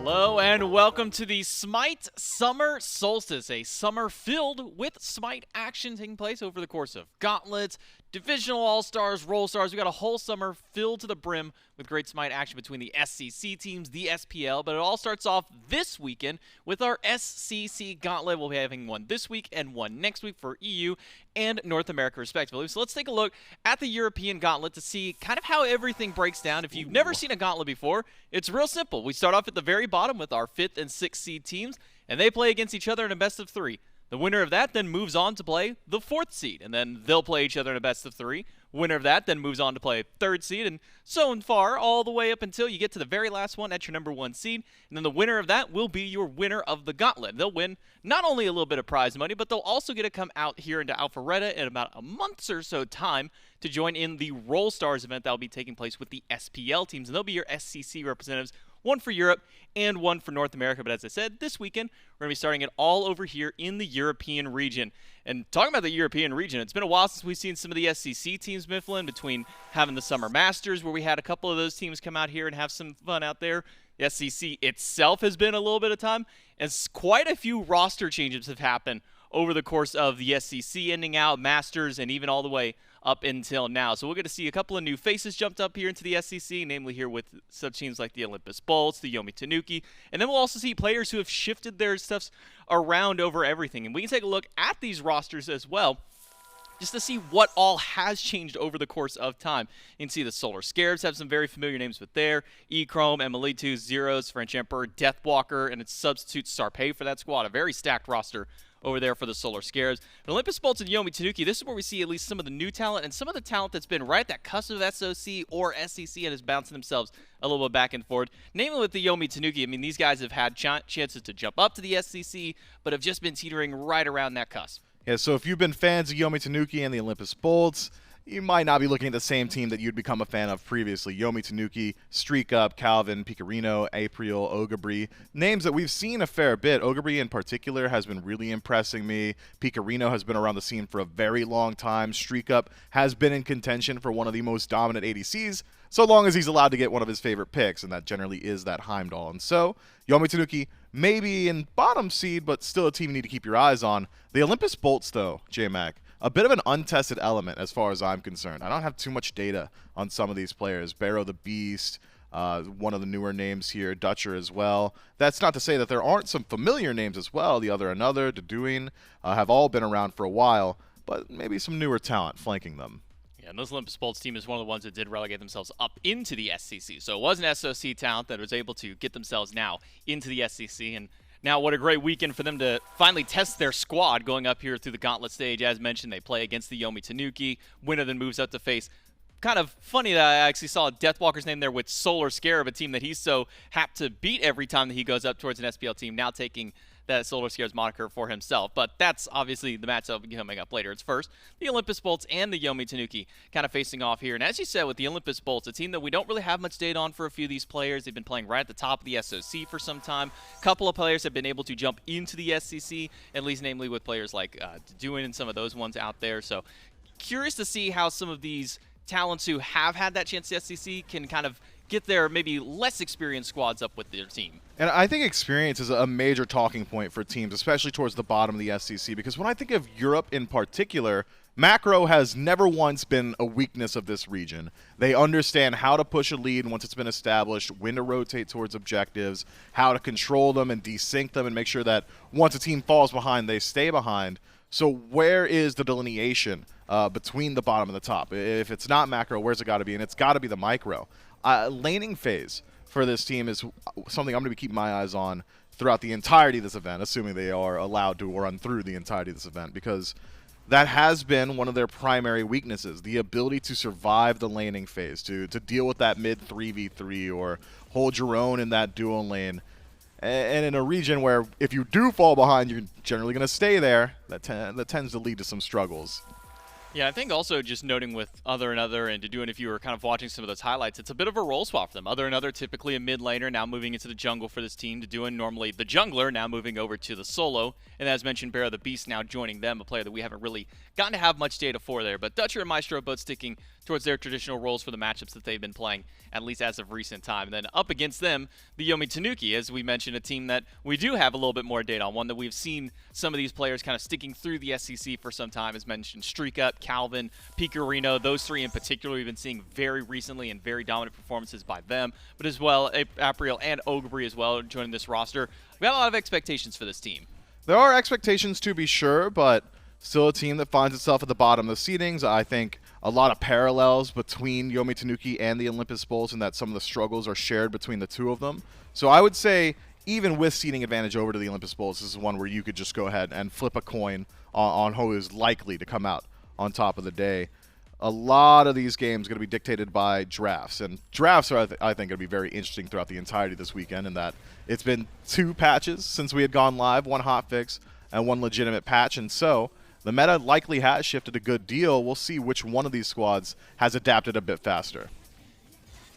Hello and welcome to the SMITE Summer Solstice, a summer filled with SMITE action taking place over the course of Gauntlets, Divisional All-Stars, Roll Stars. We got a whole summer filled to the brim with great SMITE action between the SCC teams, the SPL, but it all starts off this weekend with our SCC Gauntlet. We'll be having one this week and one next week for EU and North America respectively. So let's take a look at the European Gauntlet to see kind of how everything breaks down. If you've never seen a Gauntlet before, it's real simple. We start off at the very bottom with our 5th and 6th seed teams, and they play against each other in a best of 3. The winner of that then moves on to play the 4th seed, and then they'll play each other in a best of 3. Winner of that then moves on to play 3rd seed, and so far all the way up until you get to the very last one at your number 1 seed, and then the winner of that will be your winner of the Gauntlet. They'll win not only a little bit of prize money, but they'll also get to come out here into Alpharetta in about a month or so time to join in the Roll Stars event that will be taking place with the SPL teams, and they'll be your SCC representatives, one for Europe and one for North America. But as I said, this weekend, we're going to be starting it all over here in the European region. And talking about the European region, it's been a while since we've seen some of the SCC teams, Mifflin, between having the Summer Masters, where we had a couple of those teams come out here and have some fun out there. The SCC itself has been a little bit of time, and quite a few roster changes have happened over the course of the SCC ending out, Masters, and even all the way up until now. So we're going to see a couple of new faces jumped up here into the SCC, namely here with such teams like the Olympus Bolts, the Yomi Tanuki, and then we'll also see players who have shifted their stuffs around over everything. And we can take a look at these rosters as well, just to see what all has changed over the course of time. You can see the Solar Scarabs have some very familiar names with there. E-Chrome, Emilitu, Zeros, French Emperor, Deathwalker, and its substitute Sarpei for that squad. A very stacked roster over there for the Solar Scarabs. The Olympus Bolts and Yomi Tanuki, this is where we see at least some of the new talent and some of the talent that's been right at that cusp of SOC or SCC and is bouncing themselves a little bit back and forth. Namely with the Yomi Tanuki, I mean, these guys have had chances to jump up to the SCC, but have just been teetering right around that cusp. Yeah, so if you've been fans of Yomi Tanuki and the Olympus Bolts, you might not be looking at the same team that you'd become a fan of previously. Yomi Tanuki, Streak Up, Calvin, Picarino, April, Ogabri. Names that we've seen a fair bit. Ogabri in particular has been really impressing me. Picarino has been around the scene for a very long time. Streak Up has been in contention for one of the most dominant ADCs, so long as he's allowed to get one of his favorite picks, and that generally is that Heimdall. And so, Yomi Tanuki, maybe in bottom seed, but still a team you need to keep your eyes on. The Olympus Bolts, though, J-Mac, a bit of an untested element as far as I'm concerned. I don't have too much data on some of these players. Barrow the Beast, one of the newer names here, Dutcher as well. That's not to say that there aren't some familiar names as well. The Other Another, Deduin, have all been around for a while, but maybe some newer talent flanking them. Yeah, and those Olympus Bolts team is one of the ones that did relegate themselves up into the SCC. So it was an SOC talent that was able to get themselves now into the SCC. And now what a great weekend for them to finally test their squad going up here through the Gauntlet stage. As mentioned, they play against the Yomi Tanuki. Winner then moves up to face. Kind of funny that I actually saw Deathwalker's name there with Solar Scarab, a team that he's so apt to beat every time that he goes up towards an SPL team, now taking that Solar Scarab's moniker for himself. But that's obviously the matchup coming up later. It's first the Olympus Bolts and the Yomi Tanuki kind of facing off here. And as you said, with the Olympus Bolts, a team that we don't really have much data on for a few of these players. They've been playing right at the top of the SOC for some time. A couple of players have been able to jump into the SCC, at least namely with players like Deduin and some of those ones out there. So curious to see how some of these talents who have had that chance to SCC can kind of get their maybe less experienced squads up with their team. And I think experience is a major talking point for teams, especially towards the bottom of the SCC, because when I think of Europe in particular, macro has never once been a weakness of this region. They understand how to push a lead once it's been established, when to rotate towards objectives, how to control them and desync them and make sure that once a team falls behind, they stay behind. So where is the delineation between the bottom and the top? If it's not macro, where's it got to be? And it's got to be the micro. Laning phase for this team is something I'm going to be keeping my eyes on throughout the entirety of this event, assuming they are allowed to run through the entirety of this event, because that has been one of their primary weaknesses, the ability to survive the laning phase, to deal with that mid 3v3 or hold your own in that dual lane. And in a region where if you do fall behind, you're generally going to stay there, that tends to lead to some struggles. Yeah, I think also just noting with Other and Deduin, if you were kind of watching some of those highlights, it's a bit of a role swap for them. Other typically a mid laner, now moving into the jungle for this team. Deduin normally the jungler, now moving over to the solo. And as mentioned, Barrow the Beast now joining them, a player that we haven't really gotten to have much data for there. But Dutcher and Maestro both sticking towards their traditional roles for the matchups that they've been playing, at least as of recent time. And then up against them, the Yomi Tanuki, as we mentioned, a team that we do have a little bit more data on, one that we've seen some of these players kind of sticking through the SEC for some time. As mentioned, Streak Up, Calvin, Picorino, those three in particular we've been seeing very recently and very dominant performances by them, but as well, Apriel and Ogbury as well joining this roster. We got a lot of expectations for this team. There are expectations to be sure, but still a team that finds itself at the bottom of the seedings. I think a lot of parallels between Yomi Tanuki and the Olympus Bulls, and that some of the struggles are shared between the two of them. So I would say, even with seeding advantage over to the Olympus Bulls, this is one where you could just go ahead and flip a coin on who is likely to come out on top of the day. A lot of these games are going to be dictated by drafts, and drafts are, I think, going to be very interesting throughout the entirety of this weekend, in that it's been 2 patches since we had gone live, 1 hotfix and 1 legitimate patch, and so the meta likely has shifted a good deal. We'll see which one of these squads has adapted a bit faster.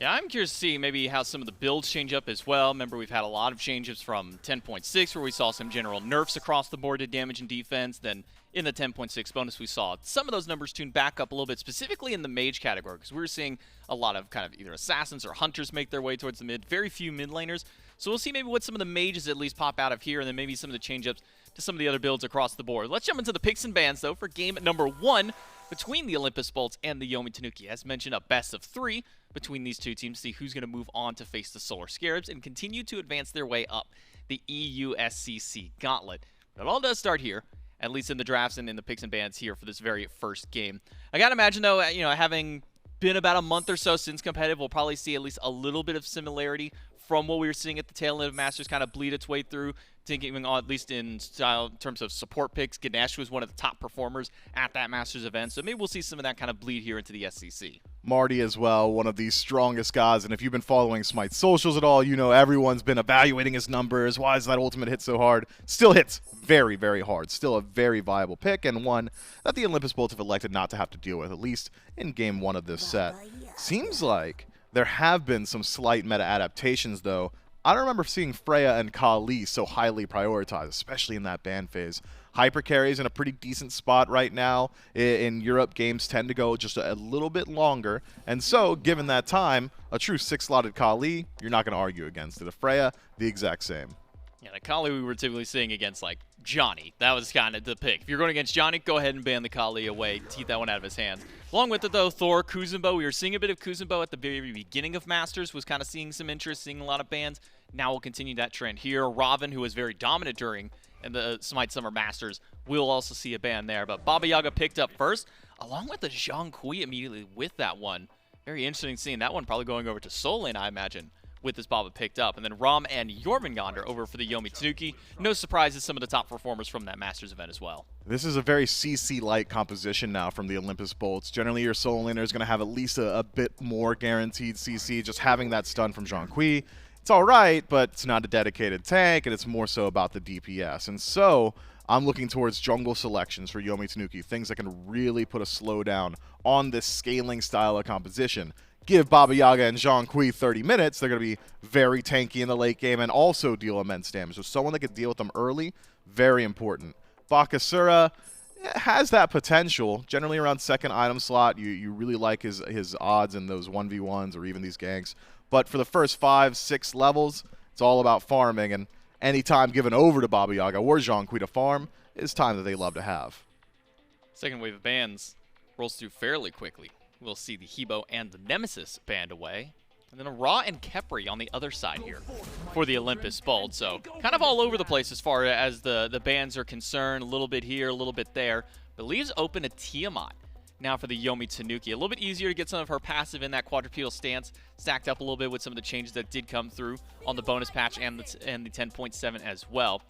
Yeah, I'm curious to see maybe how some of the builds change up as well. Remember, we've had a lot of changes from 10.6, where we saw some general nerfs across the board to damage and defense. Then in the 10.6 bonus, we saw some of those numbers tune back up a little bit, specifically in the mage category, because we were seeing a lot of kind of either assassins or hunters make their way towards the mid. Very few mid laners. So we'll see maybe what some of the mages at least pop out of here, and then maybe some of the change-ups to some of the other builds across the board. Let's jump into the picks and bans, though, for game number 1 between the Olympus Bolts and the Yomi Tanuki. As mentioned, a best of 3 between these two teams to see who's going to move on to face the Solar Scarabs and continue to advance their way up the EUSCC Gauntlet. But it all does start here, at least in the drafts and in the picks and bans here for this very first game. I got to imagine, though, having been about a month or so since competitive, we'll probably see at least a little bit of similarity from what we were seeing at the tail end of Masters kind of bleed its way through, thinking at least in style in terms of support picks. Ganesh was one of the top performers at that Masters event, so maybe we'll see some of that kind of bleed here into the SEC. Marty as well, one of the strongest guys, and if you've been following SMITE socials at all, you know everyone's been evaluating his numbers. Why is that ultimate hit so hard? Still hits very, very hard. Still a very viable pick, and one that the Olympus Bolts have elected not to have to deal with, at least in game 1 of this set. Seems like there have been some slight meta adaptations, though. I don't remember seeing Freya and Kali so highly prioritized, especially in that ban phase. Hyper carries in a pretty decent spot right now. In Europe, games tend to go just a little bit longer. And so, given that time, a true 6-slotted Kali, you're not going to argue against it. A Freya, the exact same. Yeah, the Kali we were typically seeing against, like, Johnny. That was kind of the pick. If you're going against Johnny, go ahead and ban the Kali away. Teeth that one out of his hands. Along with it, though, Thor, Kuzenbo. We were seeing a bit of Kuzenbo at the very beginning of Masters. Was kind of seeing some interest, seeing a lot of bans. Now we'll continue that trend here. Robin, who was very dominant during the SMITE Summer Masters, will also see a ban there. But Baba Yaga picked up first, along with the Zhang Kui immediately with that one. Very interesting seeing that one probably going over to Soul Lane, I imagine, with this Baba picked up. And then Rom and Jormungandr over for the Yomi Tanuki. No surprises, some of the top performers from that Masters event as well. This is a very CC-like composition now from the Olympus Bolts. Generally, your Soul Laner is going to have at least a bit more guaranteed CC. Just having that stun from Zhang Kui, it's all right, but it's not a dedicated tank, and it's more so about the DPS. And so I'm looking towards jungle selections for Yomi Tanuki, things that can really put a slowdown on this scaling style of composition. Give Baba Yaga and Zhang Kui 30 minutes, they're going to be very tanky in the late game and also deal immense damage. So someone that could deal with them early, very important. Bakasura has that potential. Generally around 2nd item slot, you really like his odds in those 1v1s or even these ganks. But for the first 5, 6 levels, it's all about farming, and any time given over to Baba Yaga or Zhang Kui to farm is time that they love to have. Second wave of bans rolls through fairly quickly. We'll see the Hebo and the Nemesis banned away. And then a Ra and Khepri on the other side here for the Olympus Bolt. So kind of all over the place as far as the bans are concerned. A little bit here, a little bit there. But leaves open a Tiamat now for the Yomi Tanuki. A little bit easier to get some of her passive in that quadrupedal stance stacked up a little bit with some of the changes that did come through on the bonus patch and the 10.7 as well.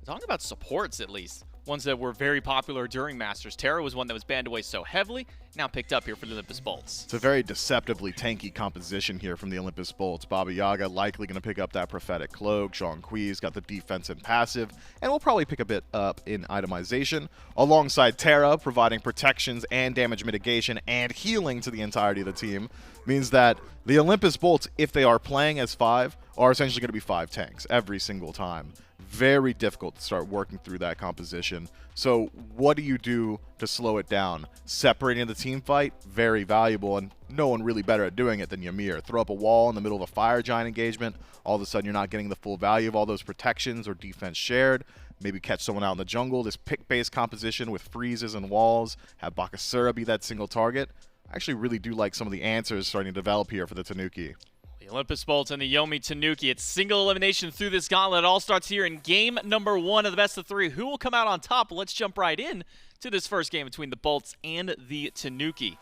Talking about supports, at least. Ones that were very popular during Masters. Terra was one that was banned away so heavily, now picked up here for the Olympus Bolts. It's a very deceptively tanky composition here from the Olympus Bolts. Baba Yaga likely going to pick up that Prophetic Cloak. Zhang Kui's got the defense and passive, and will probably pick a bit up in itemization. Alongside Terra, providing protections and damage mitigation and healing to the entirety of the team, means that the Olympus Bolts, if they are playing as 5, are essentially going to be 5 tanks every single time. very difficult to start working through that composition. So what do you do to slow it down? Separating the team fight, very valuable, and no one really better at doing it than Ymir. Throw up a wall in the middle of a fire giant engagement, all of a sudden you're not getting the full value of all those protections or defense shared. Maybe catch someone out in the jungle. This pick-based composition with freezes and walls, have Bakasura be that single target. I actually really do like some of the answers starting to develop here for the Tanuki. The Olympus Bolt and the Yomi Tanuki. It's single elimination through this gauntlet. It all starts here in game number 1 of the best of 3. Who will come out on top? Let's jump right in to this first game between the Bolts and the Tanuki.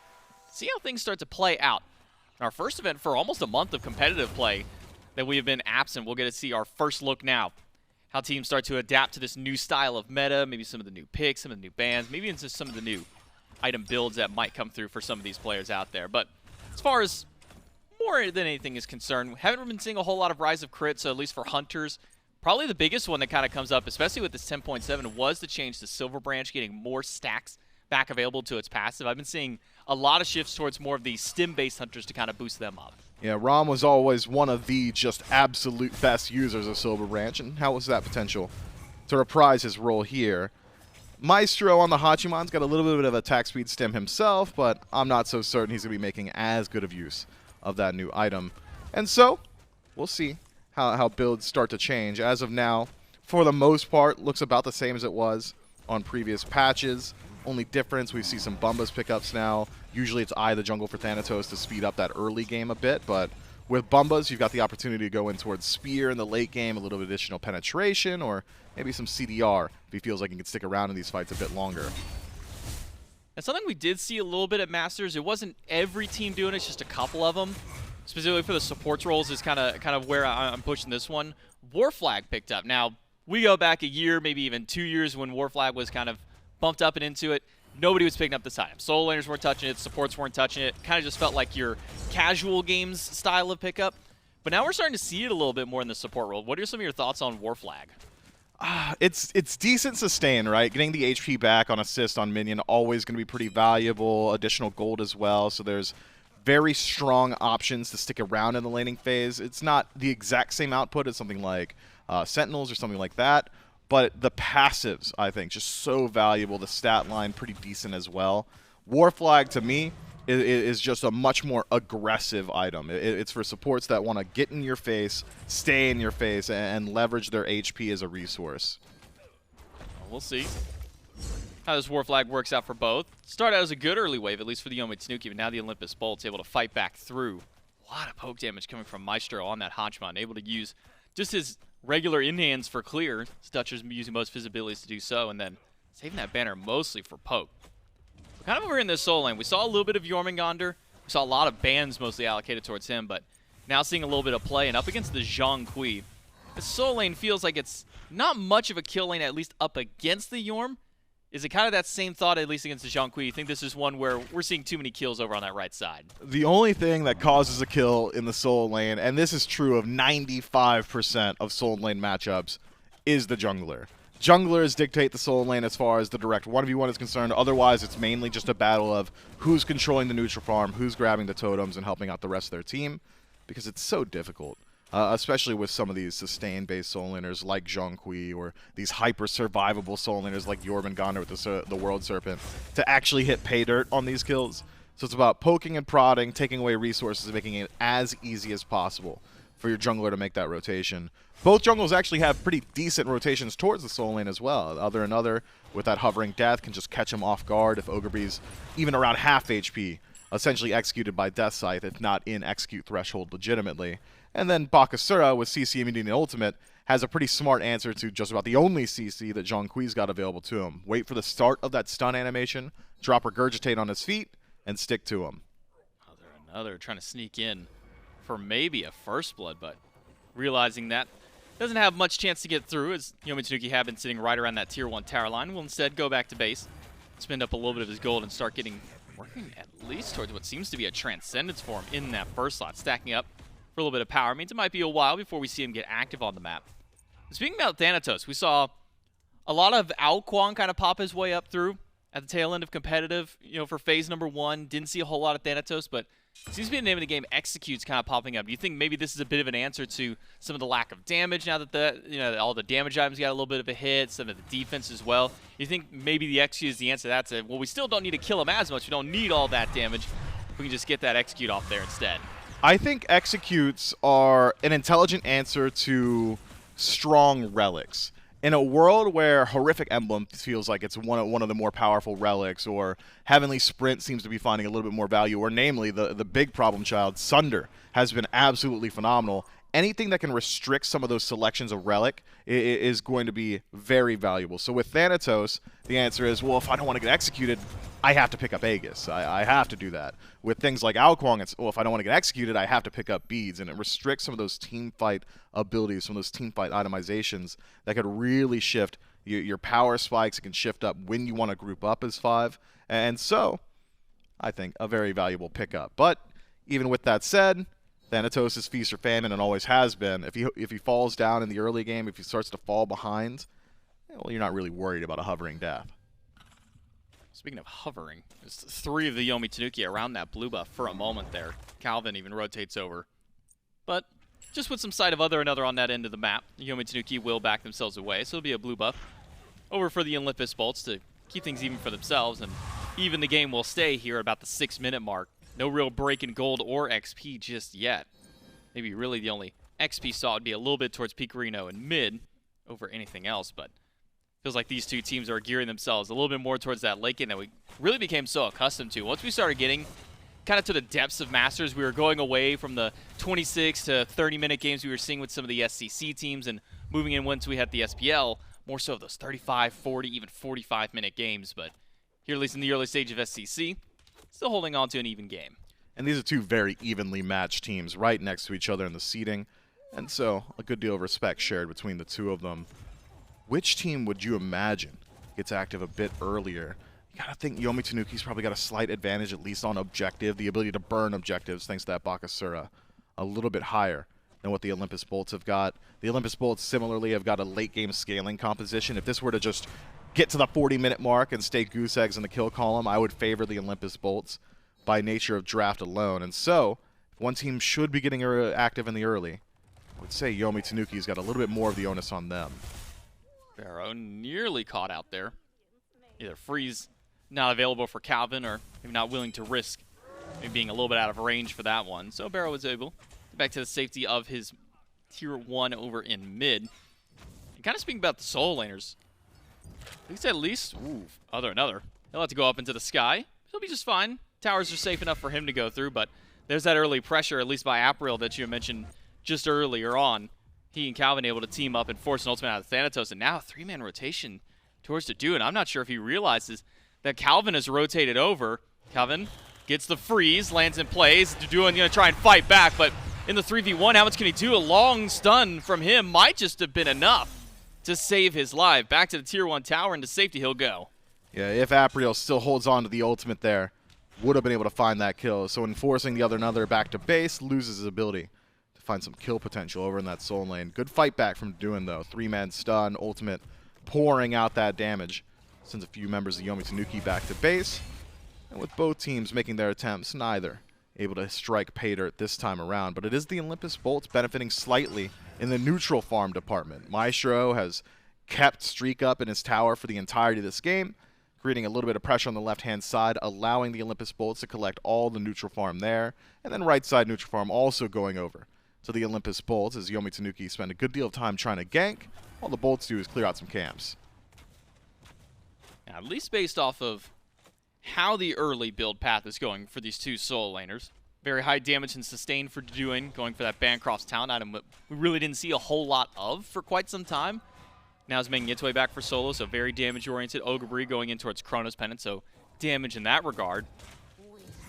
See how things start to play out. Our first event for almost a month of competitive play that we have been absent. We'll get to see our first look now. How teams start to adapt to this new style of meta, maybe some of the new picks, some of the new bans, maybe even just some of the new item builds that might come through for some of these players out there. But as far as more than anything is concerned, we haven't been seeing a whole lot of Rise of Crit, so at least for Hunters, probably the biggest one that kind of comes up, especially with this 10.7, was the change to Silver Branch, getting more stacks back available to its passive. I've been seeing a lot of shifts towards more of the stim-based Hunters to kind of boost them up. Yeah, Rom was always one of the just absolute best users of Silver Branch, and how was that potential to reprise his role here? Maestro on the Hachiman's got a little bit of attack speed stim himself, but I'm not so certain he's going to be making as good of use of that new item. And so, we'll see how builds start to change. As of now, for the most part, looks about the same as it was on previous patches. Only difference, we see some Bumbas pickups now. Usually it's Eye the Jungle for Thanatos to speed up that early game a bit, but with Bumbas, you've got the opportunity to go in towards Spear in the late game, a little bit of additional penetration, or maybe some CDR if he feels like he can stick around in these fights a bit longer. And something we did see a little bit at Masters, it wasn't every team doing it, it's just a couple of them. Specifically for the supports roles is kind of where I'm pushing this one. Warflag picked up. Now, we go back a year, maybe even 2 years when Warflag was kind of bumped up and into it. Nobody was picking up this item. Solo laners weren't touching it, supports weren't touching it. Kind of just felt like your casual games style of pickup. But now we're starting to see it a little bit more in the support role. What are some of your thoughts on Warflag? It's decent sustain, right? Getting the HP back on assist on minion, always going to be pretty valuable. Additional gold as well, so there's very strong options to stick around in the laning phase. It's not the exact same output as something like Sentinels or something like that, but the passives, I think, just so valuable. The stat line, pretty decent as well. Warflag, to me, is just a much more aggressive item. It's for supports that want to get in your face, stay in your face, and leverage their HP as a resource. We'll see how this Warflag works out for both. Started out as a good early wave, at least for the Yomi Tanuki, but now the Olympus Bolt's able to fight back through. A lot of poke damage coming from Maestro on that Hachiman, able to use just his regular in-hands for clear. Dutcher's using most of his abilities to do so, and then saving that banner mostly for poke. We're kind of over in this soul lane. We saw a little bit of Jormungandr. We saw a lot of bans mostly allocated towards him, but now seeing a little bit of play, and up against the Zhang Kui. This soul lane feels like it's not much of a kill lane, at least up against the Yorm. Is it kind of that same thought, at least against the Zhang Kui? You think this is one where we're seeing too many kills over on that right side? The only thing that causes a kill in the soul lane, and this is true of 95% of soul lane matchups, is the jungler. Junglers dictate the soul lane as far as the direct 1v1 is concerned. Otherwise, it's mainly just a battle of who's controlling the neutral farm, who's grabbing the totems, and helping out the rest of their team, because it's so difficult. Especially with some of these sustain-based soul laners like Zhang Kui, or these hyper-survivable soul laners like Jormungandr with the World Serpent, to actually hit pay dirt on these kills. So it's about poking and prodding, taking away resources, and making it as easy as possible for your jungler to make that rotation. Both jungles actually have pretty decent rotations towards the soul lane as well. Other and Other, with that hovering death, can just catch him off guard if Ogre Bree's even around half HP, essentially executed by Death Scythe, if not in execute threshold legitimately. And then Bakasura, with CC Immunity and Ultimate, has a pretty smart answer to just about the only CC that Zhang Kui's got available to him. Wait for the start of that stun animation, drop Regurgitate on his feet, and stick to him. Another trying to sneak in for maybe a first blood, but realizing that doesn't have much chance to get through, as Yomi Tanuki have been sitting right around that tier 1 tower line. Will instead go back to base, spend up a little bit of his gold, and start working at least towards what seems to be a Transcendence form in that first slot, stacking up for a little bit of power. Means it might be a while before we see him get active on the map. Speaking about Thanatos, we saw a lot of Ao Kuang kind of pop his way up through at the tail end of competitive. For phase number 1, didn't see a whole lot of Thanatos, but Seems to be the name of the game. Execute's kind of popping up. Do you think maybe this is a bit of an answer to some of the lack of damage now that all the damage items got a little bit of a hit, some of the defense as well? You think maybe the Execute is the answer to that? To, well, we still don't need to kill him as much. We don't need all that damage. We can just get that Execute off there instead. I think Executes are an intelligent answer to strong relics. In a world where Horrific Emblem feels like it's one of the more powerful relics, or Heavenly Sprint seems to be finding a little bit more value, or namely the big problem child, Sunder, has been absolutely phenomenal. Anything that can restrict some of those selections of relic is going to be very valuable. So with Thanatos, the answer is, well, if I don't want to get executed, I have to pick up Aegis. I have to do that. With things like Alquang, it's, well, if I don't want to get executed, I have to pick up Beads, and it restricts some of those team fight abilities, some of those team fight itemizations that could really shift your power spikes. It can shift up when you want to group up as 5, and so I think a very valuable pickup. But even with that said, Thanatos is feast or famine and always has been. If he falls down in the early game, if he starts to fall behind, well, you're not really worried about a hovering death. Speaking of hovering, there's 3 of the Yomi Tanuki around that blue buff for a moment there. Calvin even rotates over. But just with some sight of another on that end of the map, the Yomi Tanuki will back themselves away, so it'll be a blue buff over for the Olympus bolts to keep things even for themselves, and even the game will stay here at about the 6-minute mark. No real break in gold or XP just yet. Maybe really the only XP saw would be a little bit towards Picorino and mid over anything else, but feels like these two teams are gearing themselves a little bit more towards that late game that we really became so accustomed to. Once we started getting kind of to the depths of Masters, we were going away from the 26 to 30-minute games we were seeing with some of the SCC teams and moving in once we had the SPL, more so of those 35, 40, even 45-minute games. But here, at least in the early stage of SCC, still holding on to an even game. And these are two very evenly matched teams right next to each other in the seeding, and so a good deal of respect shared between the two of them. Which team would you imagine gets active a bit earlier? You gotta think Yomi Tanuki's probably got a slight advantage, at least on objective, the ability to burn objectives thanks to that Bakasura, a little bit higher than what the Olympus Bolts have got. The Olympus Bolts similarly have got a late game scaling composition. If this were to just get to the 40-minute mark and stay goose eggs in the kill column, I would favor the Olympus Bolts by nature of draft alone. And so, if one team should be getting active in the early, I would say Yomi Tanuki's got a little bit more of the onus on them. Barrow nearly caught out there. Either freeze not available for Calvin, or maybe not willing to risk maybe being a little bit out of range for that one. So Barrow was able to get back to the safety of his tier 1 over in mid. And kind of speaking about the solo laners, at least, another. He'll have to go up into the sky. He'll be just fine. Towers are safe enough for him to go through, but there's that early pressure, at least by April, that you mentioned just earlier on. He and Calvin able to team up and force an ultimate out of Thanatos, and now a 3-man rotation towards to do, and I'm not sure if he realizes that Calvin has rotated over. Calvin gets the freeze, lands in plays. Duduan going to try and fight back, but in the 3v1, how much can he do? A long stun from him might just have been enough to save his life. Back to the tier 1 tower, and to safety he'll go. Yeah, if April still holds on to the ultimate there, would have been able to find that kill. So enforcing the other back to base loses his ability to find some kill potential over in that soul lane. Good fight back from Duduan though. 3-man stun, ultimate pouring out that damage. Sends a few members of Yomi Tanuki back to base. And with both teams making their attempts, neither able to strike pay dirt this time around. But it is the Olympus Bolts benefiting slightly in the neutral farm department. Maestro has kept streak up in his tower for the entirety of this game, creating a little bit of pressure on the left-hand side, allowing the Olympus Bolts to collect all the neutral farm there, and then right side neutral farm also going over to the Olympus Bolts as Yomi Tanuki spend a good deal of time trying to gank. All the Bolts do is clear out some camps. Now, at least based off of how the early build path is going for these two solo laners. Very high damage and sustain for Duduan, going for that Bancroft's talent item we really didn't see a whole lot of for quite some time. Now he's making its way back for solo, so very damage-oriented. Ogre going in towards Chronos Pendant, so damage in that regard.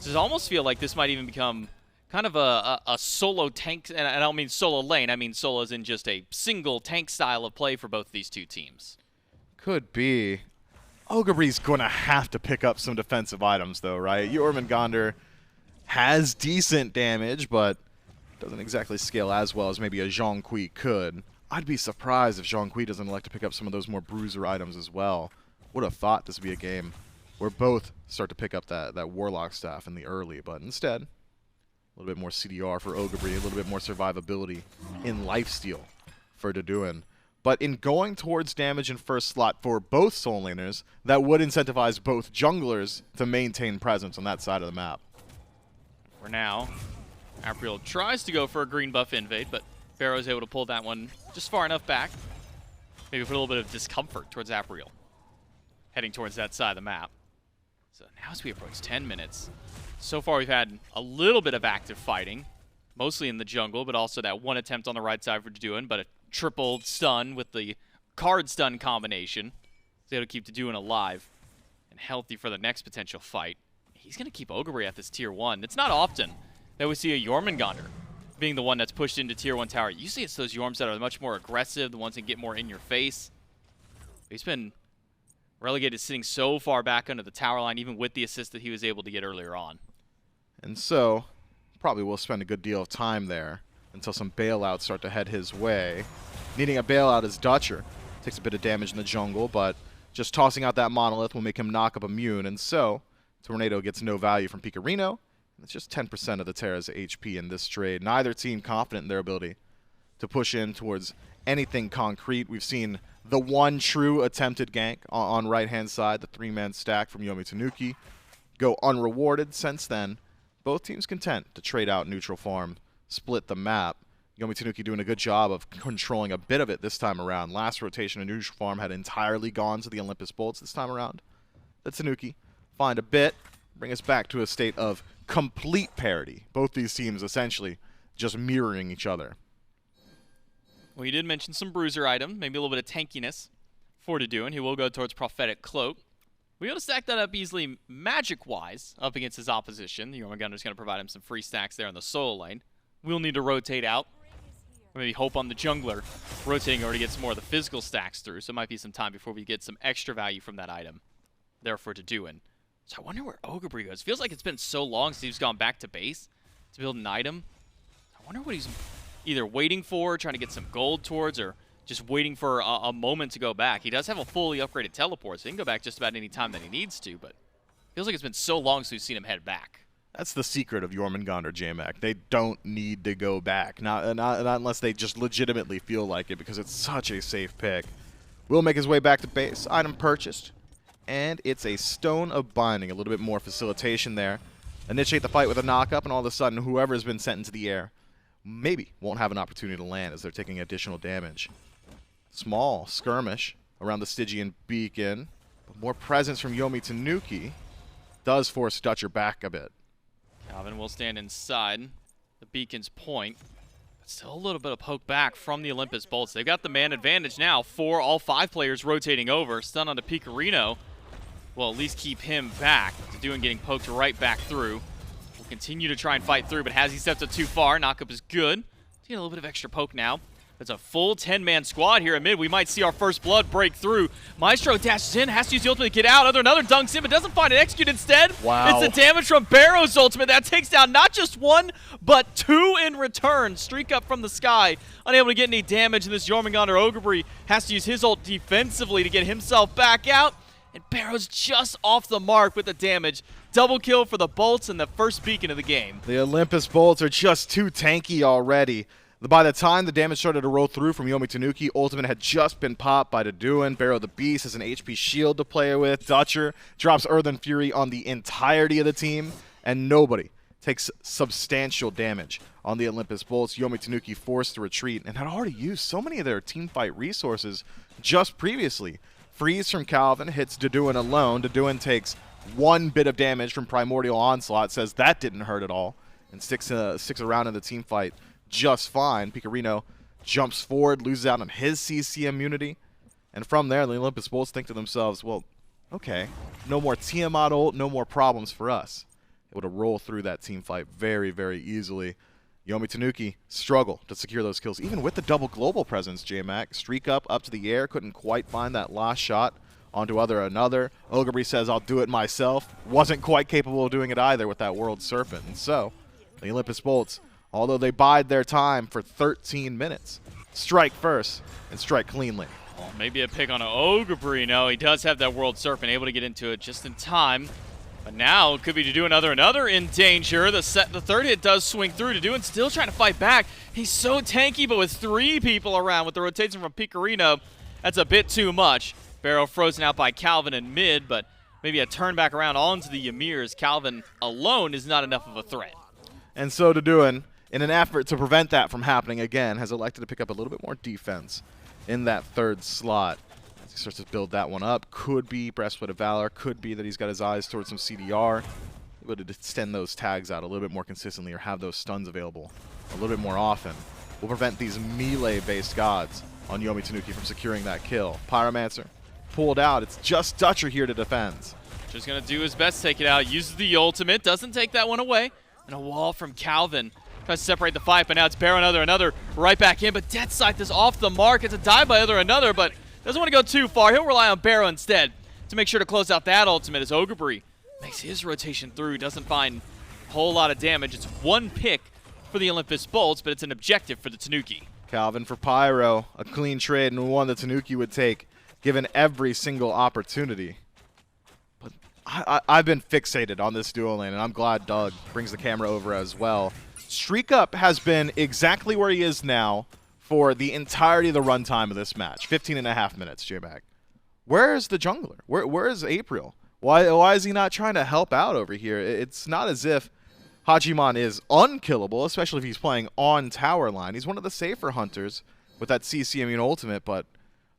So I almost feel like this might even become kind of a solo tank, and I don't mean solo lane, I mean solo as in just a single tank style of play for both these two teams. Could be. Ogre's going to have to pick up some defensive items, though, right? Jormungandr has decent damage, but doesn't exactly scale as well as maybe a Zhong Kui could. I'd be surprised if Zhong Kui doesn't elect to pick up some of those more bruiser items as well. Would have thought this would be a game where both start to pick up that Warlock staff in the early, but instead, A little bit more CDR for Ogabri, a little bit more survivability in lifesteal for Dodoon. But in going towards damage in first slot for both Soul Laners, that would incentivize both junglers to maintain presence on that side of the map. For now, Apriel tries to go for a green buff invade, but Barrow's able to pull that one just far enough back. Maybe put a little bit of discomfort towards Apriel, heading towards that side of the map. So now as we approach 10 minutes, so far we've had a little bit of active fighting, mostly in the jungle, but also that one attempt on the right side for Dodoon, but a triple stun with the card stun combination. He's able to keep Dodoon alive and healthy for the next potential fight. He's going to keep Ogabri at this tier 1. It's not often that we see a Jormungandr being the one that's pushed into tier 1 tower. Usually it's those Yorms that are much more aggressive, the ones that get more in your face. He's been relegated sitting so far back under the tower line, even with the assist that he was able to get earlier on. And so, probably will spend a good deal of time there until some bailouts start to head his way. Needing a bailout is Dutcher. Takes a bit of damage in the jungle, but just tossing out that Monolith will make him knock up immune, and so Tornado gets no value from Picarino. It's just 10% of the Terra's HP in this trade. Neither team confident in their ability to push in towards anything concrete. We've seen the one true attempted gank on right-hand side, the 3-man stack from Yomi Tanuki, go unrewarded. Since then, both teams content to trade out neutral farm, split the map. Yomi Tanuki doing a good job of controlling a bit of it this time around. Last rotation, a neutral farm had entirely gone to the Olympus Bolts this time around. The Tanuki find a bit, bring us back to a state of complete parity. Both these teams essentially just mirroring each other. Well, you did mention some bruiser items, maybe a little bit of tankiness for Dodoon. He will go towards Prophetic Cloak. We're able to stack that up easily magic-wise up against his opposition. The Jormungandr is going to provide him some free stacks there in the solo lane. We'll need to rotate out. Or maybe hope on the jungler rotating over to get some more of the physical stacks through. So it might be some time before we get some extra value from that item there for Dodoon. So I wonder where Ogabri goes. Feels like it's been so long since he's gone back to base to build an item. I wonder what he's either waiting for, trying to get some gold towards, or just waiting for a moment to go back. He does have a fully upgraded teleport, so he can go back just about any time that he needs to, but feels like it's been so long since we've seen him head back. That's the secret of Jormungandr, J-Mac. They don't need to go back, not unless they just legitimately feel like it, because it's such a safe pick. Will make his way back to base. Item purchased. And it's a Stone of Binding, a little bit more facilitation there. Initiate the fight with a knock-up, and all of a sudden, whoever has been sent into the air maybe won't have an opportunity to land as they're taking additional damage. Small skirmish around the Stygian beacon, but more presence from Yomi Tanuki does force Dutcher back a bit. Calvin will stand inside the beacon's point. But still a little bit of poke back from the Olympus Bolts. They've got the man advantage now for all 5 players rotating over. Stun onto Picarino will at least keep him back. Dodoon getting poked right back through. Will continue to try and fight through, but has he stepped up too far? Knockup is good. Get a little bit of extra poke now. It's a full 10-man squad here at mid. We might see our first blood break through. Maestro dashes in, has to use the ultimate to get out. Another dunks in, but doesn't find an execute instead. Wow. It's the damage from Barrow's ultimate that takes down not just 1, but 2 in return. Streak up from the sky. Unable to get any damage, and this Jormungandr Ogabri has to use his ult defensively to get himself back out. And Barrow's just off the mark with the damage. Double kill for the Bolts and the first beacon of the game. The Olympus Bolts are just too tanky already. By the time the damage started to roll through from Yomi Tanuki, ultimate had just been popped by Dodoon. Barrow the Beast has an HP shield to play with. Dutcher drops Earthen Fury on the entirety of the team, and nobody takes substantial damage on the Olympus Bolts. Yomi Tanuki forced to retreat and had already used so many of their teamfight resources just previously. Freeze from Calvin hits Dodoon alone. Dodoon takes 1 bit of damage from Primordial Onslaught, says that didn't hurt at all, and sticks around in the teamfight just fine. Picarino jumps forward, loses out on his CC immunity, and from there, the Olympus Bolts think to themselves, well, okay, no more Tiamat ult, no more problems for us. Able to roll through that team fight very, very easily. Yomi Tanuki struggle to secure those kills, even with the double global presence, J-Mac. Streak up to the air, couldn't quite find that last shot onto another. Ogabri says, I'll do it myself. Wasn't quite capable of doing it either with that World Serpent. And so, the Olympus Bolts, although they bide their time for 13 minutes, strike first and strike cleanly. Well, maybe a pick on an Ogabri. No, he does have that World Serpent, able to get into it just in time. But now, could be to do another in danger. The third hit does swing through to do, and still trying to fight back. He's so tanky, but with 3 people around with the rotation from Picorino, that's a bit too much. Barrow frozen out by Calvin in mid, but maybe a turn back around onto the Ymirs. Calvin alone is not enough of a threat. And so Dodoon, in an effort to prevent that from happening again, has elected to pick up a little bit more defense in that third slot. As he starts to build that one up, could be Breastplate of Valor, could be that he's got his eyes towards some CDR, able to extend those tags out a little bit more consistently or have those stuns available a little bit more often. Will prevent these melee-based gods on Yomi Tanuki from securing that kill. Pyromancer pulled out. It's just Dutcher here to defend. Just going to do his best to take it out. Uses the ultimate. Doesn't take that one away. And a wall from Calvin. Tries to separate the fight, but now it's Barrow another right back in. But Death Scythe is off the mark. It's a dive by another, but doesn't want to go too far. He'll rely on Barrow instead to make sure to close out that ultimate as Ogrebury makes his rotation through. Doesn't find a whole lot of damage. It's 1 pick for the Olympus Bolts, but it's an objective for the Tanuki. Calvin for Pyro, a clean trade and one that Tanuki would take given every single opportunity. But I've been fixated on this duo lane, and I'm glad Doug brings the camera over as well. Streak Up has been exactly where he is now for the entirety of the runtime of this match. 15.5 minutes, J-Mac. Where is the jungler? Where is April? Why is he not trying to help out over here? It's not as if Hachiman is unkillable, especially if he's playing on tower line. He's one of the safer hunters with that CC immune ultimate, but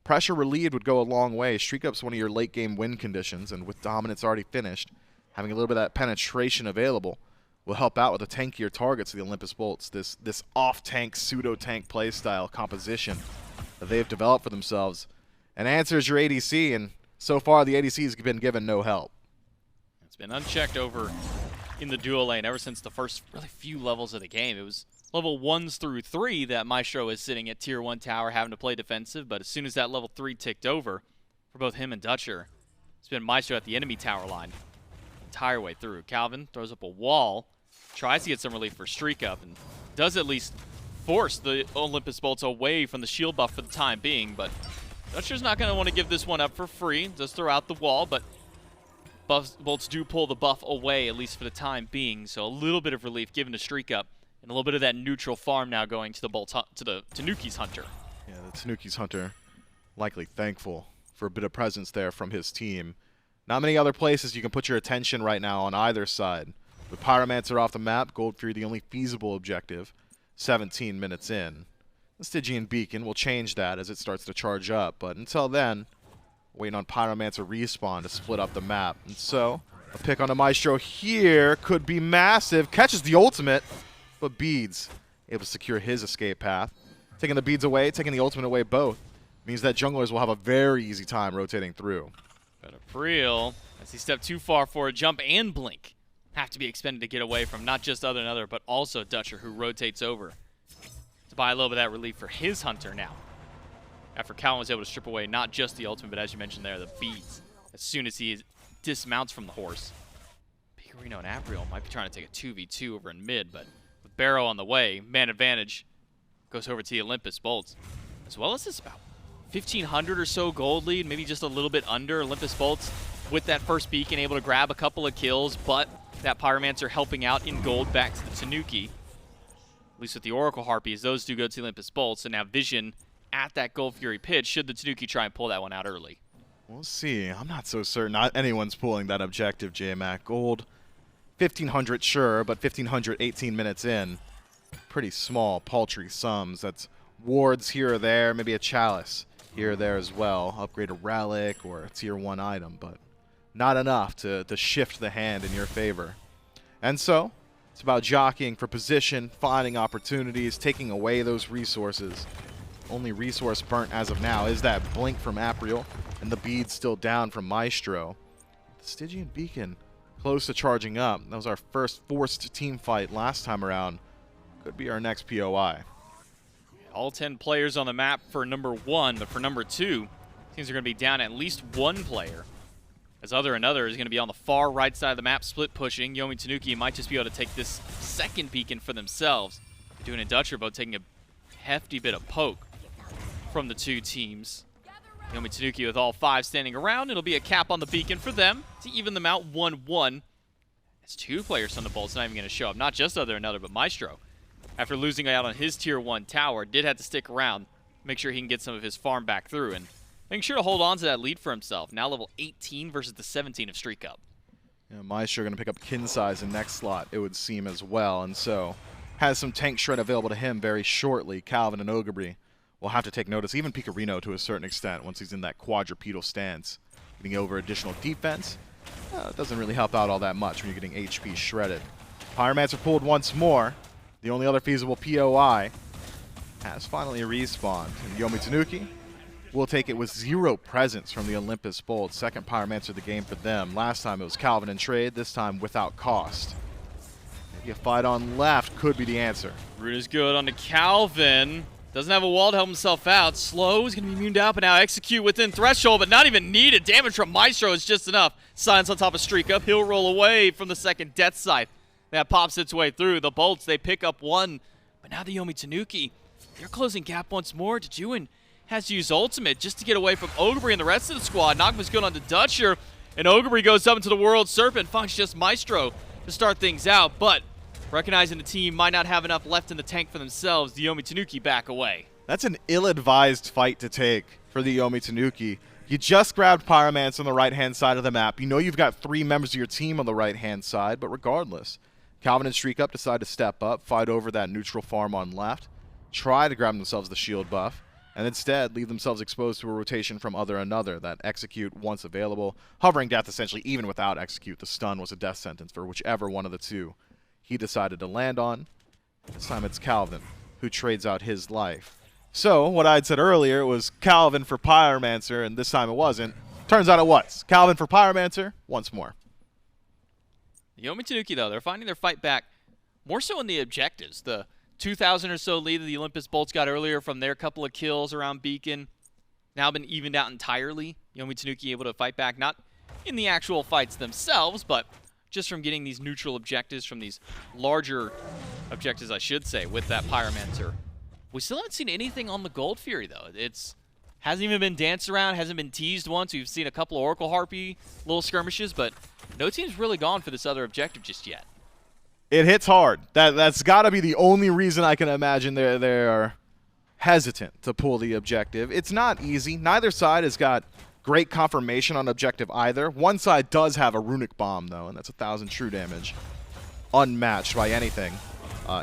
pressure relieved would go a long way. Streak Up's one of your late game win conditions, and with dominance already finished, having a little bit of that penetration available will help out with the tankier targets of the Olympus Bolts. This off-tank, pseudo-tank playstyle composition that they've developed for themselves. And answers your ADC, and so far the ADC's been given no help. It's been unchecked over in the duo lane ever since the first really few levels of the game. It was level 1s through 3 that Maestro is sitting at tier 1 tower having to play defensive, but as soon as that level 3 ticked over for both him and Dutcher, it's been Maestro at the enemy tower line the entire way through. Calvin throws up a wall, tries to get some relief for Streak Up, and does at least force the Olympus Bolts away from the shield buff for the time being, but Dutcher's not going to want to give this one up for free. Does throw out the wall, but Bolts do pull the buff away, at least for the time being, so a little bit of relief given to Streak Up, and a little bit of that neutral farm now going to the Tanuki's Hunter. Yeah, the Tanuki's Hunter likely thankful for a bit of presence there from his team. Not many other places you can put your attention right now on either side. With Pyromancer off the map, Gold Fury the only feasible objective, 17 minutes in. The Stygian Beacon will change that as it starts to charge up, but until then, waiting on Pyromancer respawn to split up the map. And so, a pick on the Maestro here could be massive. Catches the ultimate, but Beads able to secure his escape path. Taking the Beads away, taking the ultimate away both, means that junglers will have a very easy time rotating through. But April, as he stepped too far for a jump and blink, have to be expended to get away from not just other, but also Dutcher, who rotates over to buy a little bit of that relief for his Hunter now. After Calvin was able to strip away not just the ultimate, but as you mentioned there, the beads, as soon as he dismounts from the horse. Picorino and April might be trying to take a 2v2 over in mid, but with Barrow on the way, man advantage goes over to the Olympus Bolts. As well as this about 1,500 or so gold lead, maybe just a little bit under. Olympus Bolts with that first beacon able to grab a couple of kills, but that Pyromancer helping out in gold back to the Tanuki. At least with the Oracle Harpies, those do go to the Olympus Bolts, and now Vision at that Gold Fury pit should the Tanuki try and pull that one out early. We'll see. I'm not so certain. Not anyone's pulling that objective, J-Mac. Gold, 1,500 sure, but 1,500 18 minutes in. Pretty small, paltry sums. That's wards here or there, maybe a chalice here or there as well. Upgrade a relic or a tier 1 item, but not enough to shift the hand in your favor. And so, it's about jockeying for position, finding opportunities, taking away those resources. Only resource burnt as of now is that blink from April, and the bead still down from Maestro. The Stygian Beacon close to charging up. That was our first forced team fight last time around. Could be our next POI. All 10 players on the map for number 1, but for number 2, teams are going to be down at least 1 player. As another is going to be on the far right side of the map, split pushing. Yomi Tanuki might just be able to take this second beacon for themselves. They're doing a Dutcher boat, taking a hefty bit of poke from the 2 teams. Yomi Tanuki with all 5 standing around. It'll be a cap on the beacon for them to even them out 1-1. It's 2 players on the Bolts not even going to show up. Not just Other Another, but Maestro. After losing out on his Tier 1 tower, did have to stick around, make sure he can get some of his farm back through, and make sure to hold on to that lead for himself. Now level 18 versus the 17 of Streak Up. Yeah, Maestro going to pick up Kin Size in next slot, it would seem, as well. And so has some tank shred available to him very shortly. Calvin and Ogrebury will have to take notice. Even Picarino to a certain extent once he's in that quadrupedal stance. Getting over additional defense. It doesn't really help out all that much when you're getting HP shredded. Pyromancer pulled once more. The only other feasible POI has finally respawned. And Yomi Tanuki will take it with 0 presence from the Olympus Bolts. Second Pyromancer of the game for them. Last time it was Calvin in trade, this time without cost. Maybe a fight on left could be the answer. Root is good on to Calvin. Doesn't have a wall to help himself out. Slow is going to be immune out, but now execute within threshold, but not even needed. Damage from Maestro is just enough. Silence on top of Streak Up. He'll roll away from the second Death Scythe. That pops its way through. The Bolts, they pick up 1, but now the Yomi Tanuki, they're closing gap once more. Dejuin has to use ultimate just to get away from Ogrebury and the rest of the squad. Nagma's good on to Dutcher, and Ogrebury goes up into the World Serpent. Finds just Maestro to start things out, but recognizing the team might not have enough left in the tank for themselves, the Yomi Tanuki back away. That's an ill-advised fight to take for the Yomi Tanuki. You just grabbed Pyromancer on the right-hand side of the map. You know you've got 3 members of your team on the right-hand side, but regardless, Calvin and Streak Up decide to step up, fight over that neutral farm on left, try to grab themselves the shield buff, and instead leave themselves exposed to a rotation from Other Another that execute once available. Hovering death, essentially, even without execute, the stun was a death sentence for whichever one of the 2 he decided to land on. This time it's Calvin who trades out his life. So what I'd said earlier was Calvin for Pyromancer, and this time it wasn't. Turns out it was. Calvin for Pyromancer once more. Yomi Tanuki, though, they're finding their fight back more so in the objectives. The 2,000 or so lead that the Olympus Bolts got earlier from their couple of kills around Beacon now been evened out entirely. Yomi Tanuki able to fight back, not in the actual fights themselves, but just from getting these neutral objectives from these larger objectives, I should say, with that Pyromancer. We still haven't seen anything on the Gold Fury, though. It's hasn't even been danced around, hasn't been teased once. We've seen a couple of Oracle Harpy little skirmishes, but no team's really gone for this other objective just yet. It hits hard. That's got to be the only reason I can imagine they're hesitant to pull the objective. It's not easy. Neither side has got great confirmation on objective either. One side does have a runic bomb, though, and that's 1,000 true damage. Unmatched by anything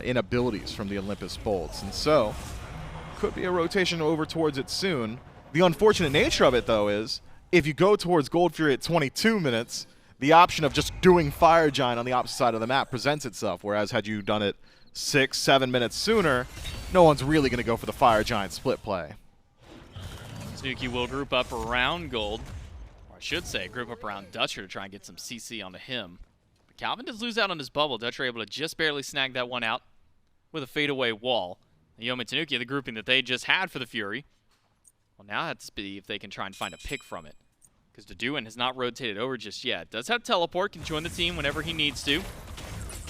in abilities from the Olympus Bolts. And so, could be a rotation over towards it soon. The unfortunate nature of it, though, is if you go towards Gold Fury at 22 minutes, the option of just doing Fire Giant on the opposite side of the map presents itself, whereas had you done it 6, 7 minutes sooner, no one's really going to go for the Fire Giant split play. Tanuki will group up around Gold, or I should say group up around Dutcher to try and get some CC onto him. But Calvin does lose out on his bubble. Dutcher able to just barely snag that one out with a fadeaway wall. The Yomi Tanuki, the grouping that they just had for the Fury, well, now has to be if they can try and find a pick from it, because Deduin has not rotated over just yet. Does have teleport, can join the team whenever he needs to.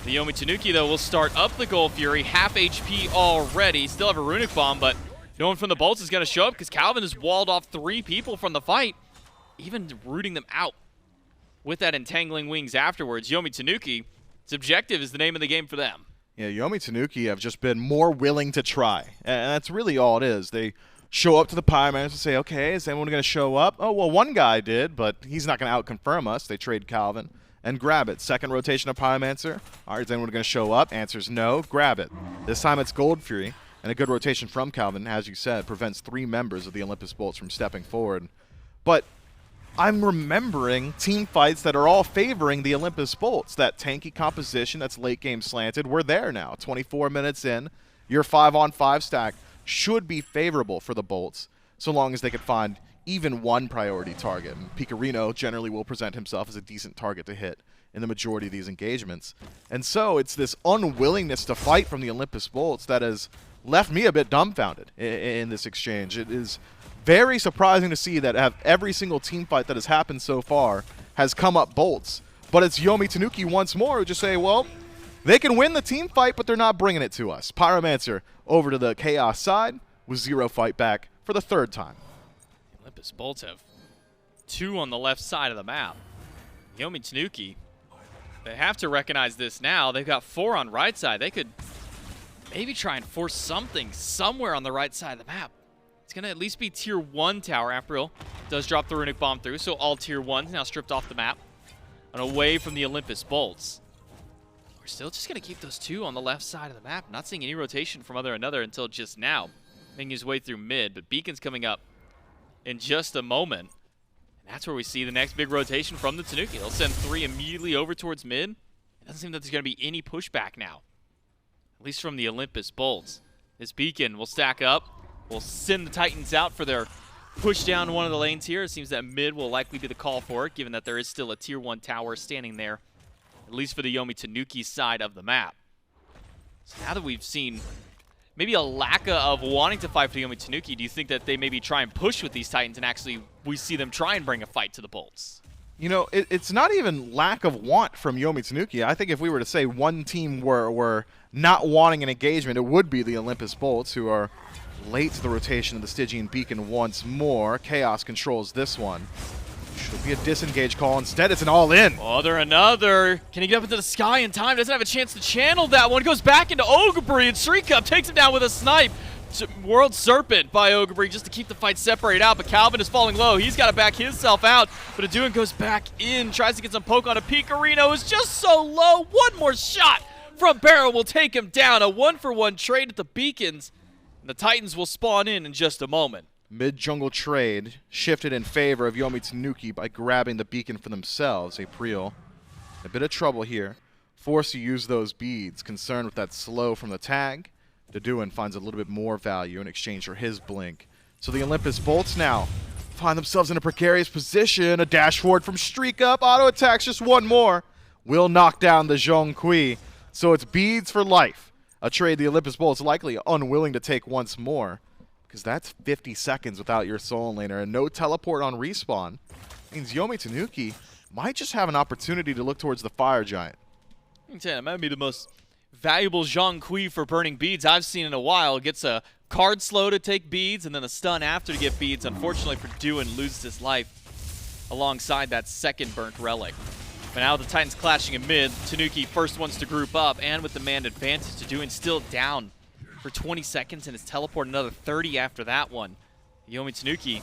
The Yomi Tanuki, though, will start up the Gold Fury, half HP already. Still have a runic bomb, but no one from the Bolts is going to show up because Calvin has walled off 3 people from the fight, even rooting them out with that entangling wings afterwards. Yomi Tanuki, its objective is the name of the game for them. Yeah, Yomi Tanuki have just been more willing to try, and that's really all it is. They show up to the Pyromancer and say, okay, is anyone going to show up? Oh, well, one guy did, but he's not going to out-confirm us. They trade Calvin and grab it. Second rotation of Pyromancer. All right, is anyone going to show up? Answer's no. Grab it. This time it's Gold Fury, and a good rotation from Calvin, as you said, prevents 3 members of the Olympus Bolts from stepping forward. But I'm remembering team fights that are all favoring the Olympus Bolts. That tanky composition that's late-game slanted, we're there now. 24 minutes in, your 5-on-5 stack should be favorable for the Bolts, so long as they could find even one priority target. And Picarino generally will present himself as a decent target to hit in the majority of these engagements. And so it's this unwillingness to fight from the Olympus Bolts that has left me a bit dumbfounded in this exchange. It is very surprising to see that every single team fight that has happened so far has come up Bolts. But it's Yomi Tanuki once more who just say, well, they can win the team fight, but they're not bringing it to us. Pyromancer over to the Chaos side with 0 fight back for the 3rd time. The Olympus Bolts have 2 on the left side of the map. Yomi Tanuki They have to recognize this now. They've got 4 on right side. They could maybe try and force something somewhere on the right side of the map. It's going to at least be tier 1 tower. April does drop the runic bomb through, so all tier 1s now stripped off the map and away from the Olympus bolts. We're still just going to keep those 2 on the left side of the map. Not seeing any rotation from another until just now. Making his way through mid, but Beacon's coming up in just a moment. And that's where we see the next big rotation from the Tanuki. They'll send 3 immediately over towards mid. It doesn't seem that there's going to be any pushback now, at least from the Olympus bolts. This Beacon will stack up. We'll send the Titans out for their push down one of the lanes here. It seems that mid will likely be the call for it, given that there is still a tier 1 tower standing there, at least for the Yomi Tanuki side of the map. So now that we've seen maybe a lack of wanting to fight for the Yomi Tanuki, do you think that they maybe try and push with these Titans and actually we see them try and bring a fight to the bolts? You know, it's not even lack of want from Yomi Tanuki. I think if we were to say one team were not wanting an engagement, it would be the Olympus bolts, who are late to the rotation of the Stygian Beacon once more. Chaos controls this one. Should be a disengage call. Instead, it's an all-in. Oh, there another. Can he get up into the sky in time? Doesn't have a chance to channel that one. Goes back into Ogabri, and Shrikup takes him down with a snipe. World Serpent by Ogabri just to keep the fight separated out, but Calvin is falling low. He's got to back himself out, but Aduin goes back in, tries to get some poke on a Picarino. Is just so low. One more shot from Barrow will take him down. A 1-for-1 trade at the Beacons. And the Titans will spawn in just a moment. Mid-jungle trade shifted in favor of Yomi Tanuki by grabbing the beacon for themselves. April, a bit of trouble here. Forced to use those beads. Concerned with that slow from the tag. Daduin finds a little bit more value in exchange for his blink. So the Olympus bolts now find themselves in a precarious position. A dash forward from Streak Up. Auto attacks, just one more. Will knock down the Zhong Kui. So it's beads for life. A trade the Olympus bolts likely unwilling to take once more, because that's 50 seconds without your Soul Laner and no teleport on respawn. Means Yomi Tanuki might just have an opportunity to look towards the Fire Giant. I can tell you, that might be the most valuable Zhong Kui for burning beads I've seen in a while. Gets a card slow to take beads and then a stun after to get beads. Unfortunately for Daduin, loses his life alongside that second burnt relic. But now the Titans clashing in mid. Tanuki first ones to group up, and with the man advantage, Daduin still down for 20 seconds and his teleport another 30 after that one. Yomi Tanuki,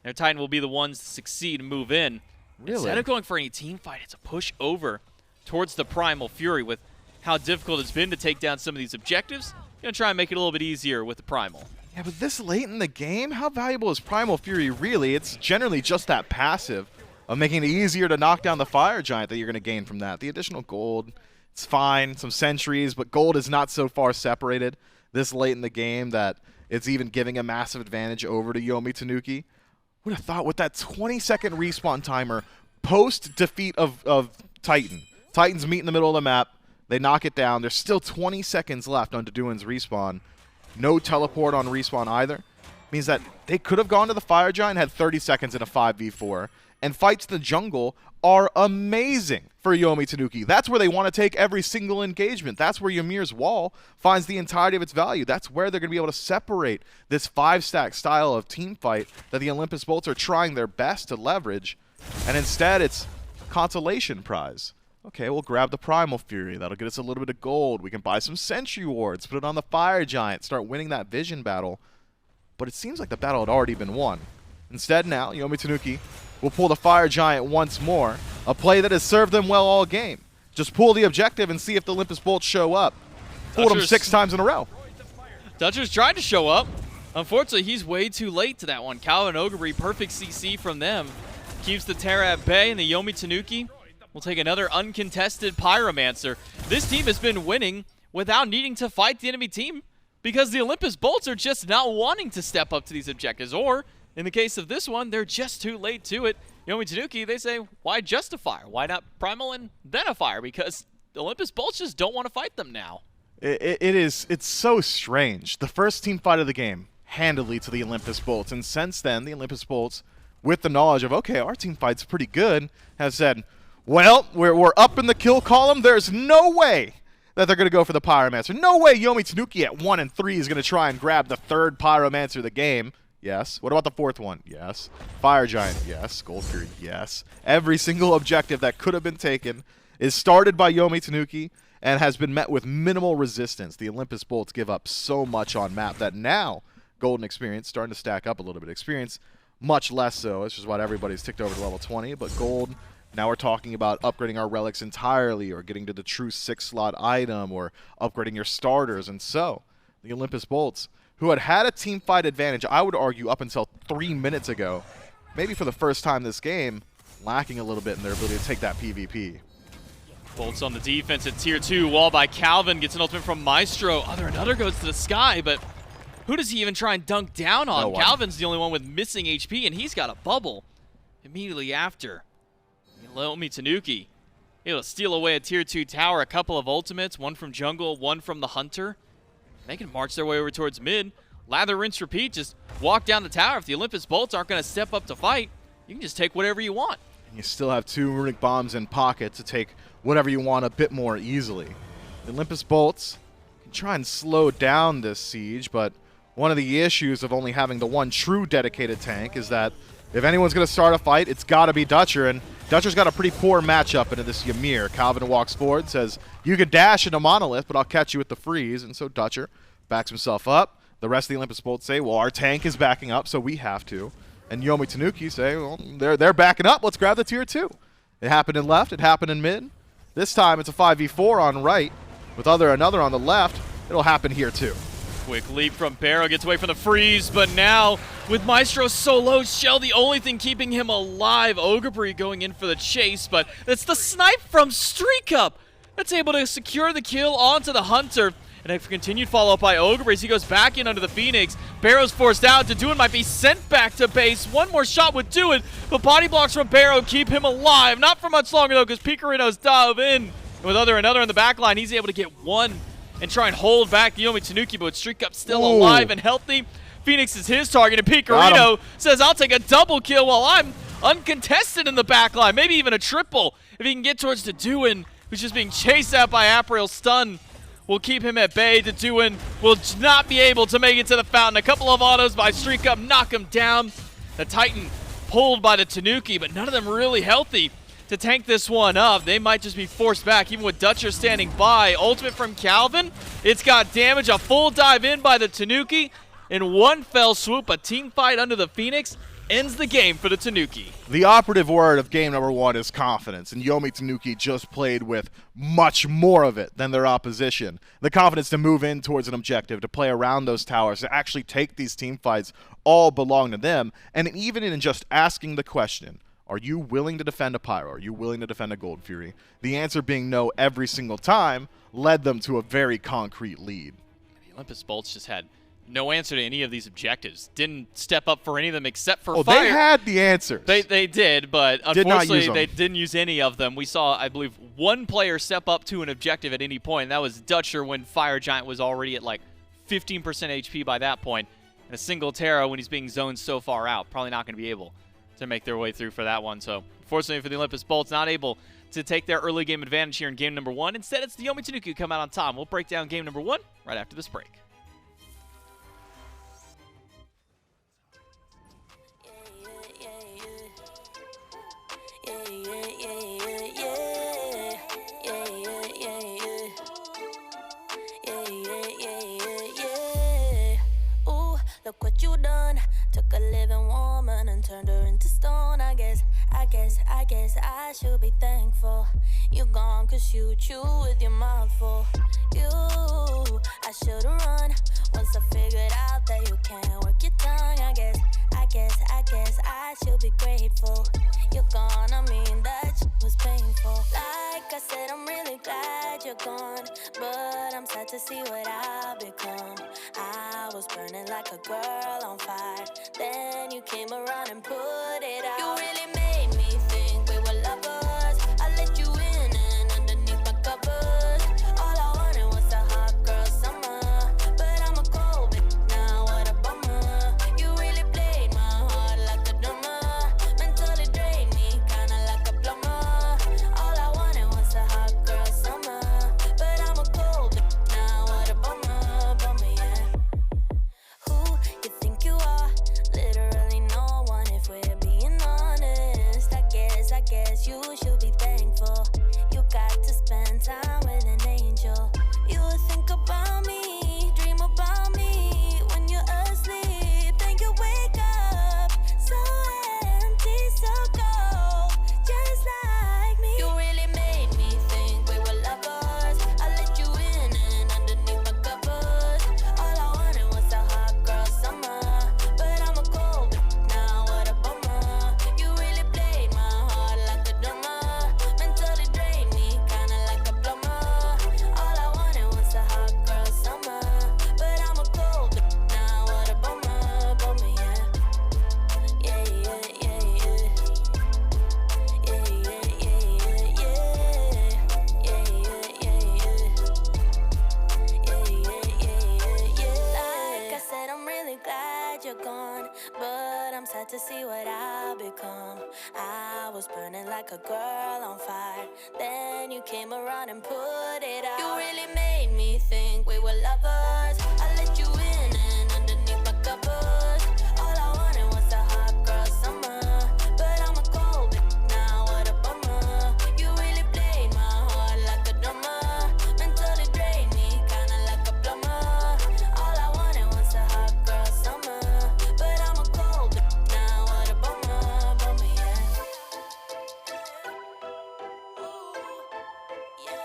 their Titan will be the ones to succeed and move in. Really? Instead of going for any team fight, it's a push over towards the Primal Fury. With how difficult it's been to take down some of these objectives, gonna try and make it a little bit easier with the Primal. Yeah, but this late in the game, how valuable is Primal Fury really? It's generally just that passive of making it easier to knock down the Fire Giant that you're going to gain from that. The additional gold, it's fine, some sentries, but gold is not so far separated this late in the game that it's even giving a massive advantage over to Yomi Tanuki. Would have thought with that 20-second respawn timer post-defeat of Titan. Titans meet in the middle of the map. They knock it down. There's still 20 seconds left on Daduin's respawn. No teleport on respawn either. Means that they could have gone to the Fire Giant, had 30 seconds in a 5v4. And fights in the jungle are amazing for Yomi Tanuki. That's where they want to take every single engagement. That's where Ymir's Wall finds the entirety of its value. That's where they're going to be able to separate this 5-stack style of team fight that the Olympus bolts are trying their best to leverage. And instead, it's consolation prize. Okay, we'll grab the Primal Fury. That'll get us a little bit of gold. We can buy some Sentry Wards, put it on the Fire Giant, start winning that Vision battle. But it seems like the battle had already been won. Instead now, Yomi Tanuki will pull the Fire Giant once more. A play that has served them well all game. Just pull the objective and see if the Olympus bolts show up. Pulled them 6 times in a row. Dutcher's tried to show up. Unfortunately, he's way too late to that one. Calvin Ogabri, perfect CC from them. Keeps the Terra at bay, and the Yomi Tanuki will take another uncontested Pyromancer. This team has been winning without needing to fight the enemy team because the Olympus bolts are just not wanting to step up to these objectives. Or, in the case of this one, they're just too late to it. Yomi Tanuki, they say, why just a fire? Why not Primal and then a fire? Because the Olympus bolts just don't want to fight them now. It's so strange. The first team fight of the game, handily to the Olympus bolts. And since then, the Olympus bolts, with the knowledge of, okay, our team fight's pretty good, have said, well, we're up in the kill column. There's no way that they're going to go for the Pyromancer. No way Yomi Tanuki at 1 and 3 is going to try and grab the 3rd Pyromancer of the game. Yes. What about the 4th one? Yes. Fire Giant? Yes. Gold Fury? Yes. Every single objective that could have been taken is started by Yomi Tanuki and has been met with minimal resistance. The Olympus Bolts give up so much on map that now Golden Experience starting to stack up a little bit. Experience much less so. It's just about everybody's ticked over to level 20, but Gold, now we're talking about upgrading our relics entirely or getting to the true 6-slot item or upgrading your starters. And so the Olympus Bolts, who had a team fight advantage, I would argue up until 3 minutes ago, maybe for the first time this game, lacking a little bit in their ability to take that PvP. Bolts on the defense at tier 2. Wall by Calvin. Gets an ultimate from Maestro. Another goes to the sky, but who does he even try and dunk down on? No one. Calvin's the only one with missing HP, and he's got a bubble immediately after. Yomi Tanuki able to steal away a tier 2 tower. A couple of ultimates, one from jungle, one from the hunter. They can march their way over towards mid. Lather, rinse, repeat. Just walk down the tower. If the Olympus Bolts aren't going to step up to fight, you can just take whatever you want. And you still have 2 runic bombs in pocket to take whatever you want a bit more easily. The Olympus Bolts can try and slow down this siege, but one of the issues of only having the one true dedicated tank is that if anyone's going to start a fight, it's got to be Dutcher, and Dutcher's got a pretty poor matchup into this Ymir. Calvin walks forward, says, you could dash into Monolith, but I'll catch you with the freeze, and so Dutcher backs himself up. The rest of the Olympus Bolts say, well, our tank is backing up, so we have to. And Yomi Tanuki say, well, they're backing up, let's grab the tier 2. It happened in left, it happened in mid. This time it's a 5v4 on right, with another on the left. It'll happen here too. Quick leap from Barrow, gets away from the freeze, but now with Maestro so low, Shell the only thing keeping him alive. Ogrebury going in for the chase, but it's the snipe from Streak Up that's able to secure the kill onto the Hunter. And a continued follow-up by Ogrebury as he goes back in under the Phoenix. Barrow's forced out. Deduin might be sent back to base. One more shot would do it, but body blocks from Barrow keep him alive. Not for much longer, though, because Picarino's dove in. And with another in the back line, he's able to get one and try and hold back Yomi Tanuki, but with Streak Up still alive and healthy, Phoenix is his target, and Picarino says, I'll take a double kill while I'm uncontested in the back line. Maybe even a triple if he can get towards Deduin, who's just being chased out by April Stun. Will keep him at bay. Deduin will not be able to make it to the fountain. A couple of autos by Streak Up knock him down. The Titan pulled by the Tanuki, but none of them really healthy to tank this one up. They might just be forced back, even with Dutcher standing by. Ultimate from Calvin. It's got damage. A full dive in by the Tanuki. In one fell swoop, a team fight under the Phoenix ends the game for the Tanuki. The operative word of game number 1 is confidence, and Yomi Tanuki just played with much more of it than their opposition. The confidence to move in towards an objective, to play around those towers, to actually take these team fights all belong to them, and even in just asking the question, are you willing to defend a Pyro? Are you willing to defend a Gold Fury? The answer being no every single time led them to a very concrete lead. The Olympus Bolts just had no answer to any of these objectives. Didn't step up for any of them except for fire. They had the answers. They did, but unfortunately they didn't use any of them. We saw, I believe, one player step up to an objective at any point, and that was Dutcher when Fire Giant was already at like 15% HP by that point. And a single Terra when he's being zoned so far out. Probably not going to be able to make their way through for that one. So, unfortunately for the Olympus Bolts, not able to take their early game advantage here in game number 1. Instead, it's the Yomi Tanuki who come out on top. We'll break down game number 1 right after this break. Look what you done. Took a living woman and turned her into stone. I guess I should be thankful. You gone cause you chew with your mouth full. I should've run once I figured out that you can't work your tongue. I guess I should be grateful. You're gone, I mean that was painful. Like I said, I'm really glad you're gone, but I'm sad to see what I've become. I was burning like a girl on fire, then you came around and put it out. You really made me think we were lovers. I let you in and underneath my covers. All I wanted was a hot girl summer, but I'm a cold bitch now, what a bummer. You really played my heart like a drummer, mentally drained me kinda like a plumber. All I wanted was a hot girl summer, but I'm a cold bitch now, what a bummer, yeah. Who you think you are? Literally no one on, but I'm sad to see what I've become. I was burning like a girl on fire. Then you came around and put it out. You really made me think we were lovers. I let you in and underneath my covers. All I wanted was a hot girl summer, but I'm a cold bitch now, what a bummer. You really played my heart like a drummer, mentally drained me kinda like a plumber. All I wanted was a hot girl summer, but I'm a cold bitch now, what a bummer, bummer, yeah. Ooh, yeah.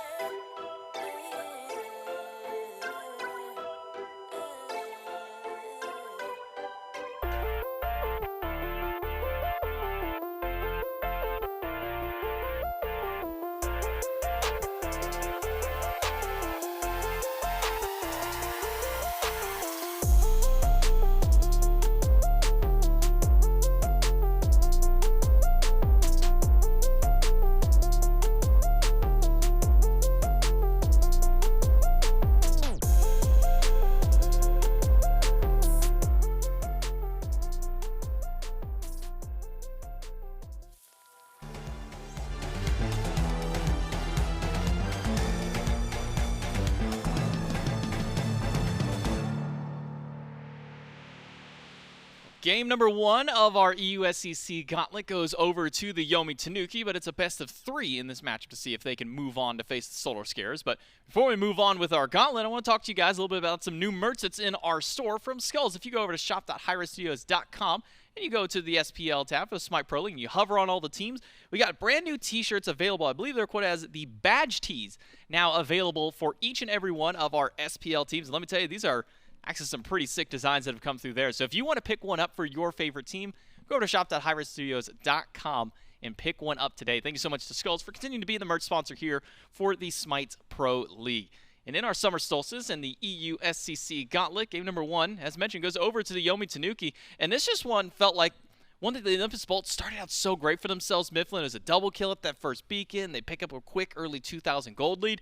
Game number 1 of our EUSCC Gauntlet goes over to the Yomi Tanuki, but it's a best of 3 in this matchup to see if they can move on to face the Solar Scares. But before we move on with our Gauntlet, I want to talk to you guys a little bit about some new merch that's in our store from Skulls. If you go over to shop.hi-rez.com and you go to the SPL tab for the SMITE Pro League and you hover on all the teams, we got brand new t-shirts available. I believe they're quoted as the badge tees now available for each and every one of our SPL teams. And let me tell you, these are actually some pretty sick designs that have come through there. So if you want to pick one up for your favorite team, go over to shop.hi-rez.com and pick one up today. Thank you so much to Skulls for continuing to be the merch sponsor here for the SMITE Pro League. And in our Summer Solstice and the EUSCC Gauntlet, game number 1, as mentioned, goes over to the Yomi Tanuki. And this just one felt like one that the Olympus Bolts started out so great for themselves. Mifflin is a double kill at that first beacon. They pick up a quick early 2,000 gold lead.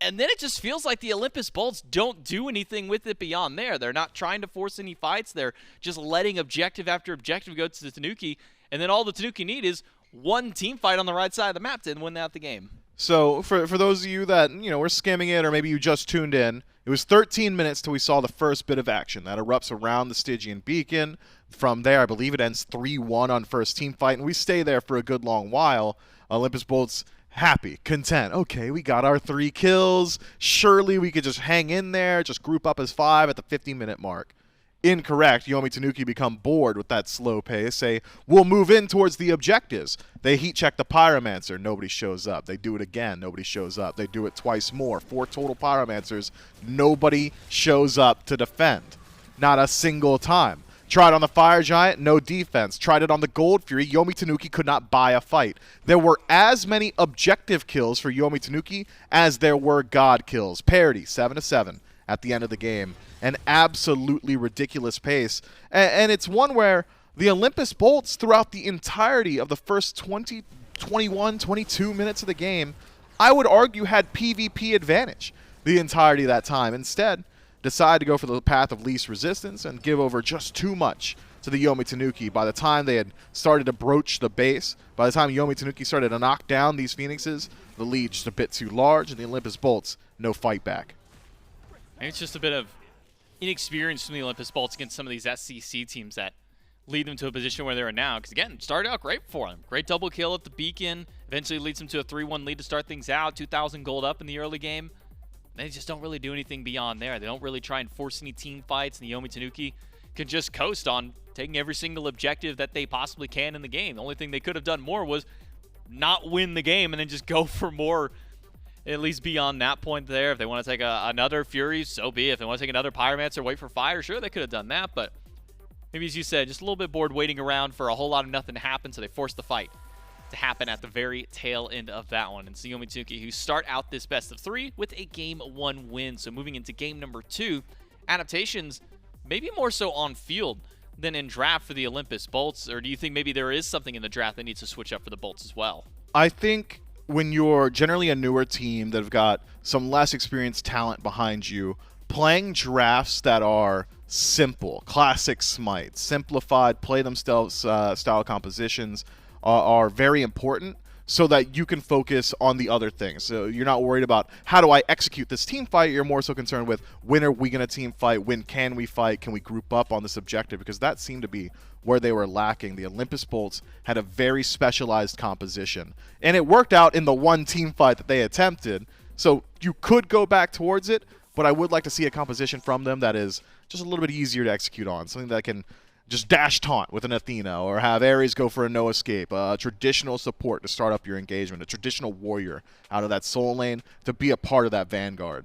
And then it just feels like the Olympus Bolts don't do anything with it beyond there. They're not trying to force any fights. They're just letting objective after objective go to the Tanuki. And then all the Tanuki need is one team fight on the right side of the map to win out the game. So for those of you that, were skimming it, or maybe you just tuned in, it was 13 minutes till we saw the first bit of action. That erupts around the Stygian Beacon. From there, I believe it ends 3-1 on first team fight, and we stay there for a good long while. Olympus Bolts happy, content. Okay, we got our 3 kills. Surely we could just hang in there, just group up as 5 at the 50-minute mark. Incorrect. Yomi Tanuki become bored with that slow pace. Say, we'll move in towards the objectives. They heat check the Pyromancer. Nobody shows up. They do it again. Nobody shows up. They do it twice more. 4 total Pyromancers. Nobody shows up to defend. Not a single time. Tried on the Fire Giant, no defense. Tried it on the Gold Fury, Yomi Tanuki could not buy a fight. There were as many objective kills for Yomi Tanuki as there were God kills. Parity, 7-7 at the end of the game. An absolutely ridiculous pace. And it's one where the Olympus Bolts, throughout the entirety of the first 20, 21, 22 minutes of the game, I would argue had PvP advantage the entirety of that time. Instead, decide to go for the path of least resistance and give over just too much to the Yomi Tanuki. By the time they had started to broach the base, by the time Yomi Tanuki started to knock down these Phoenixes, the lead just a bit too large, and the Olympus Bolts, no fight back. Maybe it's just a bit of inexperience from the Olympus Bolts against some of these SCC teams that lead them to a position where they're now. Because, again, started out great for them. Great double kill at the Beacon. Eventually leads them to a 3-1 lead to start things out. 2,000 gold up in the early game. They just don't really do anything beyond there. They don't really try and force any team fights. And the Yomi Tanuki can just coast on taking every single objective that they possibly can in the game. The only thing they could have done more was not win the game and then just go for more, at least beyond that point there. If they want to take another Fury, so be it. If they want to take another Pyromancer, wait for fire, sure, they could have done that. But maybe, as you said, just a little bit bored waiting around for a whole lot of nothing to happen, so they forced the fight to happen at the very tail end of that one. And it's the Yomi Tanuki who start out this best of 3 with a game 1 win. So moving into game number 2, adaptations maybe more so on field than in draft for the Olympus Bolts, or do you think maybe there is something in the draft that needs to switch up for the Bolts as well? I think when you're generally a newer team that have got some less experienced talent behind you, playing drafts that are simple, classic SMITE, simplified, play themselves style compositions are very important, so that you can focus on the other things. So you're not worried about how do I execute this team fight. You're more so concerned with when are we going to team fight? When can we fight? Can we group up on this objective? Because that seemed to be where they were lacking. The Olympus Bolts had a very specialized composition, and it worked out in the one team fight that they attempted. So you could go back towards it, but I would like to see a composition from them that is just a little bit easier to execute on, something that can just dash taunt with an Athena, or have Ares go for a no escape, a traditional support to start up your engagement, a traditional warrior out of that soul lane to be a part of that vanguard.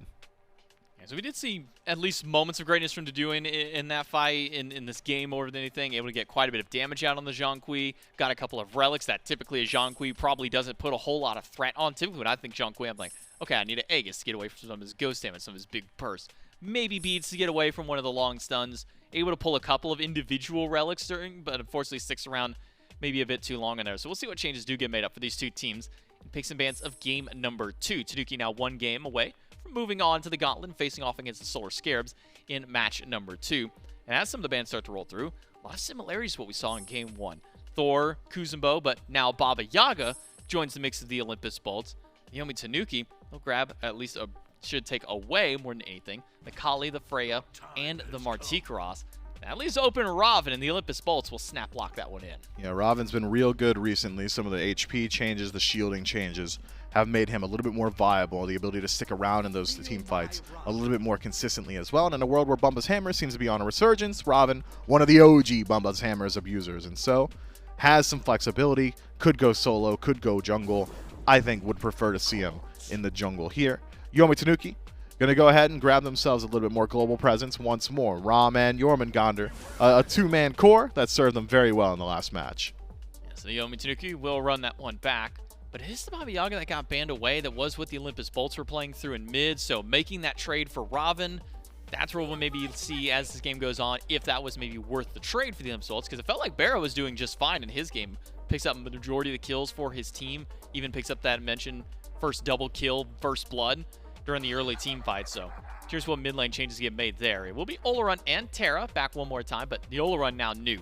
Yeah, so we did see at least moments of greatness from Deduin in that fight, in this game more than anything, able to get quite a bit of damage out on the Zhonghui, got a couple of relics that typically a Zhonghui probably doesn't put a whole lot of threat on. Typically when I think Zhonghui, I'm like, okay, I need an Aegis to get away from some of his ghost damage, some of his big burst. Maybe Beads to get away from one of the long stuns. Able to pull a couple of individual relics during, but unfortunately sticks around maybe a bit too long in there. So we'll see what changes do get made up for these two teams in picks and bans of game number 2. Tanuki now 1 game away from moving on to the Gauntlet and facing off against the Solar Scarabs in match number 2. And as some of the bans start to roll through, a lot of similarities to what we saw in game 1. Thor, Kuzenbo, but now Baba Yaga joins the mix of the Olympus Bolts. Yomi Tanuki will grab at least a should take away more than anything the Kali, the Freya, and the Martikaros. That leaves open Raven, and the Olympus Bolts will snap lock that one in. Yeah, Raven's been real good recently. Some of the HP changes, the shielding changes have made him a little bit more viable, the ability to stick around in those team fights a little bit more consistently as well. And in a world where Bumba's Hammer seems to be on a resurgence, Raven, one of the OG Bumba's Hammer's abusers, and so has some flexibility, could go solo, could go jungle. I think would prefer to see him in the jungle here. Yomi Tanuki going to go ahead and grab themselves a little bit more global presence once more. Ram and Jormungandr, a two-man core that served them very well in the last match. Yeah, so the Yomi Tanuki will run that one back. But it is the Baba Yaga that got banned away. That was what the Olympus Bolts were playing through in mid. So making that trade for Raven, that's where we'll maybe see as this game goes on if that was maybe worth the trade for the Olympus Bolts. Because it felt like Barrow was doing just fine in his game. Picks up the majority of the kills for his team. Even picks up that mentioned first double kill, first blood during the early team fight. So here's what mid lane changes get made there. It will be Olorun and Terra back one more time, but the Olorun now new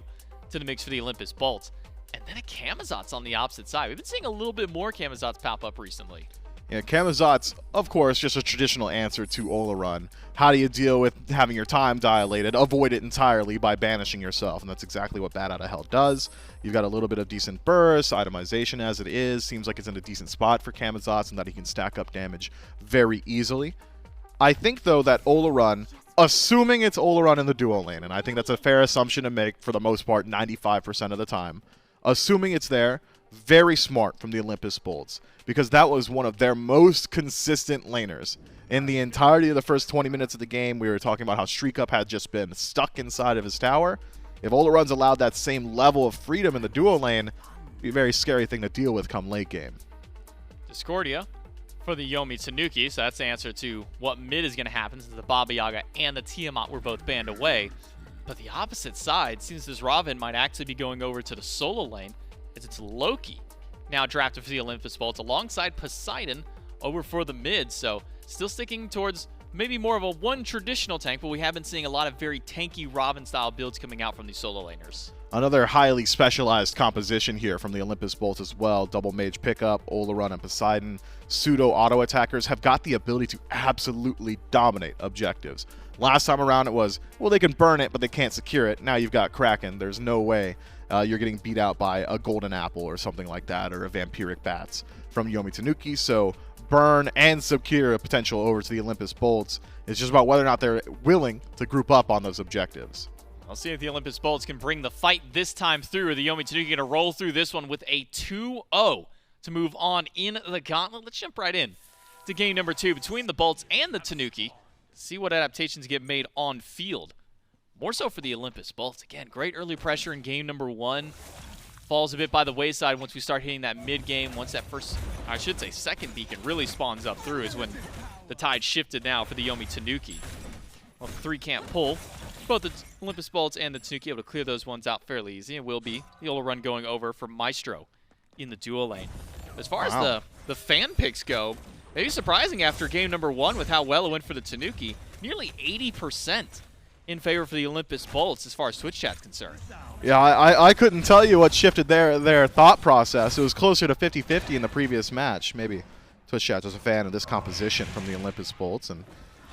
to the mix for the Olympus Bolts. And then a Camazotz on the opposite side. We've been seeing a little bit more Camazotz pop up recently. Yeah, Camazotz, of course, just a traditional answer to Olorun. How do you deal with having your time dilated? Avoid it entirely by banishing yourself, and that's exactly what Bat Outta Hell does. You've got a little bit of decent burst, itemization as it is. Seems like it's in a decent spot for Camazotz and that he can stack up damage very easily. I think, though, that Olorun, assuming it's Olorun in the duo lane, and I think that's a fair assumption to make for the most part 95% of the time, assuming it's there, very smart from the Olympus Bolts, because that was one of their most consistent laners. In the entirety of the first 20 minutes of the game, we were talking about how Streak Up had just been stuck inside of his tower. If Olorun's allowed that same level of freedom in the duo lane, it'd be a very scary thing to deal with come late game. Discordia for the Yomi Tanuki, so that's the answer to what mid is going to happen since the Baba Yaga and the Tiamat were both banned away. But the opposite side, seems this Raven might actually be going over to the solo lane, as it's Loki now drafted for the Olympus Bolts alongside Poseidon over for the mid. So still sticking towards maybe more of a one traditional tank, but we have been seeing a lot of very tanky Raven style builds coming out from these solo laners. Another highly specialized composition here from the Olympus Bolts as well. Double mage pickup, Olorun and Poseidon. Pseudo auto attackers have got the ability to absolutely dominate objectives. Last time around it was, well, they can burn it, but they can't secure it. Now you've got Kraken. There's no way you're getting beat out by a golden apple or something like that, or a vampiric bats from Yomi Tanuki. So burn and secure a potential over to the Olympus Bolts. It's just about whether or not they're willing to group up on those objectives. I'll see if the Olympus Bolts can bring the fight this time through. Or the Yomi Tanuki going to roll through this one with a 2-0 to move on in the Gauntlet. Let's jump right in to game number 2 between the Bolts and the Tanuki. See what adaptations get made on field. More so for the Olympus Bolts. Again, great early pressure in game number 1. Falls a bit by the wayside once we start hitting that mid-game. Once that first, I should say second beacon really spawns up through is when the tide shifted now for the Yomi Tanuki. Well, the 3 can't pull. Both the Olympus Bolts and the Tanuki able to clear those ones out fairly easy. It will be the Olorun going over for Maestro in the duo lane. As far as the fan picks go, maybe surprising after game number 1 with how well it went for the Tanuki. nearly 80% in favor for the Olympus Bolts as far as Twitch chat's concerned. Yeah, I couldn't tell you what shifted their thought process. It was closer to 50-50 in the previous match. Maybe Twitch chat was a fan of this composition from the Olympus Bolts, and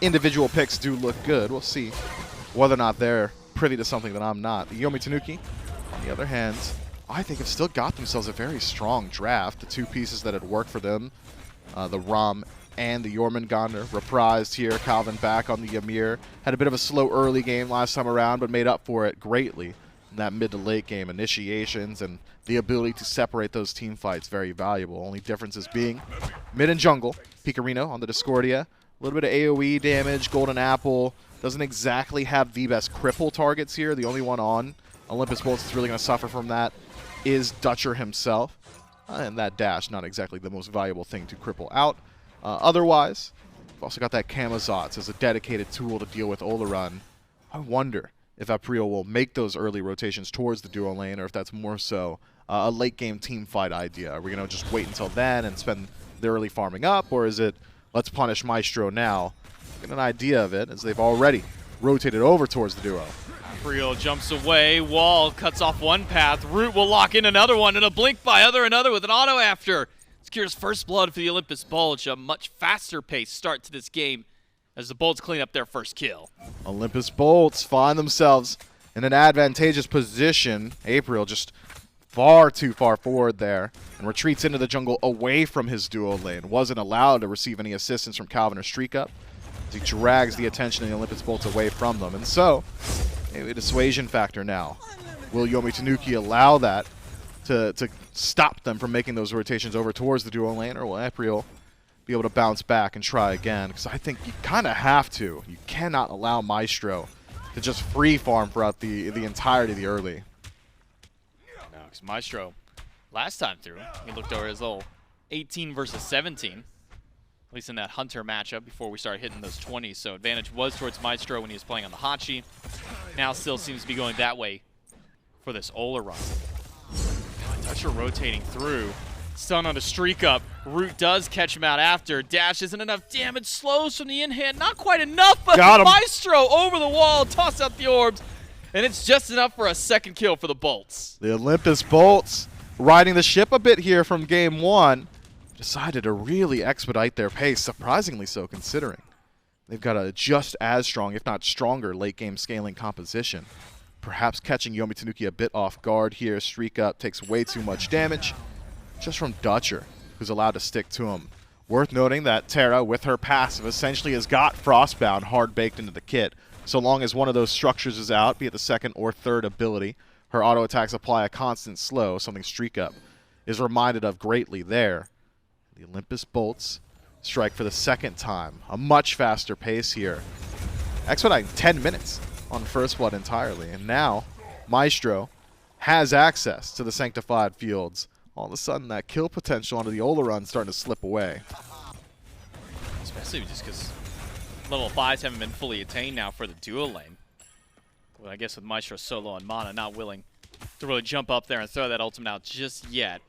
individual picks do look good. We'll see whether or not they're privy to something that I'm not. The Yomi Tanuki, on the other hand, I think have still got themselves a very strong draft. The two pieces that had worked for them, the Rom and the Jormungandr, reprised here. Calvin back on the Ymir. Had a bit of a slow early game last time around, but made up for it greatly in that mid to late game. Initiations and the ability to separate those team fights, very valuable. Only differences being mid and jungle. Picarino on the Discordia. A little bit of AoE damage. Golden Apple doesn't exactly have the best cripple targets here. The only one on Olympus Bolts that's really going to suffer from that is Dutcher himself. And that dash, not exactly the most valuable thing to cripple out. Otherwise, we've also got that Camazotz as a dedicated tool to deal with Oleron. I wonder if April will make those early rotations towards the duo lane, or if that's more so a late game team fight idea. Are we going to just wait until then and spend the early farming up, or is it let's punish Maestro now? Get an idea of it, as they've already rotated over towards the duo. April jumps away, Wall cuts off one path, Root will lock in another one, and a blink by another with an auto after. Secures first blood for the Olympus Bolts, a much faster pace start to this game as the Bolts clean up their first kill. Olympus Bolts find themselves in an advantageous position. April just far too far forward there and retreats into the jungle away from his duo lane. Wasn't allowed to receive any assistance from Calvin or Streak Up as he drags the attention of the Olympus Bolts away from them. And so, maybe a dissuasion factor now. Will Yomi Tanuki allow that to stop them from making those rotations over towards the duo lane, or will April be able to bounce back and try again? Because I think you kind of have to. You cannot allow Maestro to just free farm throughout the entirety of the early. No, because Maestro, last time through, he looked over his little 18 versus 17, at least in that Hunter matchup before we started hitting those 20s. So advantage was towards Maestro when he was playing on the Hachi. Now still seems to be going that way for this Oleron. Dutcher rotating through. Stun on a Streak Up. Root does catch him out after. Dash isn't enough damage. Slows from the in-hand. Not quite enough, but Maestro over the wall. Toss out the orbs. And it's just enough for a second kill for the Bolts. The Olympus Bolts riding the ship a bit here from game one. Decided to really expedite their pace. Surprisingly so, considering they've got a just as strong, if not stronger, late game scaling composition. Perhaps catching Yomi Tanuki a bit off guard here. Streak Up takes way too much damage just from Dutcher, who's allowed to stick to him. Worth noting that Terra, with her passive, essentially has got Frostbound hard baked into the kit. So long as one of those structures is out, be it the second or third ability, her auto attacks apply a constant slow, something Streak Up is reminded of greatly there. The Olympus Bolts strike for the second time. A much faster pace here. Expediting 10 minutes on First Blood entirely. And now, Maestro has access to the Sanctified Fields. All of a sudden, that kill potential onto the Oleron starting to slip away. Especially just because level 5s haven't been fully attained now for the duo lane. Well, I guess with Maestro solo on mana, not willing to really jump up there and throw that ultimate out just yet.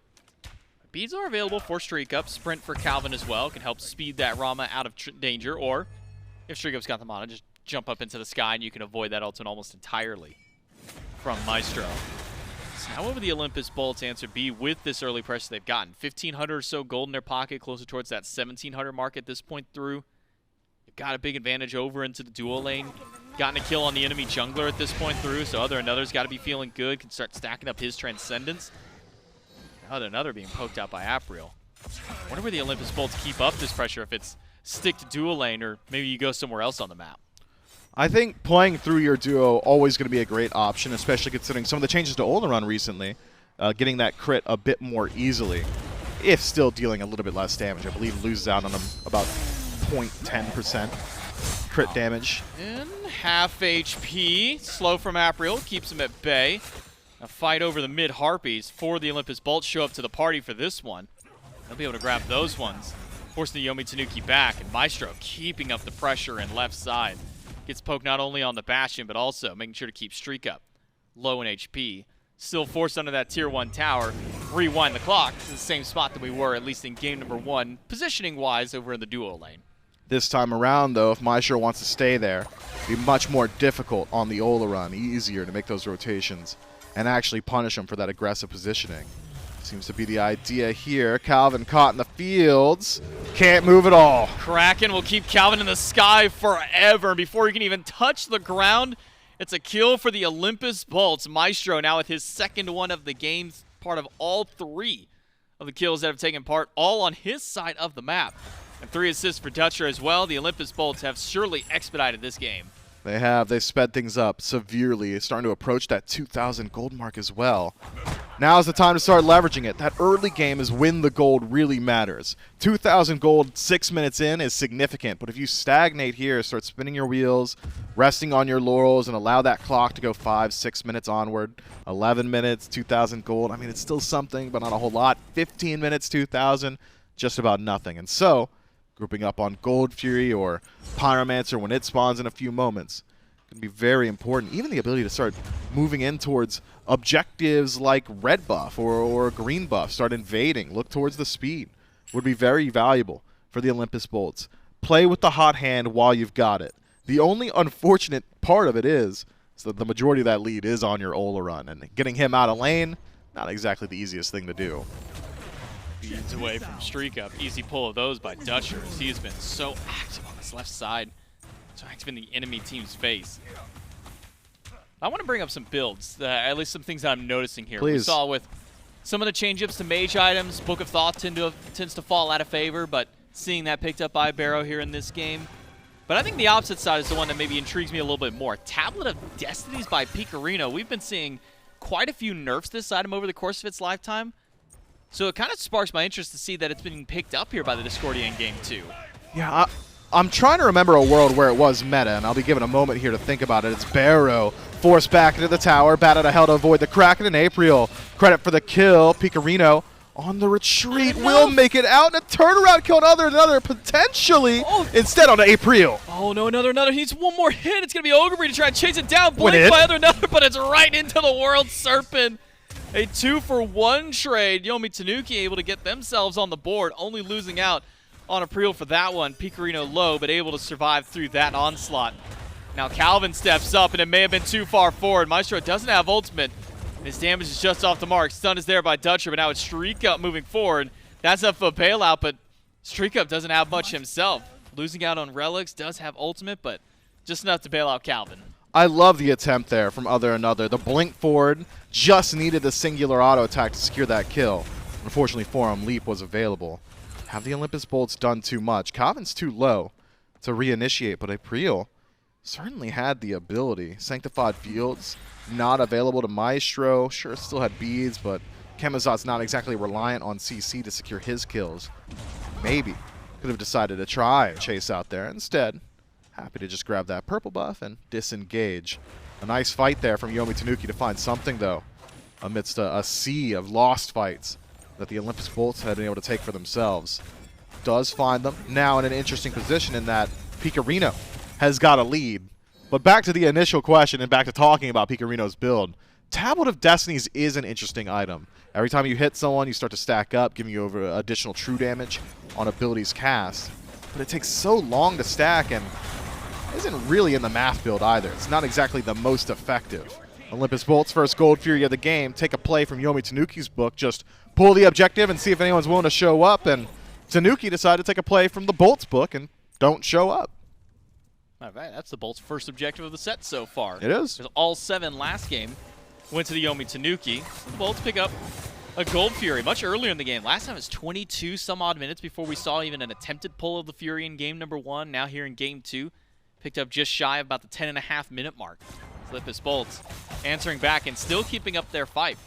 Beads are available for Streak Up. Sprint for Calvin as well. Can help speed that Rama out of danger. Or, if Streak Up's got the mana, just jump up into the sky and you can avoid that ultimate almost entirely from Maestro. So now what would the Olympus Bolts answer be with this early pressure they've gotten? 1,500 or so gold in their pocket, closer towards that 1,700 mark at this point through. They've got a big advantage over into the duo lane. Gotten a kill on the enemy jungler at this point through, so Other got to be feeling good, can start stacking up his Transcendence. Another being poked out by April. I wonder where the Olympus Bolts keep up this pressure, if it's stick to duo lane or maybe you go somewhere else on the map. I think playing through your duo always going to be a great option, especially considering some of the changes to Oleron recently, getting that crit a bit more easily, if still dealing a little bit less damage. I believe loses out on him about 0.10% crit damage. And half HP, slow from April, keeps him at bay. A fight over the mid Harpies for the Olympus Bolts show up to the party for this one. They'll be able to grab those ones, forcing the Yomi Tanuki back, and Maestro keeping up the pressure in left side. Gets poked not only on the Bastion, but also making sure to keep Streak Up low in HP. Still forced under that tier 1 tower. Rewind the clock to the same spot that we were, at least in game number 1, positioning-wise over in the duo lane. This time around, though, if Maestro wants to stay there, it'd be much more difficult on the Ola run, easier to make those rotations and actually punish him for that aggressive positioning. Seems to be the idea here. Calvin caught in the fields. Can't move at all. Kraken will keep Calvin in the sky forever. Before he can even touch the ground, it's a kill for the Olympus Bolts. Maestro now with his second one of the game, part of all 3 of the kills that have taken part, all on his side of the map. And 3 assists for Dutcher as well. The Olympus Bolts have surely expedited this game. They have. They sped things up severely. It's starting to approach that 2,000 gold mark as well. Now's the time to start leveraging it. That early game is when the gold really matters. 2,000 gold 6 minutes in is significant, but if you stagnate here, start spinning your wheels, resting on your laurels, and allow that clock to go 5-6 minutes onward, 11 minutes, 2,000 gold, I mean, it's still something, but not a whole lot. 15 minutes, 2,000, just about nothing. And so, grouping up on Gold Fury or Pyromancer when it spawns in a few moments can be very important. Even the ability to start moving in towards objectives like red buff or green buff, start invading, look towards the speed, would be very valuable for the Olympus Bolts. Play with the hot hand while you've got it. The only unfortunate part of it is that the majority of that lead is on your Ola run, and getting him out of lane, not exactly the easiest thing to do. Beads away from Streak Up. Easy pull of those by Dutcher, as he has been so active on this left side. So active in the enemy team's face. I want to bring up some builds, at least some things that I'm noticing here. Please. We saw with some of the change-ups to mage items, Book of Thought tends to fall out of favor, but seeing that picked up by Barrow here in this game. But I think the opposite side is the one that maybe intrigues me a little bit more. Tablet of Destinies by Picarino. We've been seeing quite a few nerfs to this item over the course of its lifetime. So it kind of sparks my interest to see that it's been picked up here by the Discordian game too. Yeah, I'm trying to remember a world where it was meta, and I'll be given a moment here to think about it. It's Barrow forced back into the tower, bat out of hell to avoid the Kraken, and April. Credit for the kill. Picarino on the retreat will make it out, and a turnaround kill another potentially instead on April. Oh no, another. He needs one more hit. It's going to be Ogre to try and chase it down. Blink by another, but it's right into the World Serpent. A 2-for-1 trade. Yomi Tanuki able to get themselves on the board, only losing out on April for that one. Picarino low, but able to survive through that onslaught. Now Calvin steps up, and it may have been too far forward. Maestro doesn't have ultimate. His damage is just off the mark. Stun is there by Dutcher, but now it's Streak Up moving forward. That's up for a bailout, but Streak Up doesn't have much himself. Losing out on relics, does have ultimate, but just enough to bail out Calvin. I love the attempt there from Other Another. The blink forward just needed the singular auto attack to secure that kill. Unfortunately for him, Leap was available. Have the Olympus Bolts done too much? Calvin's too low to reinitiate, but April certainly had the ability. Sanctified Fields not available to Maestro. Sure, still had beads, but Kemazot's not exactly reliant on CC to secure his kills. Maybe could have decided to try and chase out there. Instead, happy to just grab that purple buff and disengage. A nice fight there from Yomi Tanuki to find something, though, amidst a sea of lost fights that the Olympus Bolts had been able to take for themselves. Does find them now in an interesting position in that Picarino has got a lead. But back to the initial question and back to talking about Picarino's build. Tablet of Destinies is an interesting item. Every time you hit someone, you start to stack up, giving you over additional true damage on abilities cast. But it takes so long to stack and isn't really in the math build either. It's not exactly the most effective. Olympus Bolts, first Gold Fury of the game. Take a play from Yomi Tanuki's book. Just pull the objective and see if anyone's willing to show up. And Tanuki decided to take a play from the Bolts book and don't show up. All right, that's the Bolts' first objective of the set so far. It is. Because all 7 last game went to the Yomi Tanuki. The Bolts pick up a Gold Fury much earlier in the game. Last time it was 22 some odd minutes before we saw even an attempted pull of the Fury in game number 1. Now here in game 2, picked up just shy of about the 10.5-minute mark. Olympus Bolts answering back and still keeping up their fight.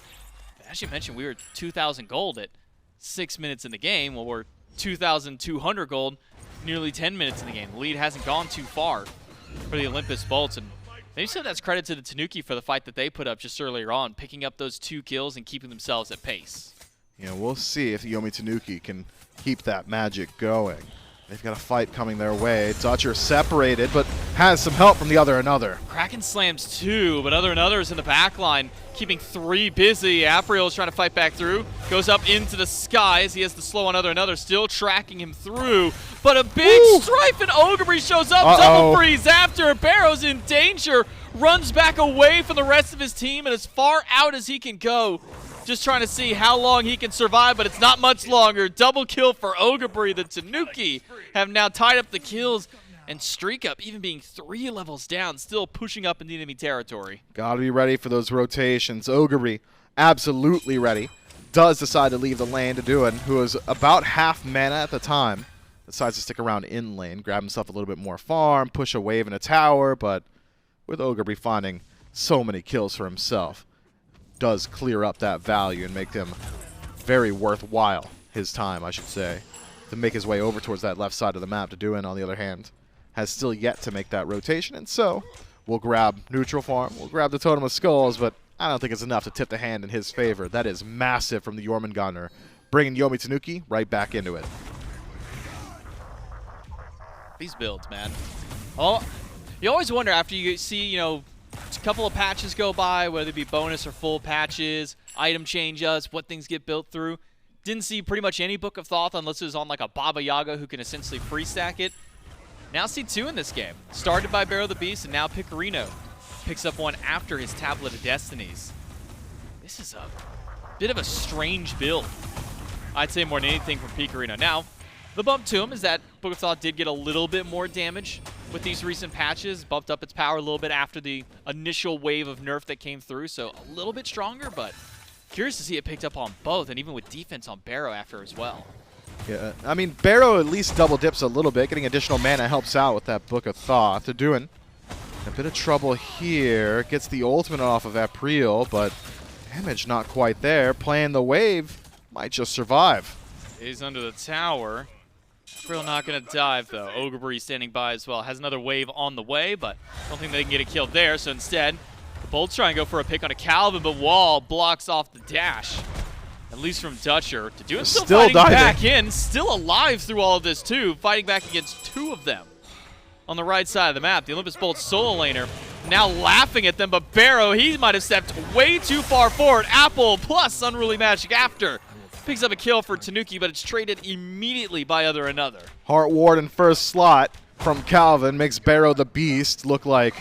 As you mentioned, we were 2,000 gold at 6 minutes in the game. Well, we're 2,200 gold nearly 10 minutes in the game. The lead hasn't gone too far for the Olympus Bolts, and maybe some of that's credit to the Tanuki for the fight that they put up just earlier on, picking up those 2 kills and keeping themselves at pace. Yeah, we'll see if Yomi Tanuki can keep that magic going. They've got a fight coming their way. Dutcher separated, but has some help from the other another. Kraken slams 2, but other's in the back line, keeping 3 busy. Apriel is trying to fight back through. Goes up into the skies. He has the slow on another, still tracking him through. But a big strife, and Ogre shows up. Double freeze after. Barrow's in danger. Runs back away from the rest of his team and as far out as he can go. Just trying to see how long he can survive, but it's not much longer. Double kill for Ogre. The Tanuki have now tied up the kills, and Streak Up, even being 3 levels down, still pushing up into enemy territory. Gotta be ready for those rotations. Ogre, absolutely ready. Does decide to leave the lane to do it, who is about half mana at the time. Decides to stick around in lane, grab himself a little bit more farm, push a wave in a tower, but with Ogre finding so many kills for himself, does clear up that value and make him very worthwhile, his time, I should say, to make his way over towards that left side of the map. To do it, on the other hand, has still yet to make that rotation, and so we'll grab neutral farm, we'll grab the Totem of Skulls, but I don't think it's enough to tip the hand in his favor. That is massive from the Jormungandr, bringing Yomi Tanuki right back into it. These builds, man. Oh, you always wonder after you see, you know, a couple of patches go by, whether it be bonus or full patches, item changes, what things get built through. Didn't see pretty much any Book of Thoth unless it was on like a Baba Yaga who can essentially free stack it. Now see 2 in this game. Started by Barrow the Beast, and now Picorino picks up one after his Tablet of Destinies. This is a bit of a strange build, I'd say, more than anything from Picorino. Now, the bump to him is that Book of Thoth did get a little bit more damage with these recent patches, bumped up its power a little bit after the initial wave of nerf that came through, so a little bit stronger, but curious to see it picked up on both, and even with defense on Barrow after as well. Yeah, I mean, Barrow at least double dips a little bit. Getting additional mana helps out with that Book of Thoth. They're doing a bit of trouble here. Gets the ultimate off of Apriel, but damage not quite there. Playing the wave, might just survive. He's under the tower. Apriel not going to dive, though. Ogre standing by as well. Has another wave on the way, but don't think they can get it killed there. So instead, the Bolts try and go for a pick on a Calvin, but Wall blocks off the dash. At least from Dutcher. To do it, still fighting diving back in. Still alive through all of this, too. Fighting back against 2 of them on the right side of the map. The Olympus Bolts solo laner now laughing at them, but Barrow, he might have stepped way too far forward. Apple plus Unruly Magic after. Picks up a kill for Tanuki, but it's traded immediately by another. Heart Ward in first slot from Calvin makes Barrow the Beast look like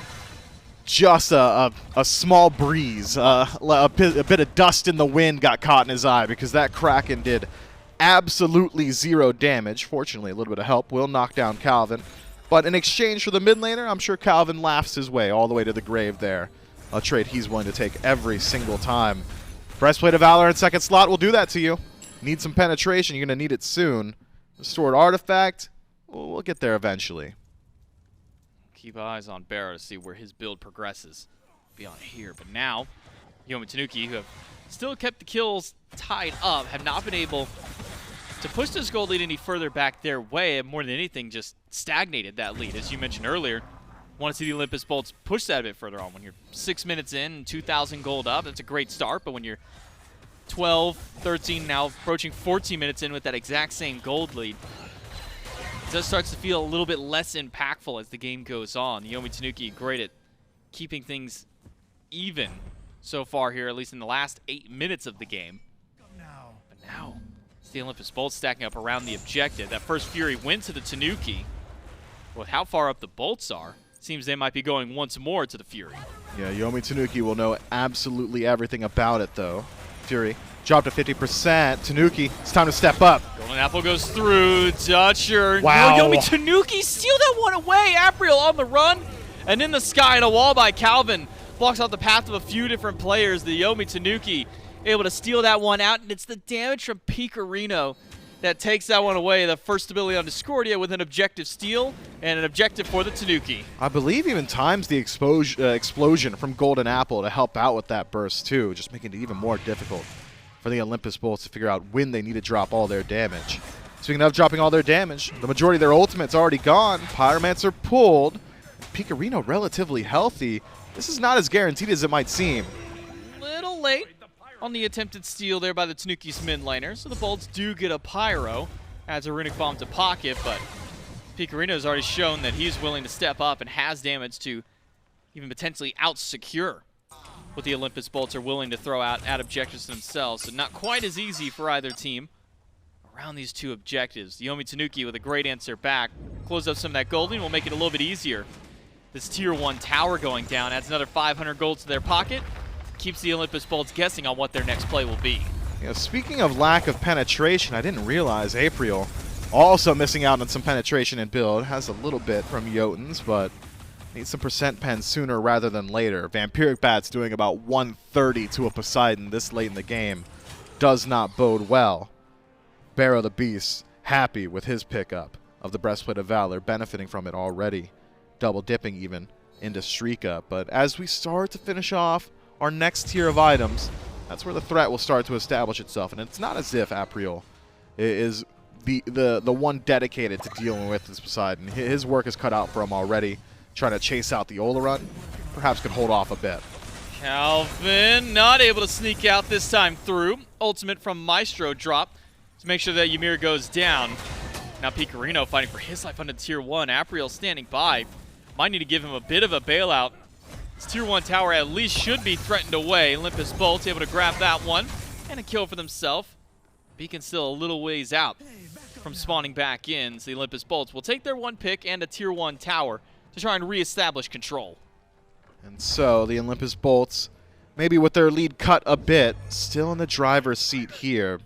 just a small breeze. A bit of dust in the wind got caught in his eye because that Kraken did absolutely 0 damage. Fortunately, a little bit of help will knock down Calvin. But in exchange for the mid laner, I'm sure Calvin laughs his way all the way to the grave there. A trade he's willing to take every single time. Breastplate of Valor in second slot will do that to you. Need some penetration. You're going to need it soon. Restored Artifact, we'll get there eventually. Keep eyes on Barrow to see where his build progresses beyond here. But now, Yomi Tanuki, who have still kept the kills tied up, have not been able to push this gold lead any further back their way, and more than anything, just stagnated that lead. As you mentioned earlier, want to see the Olympus Bolts push that a bit further on. When you're 6 minutes in and 2,000 gold up, that's a great start, but when you're 12, 13, now approaching 14 minutes in with that exact same gold lead, it just starts to feel a little bit less impactful as the game goes on. Yomi Tanuki great at keeping things even so far here, at least in the last 8 minutes of the game. But now, it's the Olympus Bolts stacking up around the objective. That first Fury went to the Tanuki. With how far up the Bolts are, seems they might be going once more to the Fury. Yeah, Yomi Tanuki will know absolutely everything about it, though. Fury dropped to 50%. Tanuki, it's time to step up. Golden Apple goes through. Dutcher. Wow. No, Yomi Tanuki steal that one away. Apriel on the run. And in the sky, and a wall by Calvin blocks out the path of a few different players. The Yomi Tanuki able to steal that one out. And it's the damage from Picorino that takes that one away. The first ability on Discordia with an objective steal and an objective for the Tanuki. I believe even times the explosion from Golden Apple to help out with that burst too, just making it even more difficult for the Olympus Bolts to figure out when they need to drop all their damage. Speaking of dropping all their damage, the majority of their ultimate's already gone. Pyromancer pulled. Picorino relatively healthy. This is not as guaranteed as it might seem. Little late on the attempted steal there by the Tanuki's mid laner, so the Bolts do get a Pyro. Adds a Runic Bomb to pocket, but Picarino's already shown that he's willing to step up and has damage to even potentially out-secure what the Olympus Bolts are willing to throw out at objectives themselves. So not quite as easy for either team around these two objectives. Yomi Tanuki with a great answer back. Close up some of that gold and will make it a little bit easier. This tier 1 tower going down adds another 500 gold to their pocket. Keeps the Olympus Bolts guessing on what their next play will be. Yeah, speaking of lack of penetration, I didn't realize April also missing out on some penetration in build. Has a little bit from Jotuns, but needs some percent pen sooner rather than later. Vampiric Bat's doing about 130 to a Poseidon this late in the game. Does not bode well. Barrow the Beast happy with his pickup of the Breastplate of Valor, benefiting from it already. Double dipping even into Shrika. But as we start to finish off our next tier of items, that's where the threat will start to establish itself. And it's not as if Apriel is the one dedicated to dealing with this Poseidon. His work is cut out for him already. Trying to chase out the Olaron, perhaps could hold off a bit. Calvin not able to sneak out this time through. Ultimate from Maestro drop to make sure that Ymir goes down. Now Picarino fighting for his life under tier 1. Apriel standing by. Might need to give him a bit of a bailout. This tier 1 tower at least should be threatened away. Olympus Bolts able to grab that one and a kill for themselves. Beacon still a little ways out from spawning back in. So the Olympus Bolts will take their 1 pick and a tier 1 tower to try and reestablish control. And so the Olympus Bolts, maybe with their lead cut a bit, still in the driver's seat here.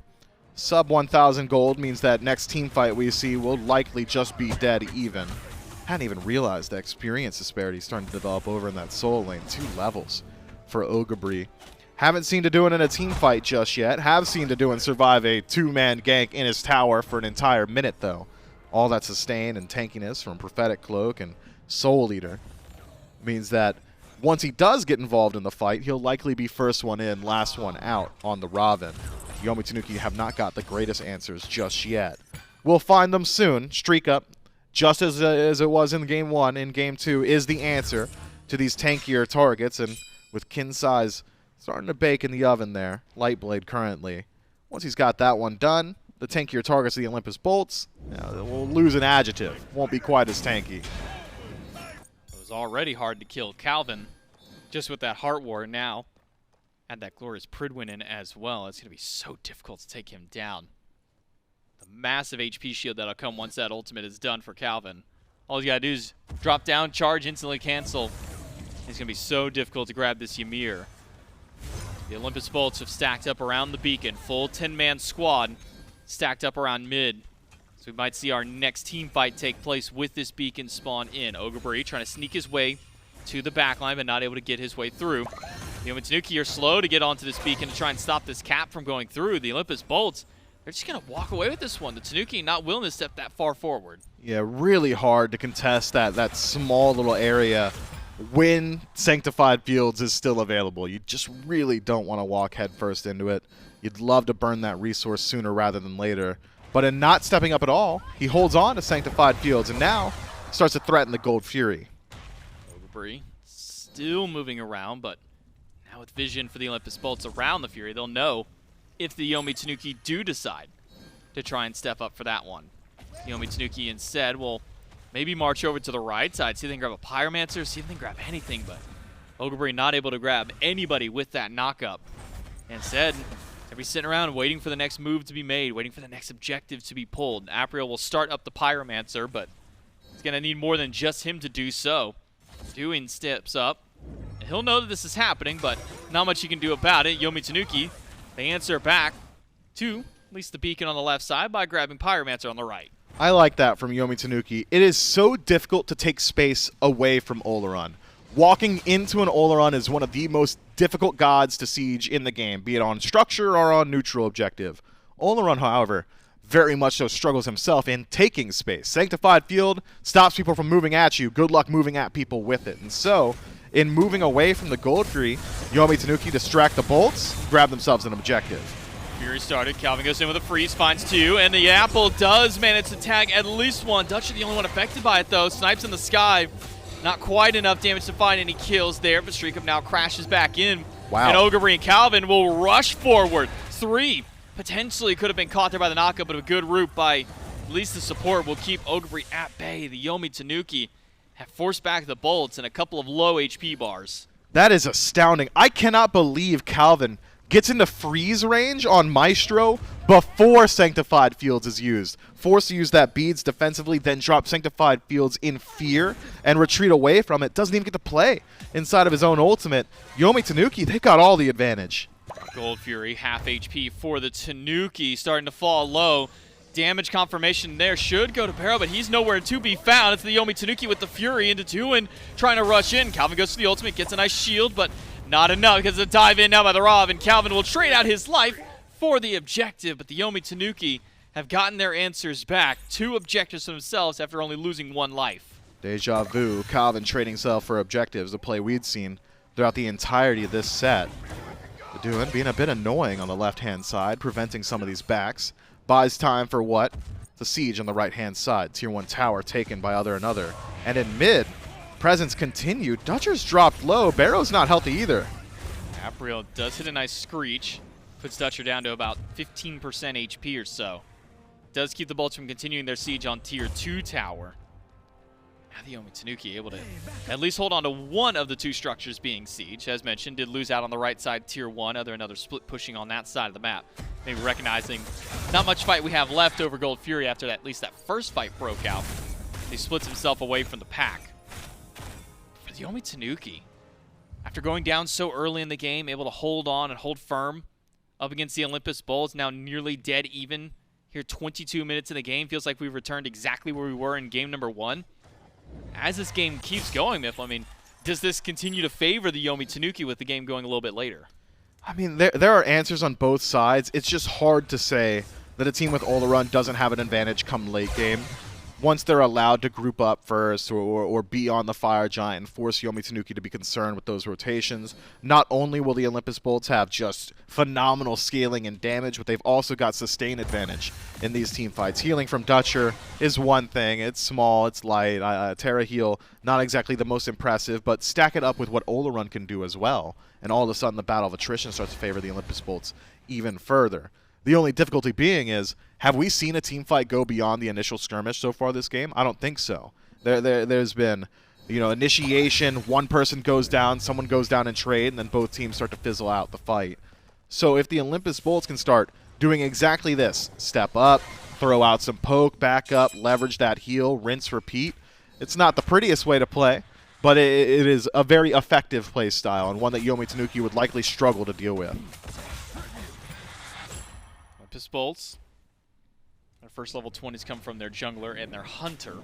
Sub 1,000 gold means that next team fight we see will likely just be dead even. Hadn't even realized the experience disparity starting to develop over in that solo lane. 2 levels for Ogabri. Haven't seen to do it in a team fight just yet. Have seen to do and survive a 2-man gank in his tower for an entire minute though. All that sustain and tankiness from Prophetic Cloak and Soul Eater means that once he does get involved in the fight, he'll likely be first one in, last one out on the Raven. Yomi Tanuki have not got the greatest answers just yet. We'll find them soon. Streak up, just as it was in Game 1, in Game 2 is the answer to these tankier targets, and with Kin Size starting to bake in the oven there, Lightblade currently. Once he's got that one done, the tankier targets of the Olympus Bolts, will lose an adjective. Won't be quite as tanky. It was already hard to kill Calvin just with that Heart War. Now add that Glorious Pridwin in as well. It's going to be so difficult to take him down. The massive HP shield that'll come once that ultimate is done for Calvin. All you got to do is drop down, charge, instantly cancel. It's going to be so difficult to grab this Ymir. The Olympus Bolts have stacked up around the beacon. Full 10-man squad stacked up around mid. So we might see our next team fight take place with this beacon spawn in. Ogabri trying to sneak his way to the backline, but not able to get his way through. The Yomi Tanuki are slow to get onto this beacon to try and stop this cap from going through. The Olympus Bolts, they're just going to walk away with this one. The Tanuki not willing to step that far forward. Yeah, really hard to contest that small little area when Sanctified Fields is still available. You just really don't want to walk headfirst into it. You'd love to burn that resource sooner rather than later. But in not stepping up at all, he holds on to Sanctified Fields and now starts to threaten the Gold Fury. Ogabri still moving around, but now with vision for the Olympus Bolts around the Fury, they'll know if the Yomi Tanuki do decide to try and step up for that one. Yomi Tanuki instead will maybe march over to the right side, see if they can grab a Pyromancer, see if they can grab anything, but Ogabri not able to grab anybody with that knockup. Instead, they'll be sitting around waiting for the next move to be made, waiting for the next objective to be pulled. Apriel will start up the Pyromancer, but it's going to need more than just him to do so. Doing steps up. And he'll know that this is happening, but not much he can do about it. Yomi Tanuki, they answer back to at least the beacon on the left side by grabbing Pyromancer on the right. I like that from Yomi Tanuki. It is so difficult to take space away from Olaron. Walking into an Olaron is one of the most difficult gods to siege in the game, be it on structure or on neutral objective. Olaron, however, very much so struggles himself in taking space. Sanctified Field stops people from moving at you. Good luck moving at people with it. And so, in moving away from the Gold Fury, Yomi Tanuki distract the bolts, grab themselves an objective. Fury started. Calvin goes in with a freeze, finds 2, and the Apple does manage to tag at least 1. Dutch are the only one affected by it, though. Snipes in the sky. Not quite enough damage to find any kills there, but Streakup now crashes back in. Wow. And Ogabri and Calvin will rush forward. 3 potentially could have been caught there by the knockup, but a good route by At least the support will keep Ogre at bay. The Yomi Tanuki have forced back the bolts and a couple of low HP bars. That is astounding. I cannot believe Calvin gets into freeze range on Maestro before Sanctified Fields is used. Forced to use that beads defensively, then drop Sanctified Fields in fear and retreat away from it. Doesn't even get to play inside of his own ultimate. Yomi Tanuki, they got all the advantage. Gold Fury, half HP for the Tanuki, starting to fall low. Damage confirmation there should go to Barrow, but he's nowhere to be found. It's the Yomi Tanuki with the Fury into 2 and trying to rush in. Calvin goes for the ultimate, gets a nice shield, but not enough because it's a dive in now by the Rav, and Calvin will trade out his life for the objective, but the Yomi Tanuki have gotten their answers back. 2 objectives for themselves after only losing 1 life. Deja vu, Calvin trading self for objectives, a play we'd seen throughout the entirety of this set. Doing being a bit annoying on the left-hand side, preventing some of these backs. Buys time for what? The siege on the right-hand side. Tier 1 tower taken by other another. And in mid, presence continued. Dutcher's dropped low. Barrow's not healthy either. Apriel does hit a nice screech. Puts Dutcher down to about 15% HP or so. Does keep the bolts from continuing their siege on Tier 2 tower. Now the Yomi Tanuki able to at least hold on to one of the 2 structures being siege. As mentioned, did lose out on the right side Tier 1. Another split pushing on that side of the map. Maybe recognizing not much fight we have left over Gold Fury after at least that first fight broke out. He splits himself away from the pack. For the Yomi Tanuki, after going down so early in the game, able to hold on and hold firm up against the Olympus Bulls, now nearly dead even. Here 22 minutes in the game, feels like we've returned exactly where we were in game number 1. As this game keeps going, Miff, I mean, does this continue to favor the Yomi Tanuki with the game going a little bit later? I mean, there are answers on both sides. It's just hard to say that a team with Olorun doesn't have an advantage come late game. Once they're allowed to group up first or be on the Fire Giant and force Yomi Tanuki to be concerned with those rotations, not only will the Olympus Bolts have just phenomenal scaling and damage, but they've also got sustain advantage in these team fights. Healing from Dutcher is one thing. It's small, it's light. Terra Heal, not exactly the most impressive, but stack it up with what Olorun can do as well. And all of a sudden the battle of attrition starts to favor the Olympus Bolts even further. The only difficulty being is, have we seen a team fight go beyond the initial skirmish so far this game? I don't think so. There's been, initiation, one person goes down, someone goes down in trade, and then both teams start to fizzle out the fight. So if the Olympus Bolts can start doing exactly this, step up, throw out some poke, back up, leverage that heal, rinse, repeat, it's not the prettiest way to play, but it is a very effective play style and one that Yomi Tanuki would likely struggle to deal with. Olympus Bolts. Their first level 20s come from their jungler and their hunter.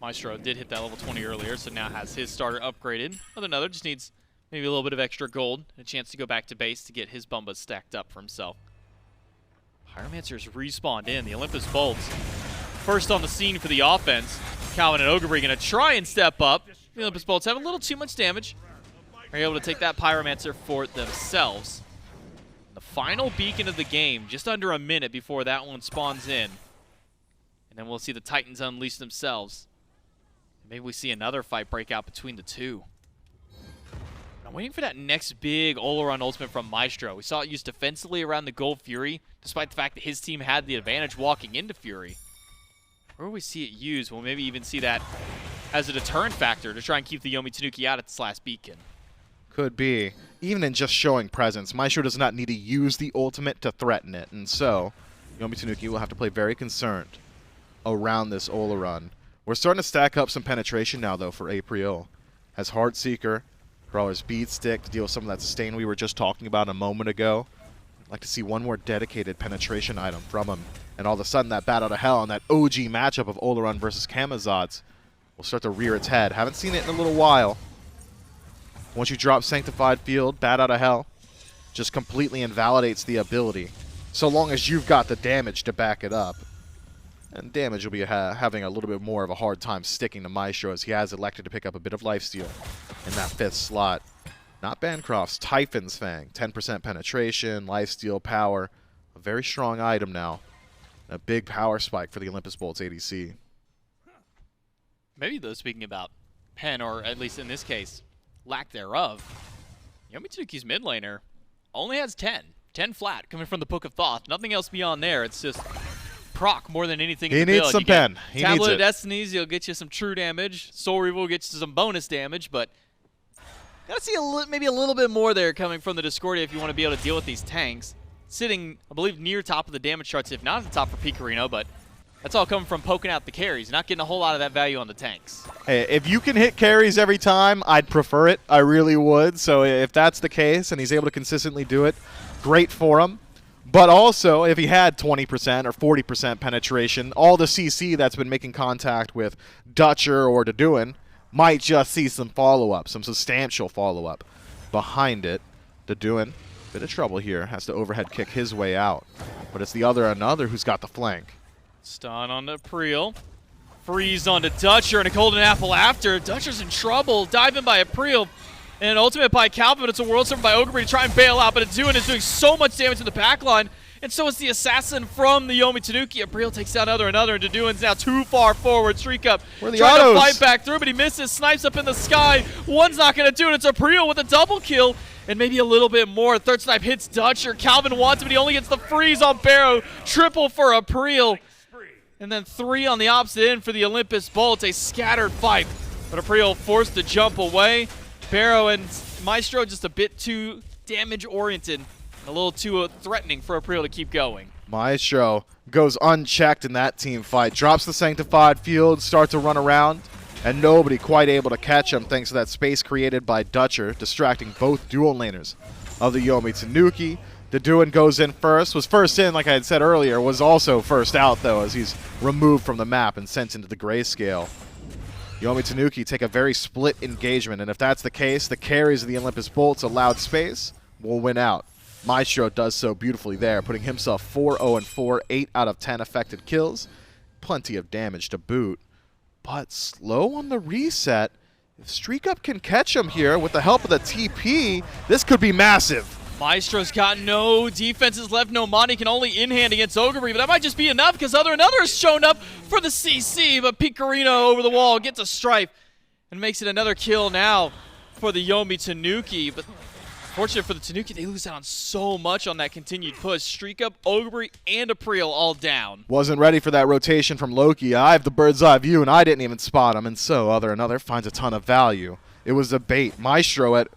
Maestro did hit that level 20 earlier, so now has his starter upgraded. Another just needs maybe a little bit of extra gold and a chance to go back to base to get his Bumbas stacked up for himself. Pyromancer's respawned in. The Olympus Bolts first on the scene for the offense. Calvin and Ogre going to try and step up. The Olympus Bolts have a little too much damage. Are able to take that Pyromancer for themselves. The final beacon of the game, just under a minute before that one spawns in. And then we'll see the Titans unleash themselves. Maybe we see another fight break out between the 2. I'm waiting for that next big Olorun ultimate from Maestro. We saw it used defensively around the Gold Fury, despite the fact that his team had the advantage walking into Fury. Where will we see it used? We'll maybe even see that as a deterrent factor to try and keep the Yomi Tanuki out at this last beacon. Could be. Even in just showing presence, Maestro does not need to use the ultimate to threaten it, and so Yomi Tanuki will have to play very concerned around this Olorun. We're starting to stack up some penetration now, though, for Apriel. Has Heartseeker, Brawler's Bead Stick to deal with some of that sustain we were just talking about a moment ago. I'd like to see one more dedicated penetration item from him, and all of a sudden that Bat Out of Hell and that OG matchup of Olorun versus Camazotz will start to rear its head. Haven't seen it in a little while. Once you drop Sanctified Field, Bat Out of Hell just completely invalidates the ability, so long as you've got the damage to back it up. And damage will be having a little bit more of a hard time sticking to Maestro, as he has elected to pick up a bit of lifesteal in that 5th slot. Not Bancroft's, Typhon's Fang. 10% penetration, lifesteal, power. A very strong item now. A big power spike for the Olympus Bolts ADC. Maybe though, speaking about pen, or at least in this case, lack thereof, Yomi Tanuki's mid laner only has 10. 10 flat coming from the Book of Thoth. Nothing else beyond there. It's just proc more than anything He in the needs build. some You get pen. He Tablet needs of it. Destinies, he'll get you some true damage. Soul Reaver will get you some bonus damage, but gotta see maybe a little bit more there coming from the Discordia if you want to be able to deal with these tanks. Sitting, I believe, near top of the damage charts, if not at the top for Picarino, but that's all coming from poking out the carries, not getting a whole lot of that value on the tanks. Hey, if you can hit carries every time, I'd prefer it. I really would. So if that's the case and he's able to consistently do it, great for him. But also, if he had 20% or 40% penetration, all the CC that's been making contact with Dutcher or Deduin might just see some follow-up, some substantial follow-up behind it. Deduin, bit of trouble here, has to overhead kick his way out. But it's the another who's got the flank. Stun on the April. Freeze onto Dutcher and a golden apple after. Dutcher's in trouble. Dive in by April. And an ultimate by Calvin, but it's a world server by Ogre to try and bail out. But Deduin is doing so much damage in the backline. And so is the assassin from the Yomi Tanuki. April takes down another, and Deduin's now too far forward. Streak up. Where are the trying autos? to fight back through, but he misses. Snipes up in the sky. One's not going to do it. It's April with a double kill. And maybe a little bit more. Third snipe hits Dutcher. Calvin wants it, but he only gets the freeze on Barrow. Triple for April. And then 3 on the opposite end for the Olympus Bolts. A scattered fight. But April forced to jump away. Barrow and Maestro just a bit too damage-oriented. A little too threatening for April to keep going. Maestro goes unchecked in that team fight. Drops the Sanctified Field, starts to run around, and nobody quite able to catch him thanks to that space created by Dutcher, distracting both dual laners of the Yomi Tanuki. Deduin goes in first, was first in, like I had said earlier, was also first out, though, as he's removed from the map and sent into the grayscale. Yomi Tanuki take a very split engagement, and if that's the case, the carries of the Olympus Bolts allowed space will win out. Maestro does so beautifully there, putting himself 4-0-4, 8 out of 10 affected kills. Plenty of damage to boot, but slow on the reset. If Streak Up can catch him here with the help of the TP, this could be massive. Maestro's got no defenses left, no money, can only in-hand against Ogre, but that might just be enough because another has shown up for the CC, but Picarino over the wall gets a stripe and makes it another kill now for the Yomi Tanuki. But fortunate for the Tanuki, they lose out on so much on that continued push. Streak Up, Ogre, and April all down. Wasn't ready for that rotation from Loki. I have the bird's eye view, and I didn't even spot him, and so another finds a ton of value. It was a bait. Maestro at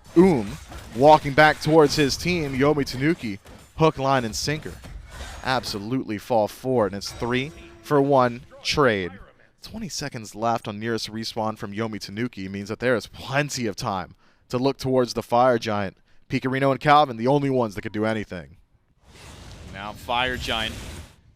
walking back towards his team. Yomi Tanuki, hook, line, and sinker. Absolutely fall for it, and it's 3-for-1 trade. 20 seconds left on nearest respawn from Yomi Tanuki means that there is plenty of time to look towards the Fire Giant. Picarino and Calvin, the only ones that could do anything. Now Fire Giant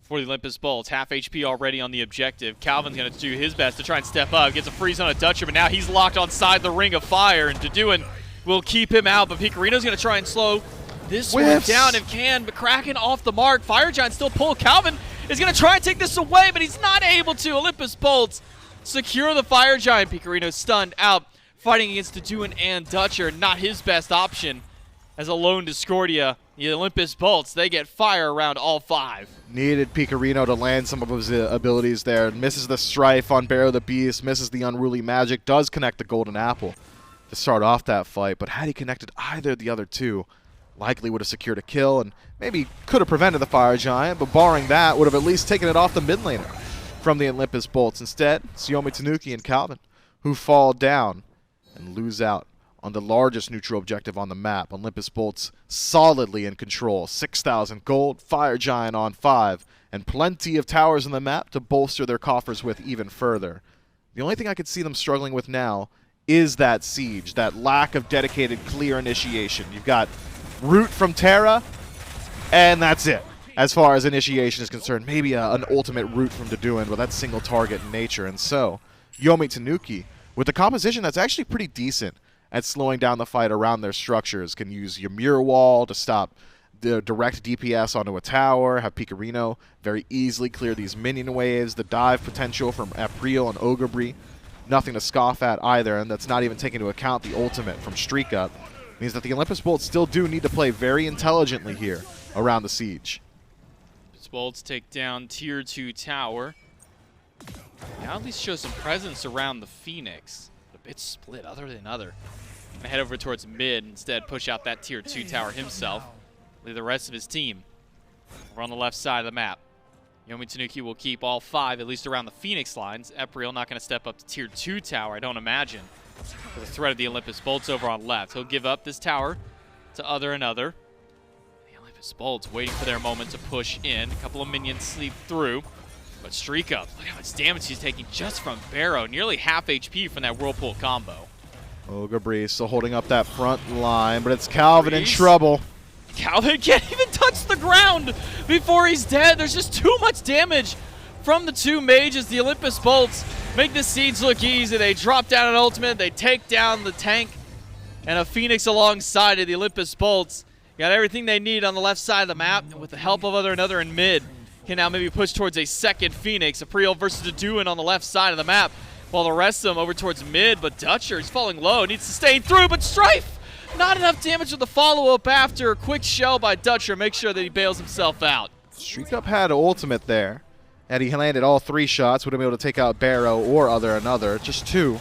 for the Olympus Bolts. Half HP already on the objective. Calvin's going to do his best to try and step up. Gets a freeze on a Dutcher, but now he's locked on the ring of fire, and Deduin will keep him out, but Picarino's going to try and slow this one down if can, but Kraken off the mark. Fire Giant still pull. Calvin is going to try and take this away, but he's not able to. Olympus Bolts secure the Fire Giant. Picarino stunned out, fighting against Deduin and Dutcher. Not his best option as a lone Discordia. The Olympus Bolts, they get fire around all 5. Needed Picarino to land some of his abilities there. Misses the Strife on Barrow the Beast, misses the Unruly Magic, does connect the Golden Apple to start off that fight, but had he connected either of the other two, likely would have secured a kill and maybe could have prevented the Fire Giant, but barring that, would have at least taken it off the mid laner from the Olympus Bolts. Instead, it's Yomi Tanuki and Calvin who fall down and lose out on the largest neutral objective on the map. Olympus Bolts solidly in control. 6,000 gold, Fire Giant on 5, and plenty of towers on the map to bolster their coffers with even further. The only thing I could see them struggling with now is that siege, that lack of dedicated clear initiation. You've got Root from Terra, and that's it. As far as initiation is concerned, maybe an ultimate Root from Deduin, but that's single target in nature. And so, Yomi Tanuki, with a composition that's actually pretty decent at slowing down the fight around their structures, can use your mirror wall to stop the direct DPS onto a tower, have Picarino very easily clear these minion waves, the dive potential from April and Ogre, nothing to scoff at either, and that's not even taking into account the ultimate from Streak Up. Means that the Olympus Bolts still do need to play very intelligently here around the siege. Olympus Bolts take down tier 2 tower. Now at least show some presence around the Phoenix. A bit split other than other. Gonna head over towards mid, instead push out that tier 2 tower himself. Leave the rest of his team over on the left side of the map. Yomi Tanuki will keep all 5, at least around the Phoenix lines. Epriel not going to step up to tier 2 tower, I don't imagine, for the threat of the Olympus Bolts over on left. He'll give up this tower to other and other. The Olympus Bolts waiting for their moment to push in. A couple of minions sleep through, but Streak Up, look how much damage he's taking just from Barrow. Nearly half HP from that Whirlpool combo. Ogre still holding up that front line, but it's Calvin in trouble. Calvin can't even touch the ground before he's dead. There's just too much damage from the 2 mages. The Olympus Bolts make the Siege look easy. They drop down an ultimate. They take down the tank and a Phoenix alongside of the Olympus Bolts. Got everything they need on the left side of the map. And with the help of another in mid, can now maybe push towards a second Phoenix. Apriel versus Deduin on the left side of the map, while the rest of them over towards mid. But Dutcher is falling low. Needs to stay through, but Strife! Not enough damage with the follow-up after a quick shell by Dutcher. Make sure that he bails himself out. Streak Up had an ultimate there, and he landed all 3 shots. Would have been able to take out Barrow or another. Just 2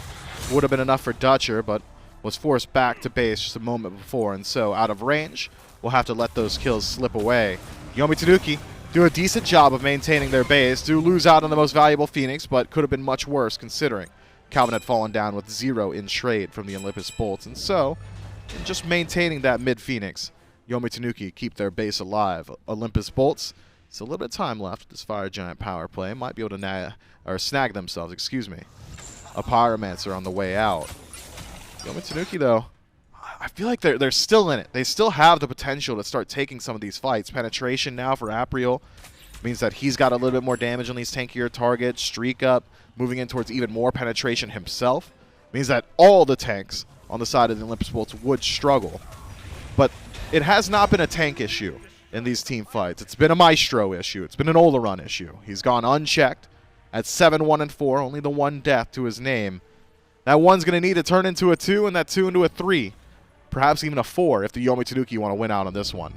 would have been enough for Dutcher, but was forced back to base just a moment before, and so out of range, we'll have to let those kills slip away. Yomi Tanuki do a decent job of maintaining their base. Do lose out on the most valuable Phoenix, but could have been much worse considering Calvin had fallen down with 0 in trade from the Olympus Bolts, and so just maintaining that mid-Phoenix, Yomi Tanuki keep their base alive. Olympus Bolts, it's a little bit of time left. This Fire Giant power play might be able to snag themselves, a Pyromancer on the way out. Yomi Tanuki, though, I feel like they're still in it. They still have the potential to start taking some of these fights. Penetration now for Apriel means that he's got a little bit more damage on these tankier targets. Streak Up, moving in towards even more penetration himself, means that all the tanks on the side of the Olympus Bolts would struggle. But it has not been a tank issue in these team fights. It's been a Maestro issue. It's been an Olaron issue. He's gone unchecked at 7-1-4, only the 1 death to his name. That 1's going to need to turn into a 2, and that 2 into a 3. Perhaps even a 4 if the Yomi Tanuki want to win out on this one.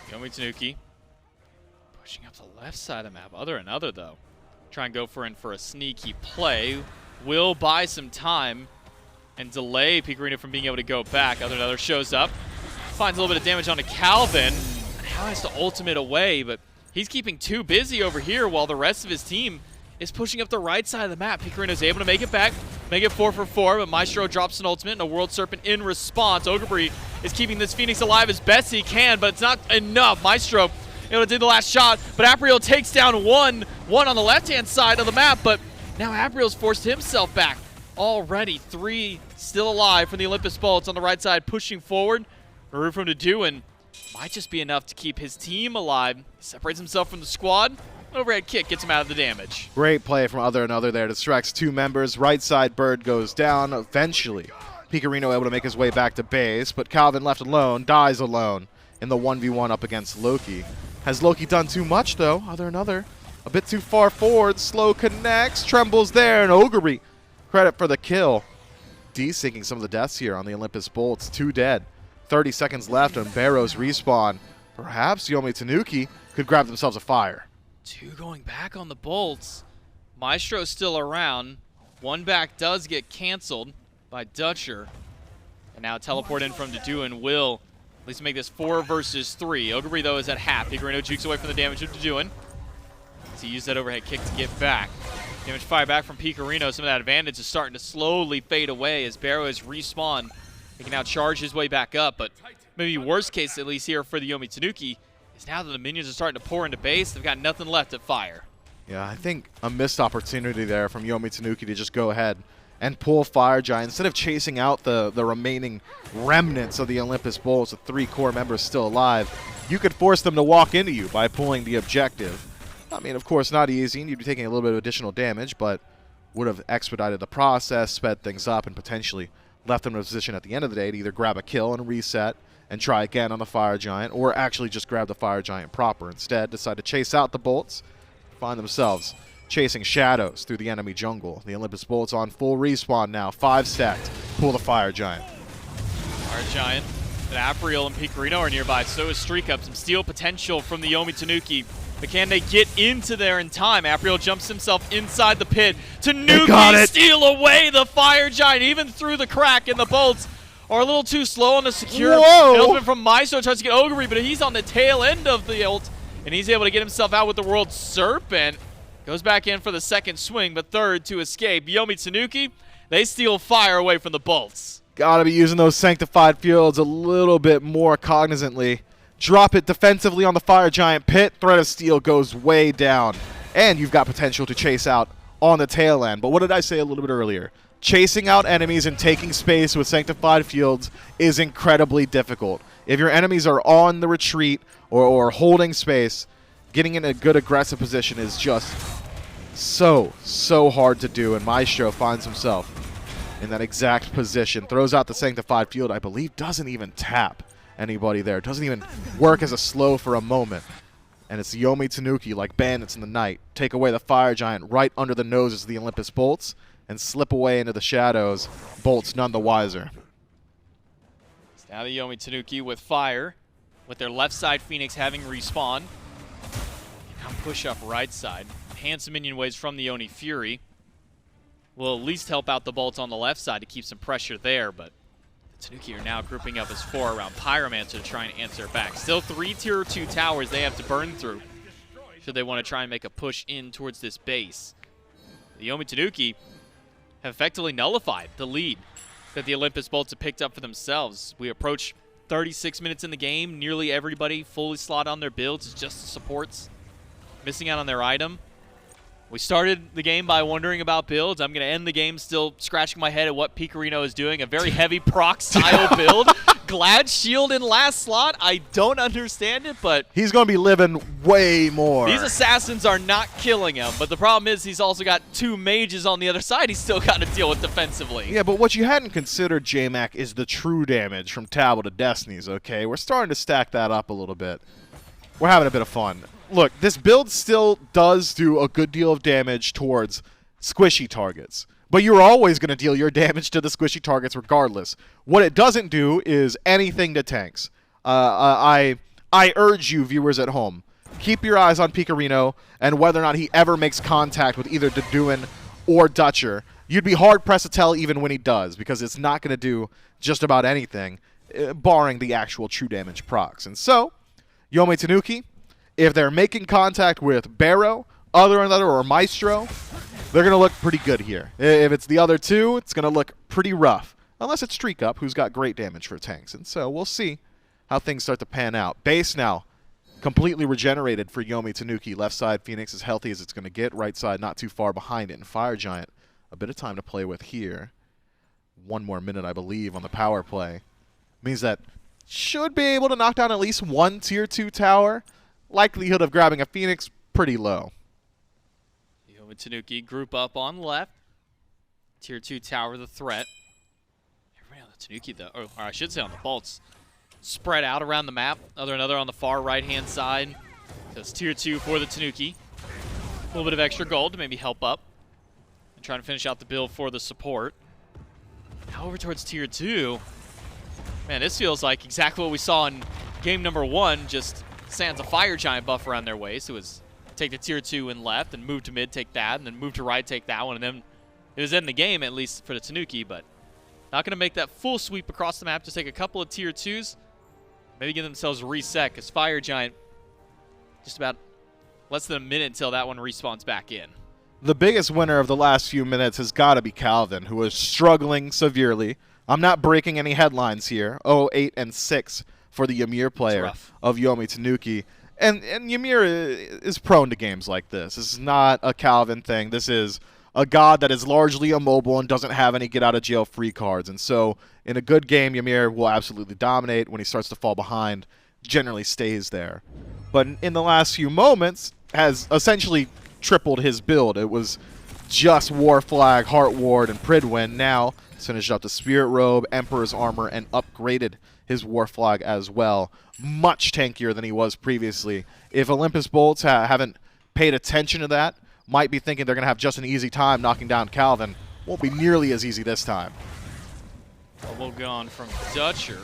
Yomi Tanuki pushing up the left side of the map. Other and other, though. Try and go for a sneaky play. Will buy some time and delay Picarino from being able to go back. Other and other shows up. Finds a little bit of damage onto Calvin. Now has to ultimate away, but he's keeping 2 busy over here while the rest of his team is pushing up the right side of the map. Picarino's able to make it back, make it 4 for 4, but Maestro drops an ultimate and a World Serpent in response. Ogre is keeping this Phoenix alive as best he can, but it's not enough. Maestro able to do the last shot, but Apriel takes down one on the left-hand side of the map, but now Apriel's forced himself back. Already 3 still alive from the Olympus Bolts on the right side, pushing forward. Maru from Deduin might just be enough to keep his team alive. He separates himself from the squad. Overhead kick gets him out of the damage. Great play from Other and Other there. Distracts 2 members. Right side bird goes down. Eventually, Picarino able to make his way back to base, but Calvin left alone, dies alone in the 1v1 up against Loki. Has Loki done too much, though? Other and Other a bit too far forward. Slow connects. Trembles there, and Ogre credit for the kill. De-syncing some of the deaths here on the Olympus Bolts. 2 dead. 30 seconds left on Barrow's respawn. Perhaps Yomi Tanuki could grab themselves a fire. 2 going back on the Bolts. Maestro's still around. 1 back does get canceled by Dutcher. And now teleport in from Deduin will at least make this 4 versus 3. Ogre, though, is at half. Picarino jukes away from the damage of Deduin. He used that overhead kick to get back. Damage fire back from Picarino. Some of that advantage is starting to slowly fade away as Barrow is respawned. He can now charge his way back up, but maybe worst case, at least here for the Yomi Tanuki, is now that the minions are starting to pour into base, they've got nothing left at fire. Yeah, I think a missed opportunity there from Yomi Tanuki to just go ahead and pull Fire Giant. Instead of chasing out the remaining remnants of the Olympus Bolts, the 3 core members still alive, you could force them to walk into you by pulling the objective. I mean, of course, not easy, and you'd be taking a little bit of additional damage, but would have expedited the process, sped things up, and potentially left them in a position at the end of the day to either grab a kill and reset and try again on the Fire Giant, or actually just grab the Fire Giant proper. Instead, decide to chase out the Bolts, find themselves chasing shadows through the enemy jungle. The Olympus Bolts on full respawn now, 5 stacked. Pull the Fire Giant. Fire Giant, and Apriel and Picarino are nearby, so is Streak Up. Some steal potential from the Yomi Tanuki. But can they get into there in time? Apriel jumps himself inside the pit. Tanuki steal away the Fire Giant, even through the crack, and the Bolts are a little too slow on the secure. Whoa! Ultimate from Maestro tries to get Ogre, but he's on the tail end of the ult. and he's able to get himself out with the World Serpent. Goes back in for the second swing, but third to escape. Yomi Tanuki, they steal fire away from the bolts. Gotta be using those sanctified fields a little bit more cognizantly. Drop it defensively on the Fire Giant pit. Threat of Steel goes way down. And you've got potential to chase out on the tail end. But what did I say a little bit earlier? Chasing out enemies and taking space with sanctified fields is incredibly difficult. If your enemies are on the retreat or holding space, getting in a good aggressive position is just so hard to do. And Maestro finds himself in that exact position. Throws out the sanctified field, I believe doesn't even tap anybody there. Doesn't even work as a slow for a moment. And it's Yomi Tanuki, like bandits in the night, take away the Fire Giant right under the noses of the Olympus bolts and slip away into the shadows, bolts none the wiser. It's now the Yomi Tanuki with fire, with their left side Phoenix having respawn. Now push up right side. Handsome minion waves from the Oni Fury will at least help out the bolts on the left side to keep some pressure there, but Tanuki are now grouping up as 4 around Pyromancer to try and answer back. Still 3 tier 2 towers they have to burn through should they want to try and make a push in towards this base. The Yomi Tanuki have effectively nullified the lead that the Olympus bolts have picked up for themselves. We approach 36 minutes in the game. Nearly everybody fully slot on their builds. It's just the supports missing out on their item. We started the game by wondering about builds. I'm going to end the game still scratching my head at what Picarino is doing. A very heavy proc-style build. Glad Shield in last slot. I don't understand it, but he's going to be living way more. These assassins are not killing him, but the problem is he's also got 2 mages on the other side he's still got to deal with defensively. Yeah, but what you hadn't considered, J-Mac, is the true damage from Tablet of Destinies, okay? We're starting to stack that up a little bit. We're having a bit of fun. Look, this build still does do a good deal of damage towards squishy targets, but you're always going to deal your damage to the squishy targets regardless. What it doesn't do is anything to tanks. I urge you, viewers at home, keep your eyes on Picarino and whether or not he ever makes contact with either Deduin or Dutcher. You'd be hard-pressed to tell even when he does, because it's not going to do just about anything, barring the actual true damage procs. And so, Yomi Tanuki, if they're making contact with Barrow, other or Maestro, they're going to look pretty good here. If it's the other two, it's going to look pretty rough. Unless it's Streak Up, who's got great damage for tanks. And so we'll see how things start to pan out. Base now completely regenerated for Yomi Tanuki. Left side, Phoenix as healthy as it's going to get. Right side, not too far behind it. And Fire Giant, a bit of time to play with here. 1 more minute, I believe, on the power play. Means that should be able to knock down at least 1 tier 2 tower. Likelihood of grabbing a Phoenix, pretty low. Yomi Tanuki group up on left. Tier 2 tower the threat. Everybody on the Tanuki, though, or I should say on the bolts, spread out around the map. Another on the far right-hand side. So it's tier 2 for the Tanuki. A little bit of extra gold to maybe help up. And trying to finish out the build for the support. Now over towards tier 2. Man, this feels like exactly what we saw in game number 1, just sans a Fire Giant buff around their waist. It was take the tier 2 and left, and move to mid, take that, and then move to right, take that one, and then it was in the game, at least for the Tanuki, but not going to make that full sweep across the map. Just take a couple of tier 2s, maybe give themselves a reset, because Fire Giant just about less than a minute until that one respawns back in. The biggest winner of the last few minutes has got to be Calvin, who is struggling severely. I'm not breaking any headlines here. 0-8-6 for the Ymir player of Yomi Tanuki. And Ymir is prone to games like this. This is not a Calvin thing. This is a god that is largely immobile and doesn't have any get-out-of-jail-free cards. And so in a good game, Ymir will absolutely dominate. When he starts to fall behind, generally stays there. But in the last few moments, has essentially tripled his build. It was just War Flag, Heart Ward, and Pridwin. Now finished up the Spirit Robe, Emperor's Armor, and upgraded his War Flag as well. Much tankier than he was previously. If Olympus Bolts haven't paid attention to that, might be thinking they're going to have just an easy time knocking down Calvin. Won't be nearly as easy this time. Double gone from Dutcher.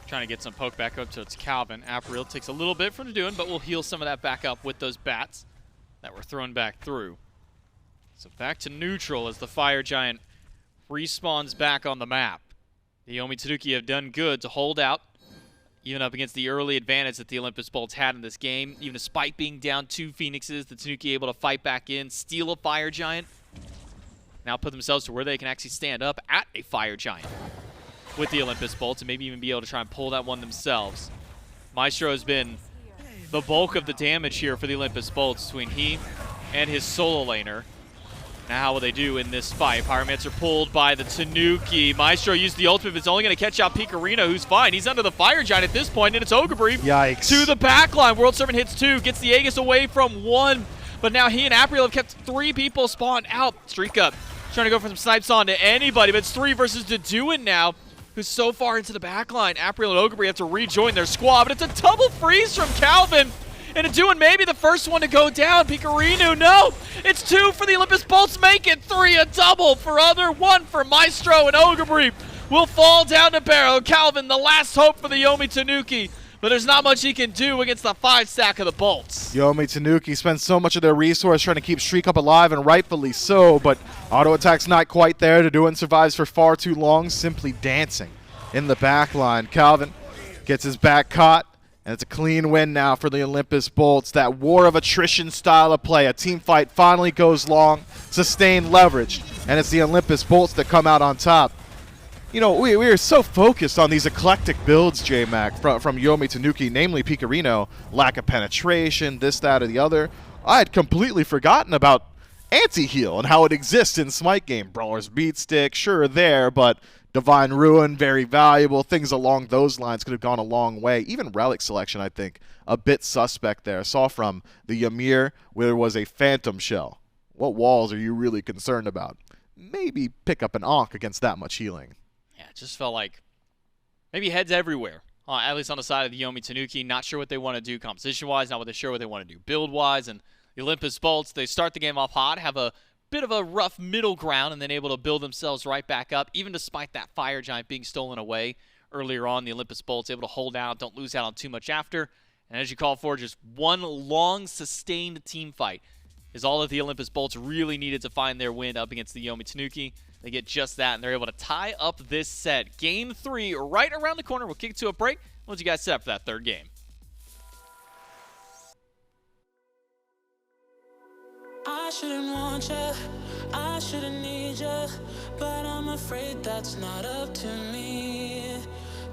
Trying to get some poke back up to its Calvin. April takes a little bit from Deduin, but we'll heal some of that back up with those bats that were thrown back through. So back to neutral as the Fire Giant respawns back on the map. The Yomi Tanuki have done good to hold out Even up against the early advantage that the Olympus Bolts had in this game, even despite being down 2 Phoenixes, the Tanuki able to fight back in, steal a Fire Giant. Now put themselves to where they can actually stand up at a Fire Giant with the Olympus Bolts and maybe even be able to try and pull that one themselves. Maestro has been the bulk of the damage here for the Olympus Bolts between he and his solo laner. Now how will they do in this fight? Pyromancer pulled by the Tanuki. Maestro used the ultimate, but it's only going to catch out Picarino, who's fine. He's under the Fire Giant at this point, and it's Ogrebrief. Yikes. To the back line. World Servant hits 2, gets the Aegis away from 1, but now he and Apriel have kept 3 people spawned out. Streak up, trying to go for some snipes on to anybody, but it's 3 versus Deduin now, who's so far into the back line. Apriel and Ogrebrief have to rejoin their squad, but it's a double freeze from Calvin. And Deduin maybe the first one to go down. Picarino, no! It's 2 for the Olympus Bolts, make it 3, a double for other, 1 for Maestro, and Ogrebrief will fall down to barrel. Calvin, the last hope for the Yomi Tanuki, but there's not much he can do against the 5-stack of the Bolts. Yomi Tanuki spends so much of their resource trying to keep Streak up alive, and rightfully so, but auto attack's not quite there. Deduin survives for far too long, simply dancing in the back line. Calvin gets his back caught, and it's a clean win now for the Olympus Bolts. That war of attrition style of play. A team fight finally goes long, sustained leverage, and it's the Olympus Bolts that come out on top. You know, we are so focused on these eclectic builds, J-Mac, from Yomi Tanuki, namely Picarino, lack of penetration, this, that, or the other. I had completely forgotten about anti-heal and how it exists in Smite game. Brawler's Beat Stick, sure there, but Divine Ruin, very valuable. Things along those lines could have gone a long way. Even relic selection, I think, a bit suspect there. I saw from the Ymir where there was a Phantom Shell. What walls are you really concerned about? Maybe pick up an Ankh against that much healing. Yeah, it just felt like maybe heads everywhere, at least on the side of the Yomi Tanuki. Not sure what they want to do composition-wise, not sure what they want to do build-wise. And the Olympus Bolts, they start the game off hot, have a bit of a rough middle ground, and then able to build themselves right back up, even despite that Fire Giant being stolen away earlier on. The Olympus Bolts able to hold out, don't lose out on too much after. And as you call for, just one long, sustained team fight is all that the Olympus Bolts really needed to find their win up against the Yomi Tanuki. They get just that, and they're able to tie up this set. Game 3 right around the corner. We'll kick it to a break. We'll let you guys set up for that third game. I shouldn't want you, I shouldn't need you, but I'm afraid that's not up to me.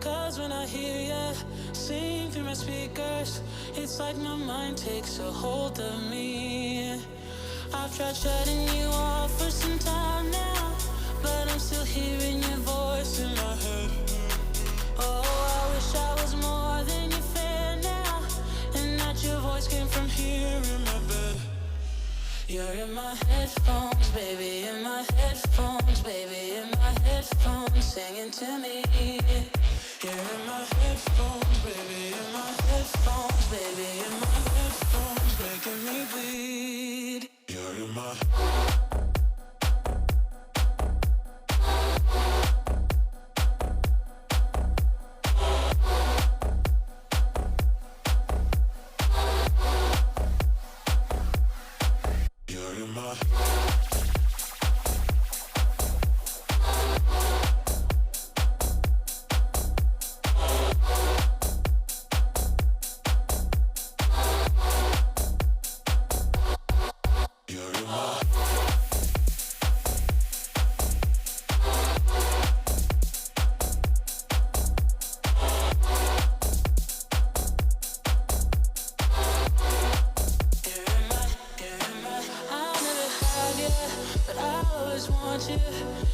Cause when I hear you sing through my speakers, it's like my mind takes a hold of me. I've tried shutting you off for some time now, but I'm still hearing your voice in my head. Oh, I wish I was more than your fan now, and that your voice came from here in my bed. You're in my headphones, baby, in my headphones, baby, in my headphones, singing to me. You're in my headphones, baby, in my headphones, baby, in my headphones, making me bleed. You're in my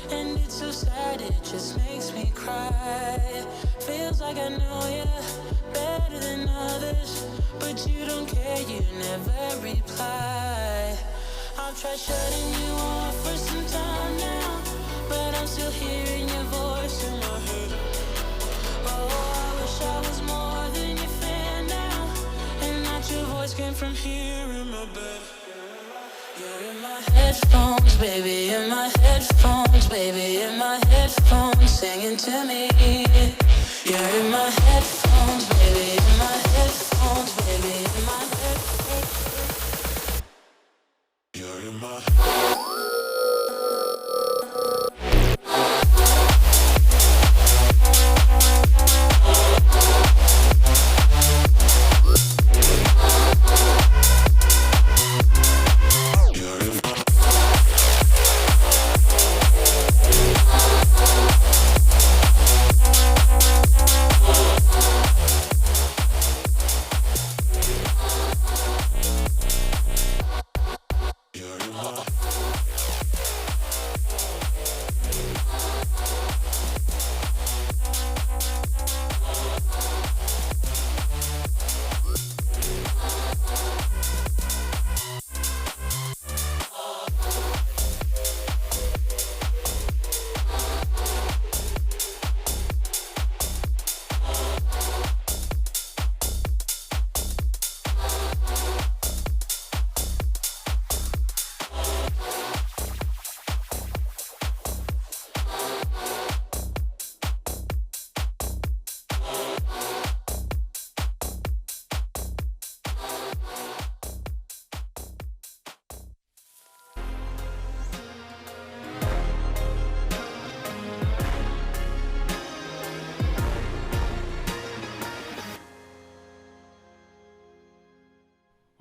and it's so sad, it just makes me cry. Feels like I know you better than others, but you don't care, you never reply. I've tried shutting you off for some time now, but I'm still hearing your voice in my head. Oh, I wish I was more than your fan now, and that your voice came from here in my bed. You're in my headphones, baby, in my headphones, baby, in my headphones, singing to me. You're in my headphones, baby, in my headphones, baby, in my headphones. You're in my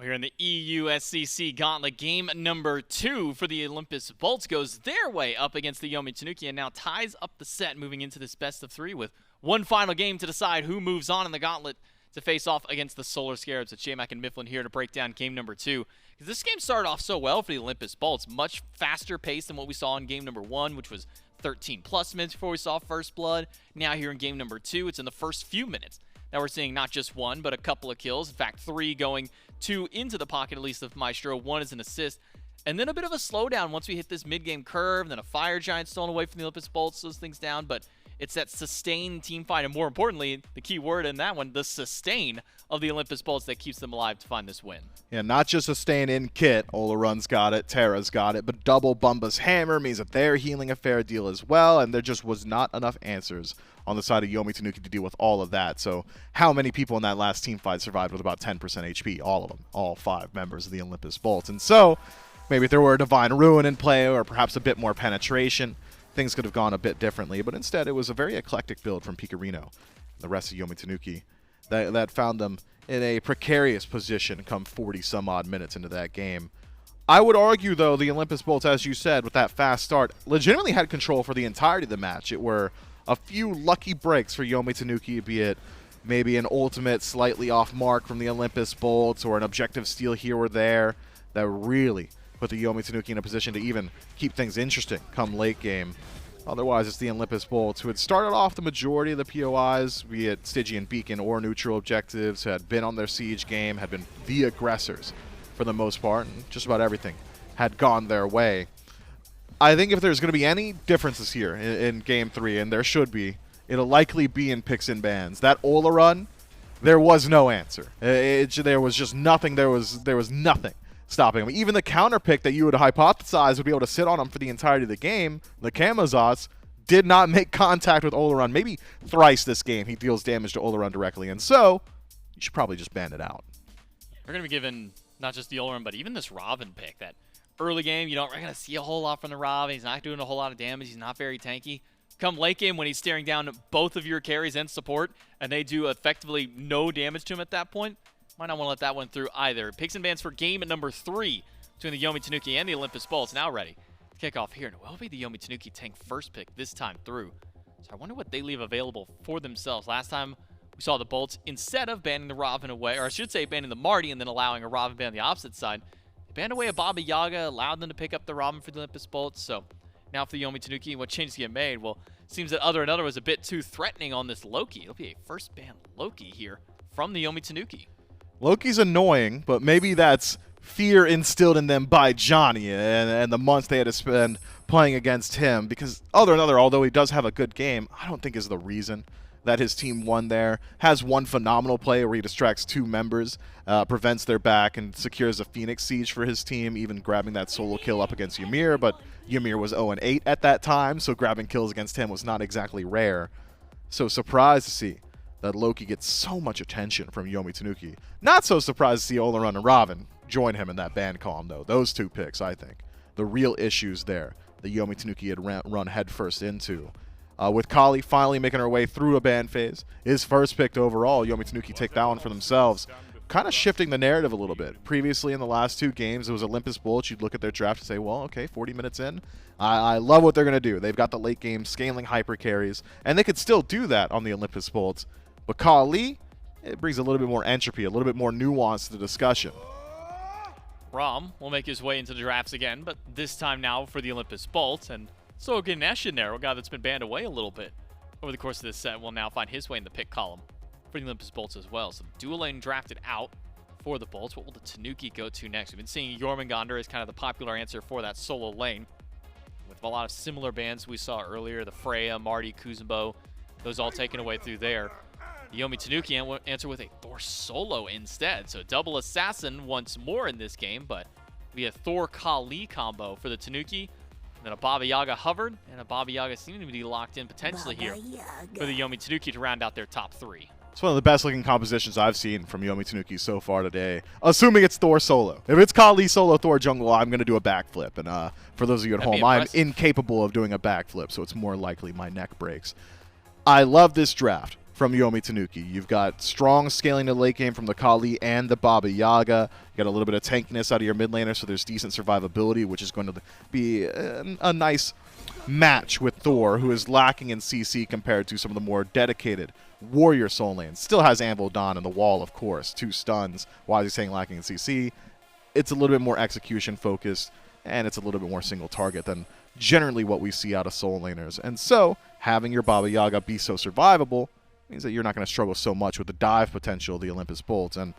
Here in the EU-SCC Gauntlet, game number 2 for the Olympus Bolts goes their way up against the Yomi Tanuki and now ties up the set moving into this best of 3 with one final game to decide who moves on in the Gauntlet to face off against the Solar Scarabs. It's J-Mac and Mifflin here to break down game number 2. Because this game started off so well for the Olympus Bolts, much faster pace than what we saw in game number 1, which was 13 plus minutes before we saw First Blood. Now here in game number 2, it's in the first few minutes that we're seeing not just one, but a couple of kills. In fact, 3 going 2 into the pocket, at least of Maestro. 1 is an assist. And then a bit of a slowdown once we hit this mid-game curve. Then a Fire Giant stolen away from the Olympus Bolts, slows things down. But it's that sustained team fight. And more importantly, the key word in that one, the sustain of the Olympus Bolts that keeps them alive to find this win. Yeah, not just sustain in kit. Olarun's got it, Terra's got it, but double Bumba's hammer means that they're healing a fair deal as well, and there just was not enough answers on the side of Yomi Tanuki to deal with all of that. So how many people in that last team fight survived with about 10% HP? All of them. All 5 members of the Olympus Bolts. And so maybe if there were a Divine Ruin in play or perhaps a bit more penetration, things could have gone a bit differently. But instead, it was a very eclectic build from Picarino, the rest of Yomi Tanuki, that found them in a precarious position come 40-some-odd minutes into that game. I would argue, though, the Olympus Bolts, as you said, with that fast start, legitimately had control for the entirety of the match. It were a few lucky breaks for Yomi Tanuki, be it maybe an ultimate slightly off mark from the Olympus Bolts or an objective steal here or there that really put the Yomi Tanuki in a position to even keep things interesting come late game. Otherwise, it's the Olympus Bolts, who had started off the majority of the POIs, be it Stygian Beacon or neutral objectives, had been on their siege game, had been the aggressors for the most part, and just about everything had gone their way. I think if there's going to be any differences here in Game 3, and there should be, it'll likely be in picks and bans. That Ola run, there was no answer. There was just nothing. There was nothing stopping him. Even the counter pick that you would hypothesize would be able to sit on him for the entirety of the game, the Camazotz, did not make contact with Olarun. Maybe thrice this game he deals damage to Olarun directly, and so you should probably just ban it out. We're going to be given not just the Olarun, but even this Robin pick. That early game, you don't really going to see a whole lot from the Robin. He's not doing a whole lot of damage. He's not very tanky. Come late game when he's staring down both of your carries and support, and they do effectively no damage to him at that point, might not want to let that one through either. Picks and bans for game number 3 between the Yomi Tanuki and the Olympus Bolts now ready to kick off here. And it will be the Yomi Tanuki tank first pick this time through. So I wonder what they leave available for themselves. Last time we saw the Bolts, instead of banning the Robin away, or I should say banning the Marty and then allowing a Robin ban on the opposite side, they banned away a Baba Yaga, allowed them to pick up the Robin for the Olympus Bolts. So now for the Yomi Tanuki, what changes get made? Well, it seems that Other and Other was a bit too threatening on this Loki. It'll be a first ban Loki here from the Yomi Tanuki. Loki's annoying, but maybe that's fear instilled in them by Johnny and the months they had to spend playing against him. Because Other and Other, although he does have a good game, I don't think is the reason that his team won there. Has one phenomenal play where he distracts 2 members, prevents their back, and secures a Phoenix Siege for his team, even grabbing that solo kill up against Ymir. But Ymir was 0-8 at that time, so grabbing kills against him was not exactly rare. So surprised to see that Loki gets so much attention from Yomi Tanuki. Not so surprised to see Olarun and Robin join him in that ban column, though. Those 2 picks, I think, the real issues there that Yomi Tanuki had run headfirst into. With Kali finally making her way through a ban phase, his first pick overall, Yomi Tanuki take that one for themselves, kind of shifting the narrative a little bit. Previously in the last 2 games, it was Olympus Bolts. You'd look at their draft and say, well, okay, 40 minutes in. I love what they're going to do. They've got the late game scaling hyper carries, and they could still do that on the Olympus Bolts. But Kali, it brings a little bit more entropy, a little bit more nuance to the discussion. Rom will make his way into the drafts again, but this time now for the Olympus Bolts. And so Ganesh in there, a guy that's been banned away a little bit over the course of this set, will now find his way in the pick column for the Olympus Bolts as well. So dual lane drafted out for the Bolts. What will the Tanuki go to next? We've been seeing Jormungandr as kind of the popular answer for that solo lane, with a lot of similar bans we saw earlier, the Freya, Marty, Kuzumbo, those all taken away through there. The Yomi Tanuki answer with a Thor solo instead. So double assassin once more in this game, but we have Thor Kali combo for the Tanuki. And then a Baba Yaga hovered, and a Baba Yaga seeming to be locked in potentially here for the Yomi Tanuki to round out their top 3. It's one of the best looking compositions I've seen from Yomi Tanuki so far today, assuming it's Thor solo. If it's Kali solo Thor jungle, I'm going to do a backflip. And for those of you at home, I'm incapable of doing a backflip, so it's more likely my neck breaks. I love this draft from Yomi Tanuki. You've got strong scaling to the late game from the Kali and the Baba Yaga. You got a little bit of tankiness out of your mid laner, so there's decent survivability, which is going to be a nice match with Thor, who is lacking in CC compared to some of the more dedicated warrior soul lanes. Still has Anvil Dawn and the wall, of course, 2 stuns. Why is he saying lacking in CC? It's a little bit more execution focused, and it's a little bit more single target than generally what we see out of soul laners. And so having your Baba Yaga be so survivable means that you're not going to struggle so much with the dive potential of the Olympus Bolts. And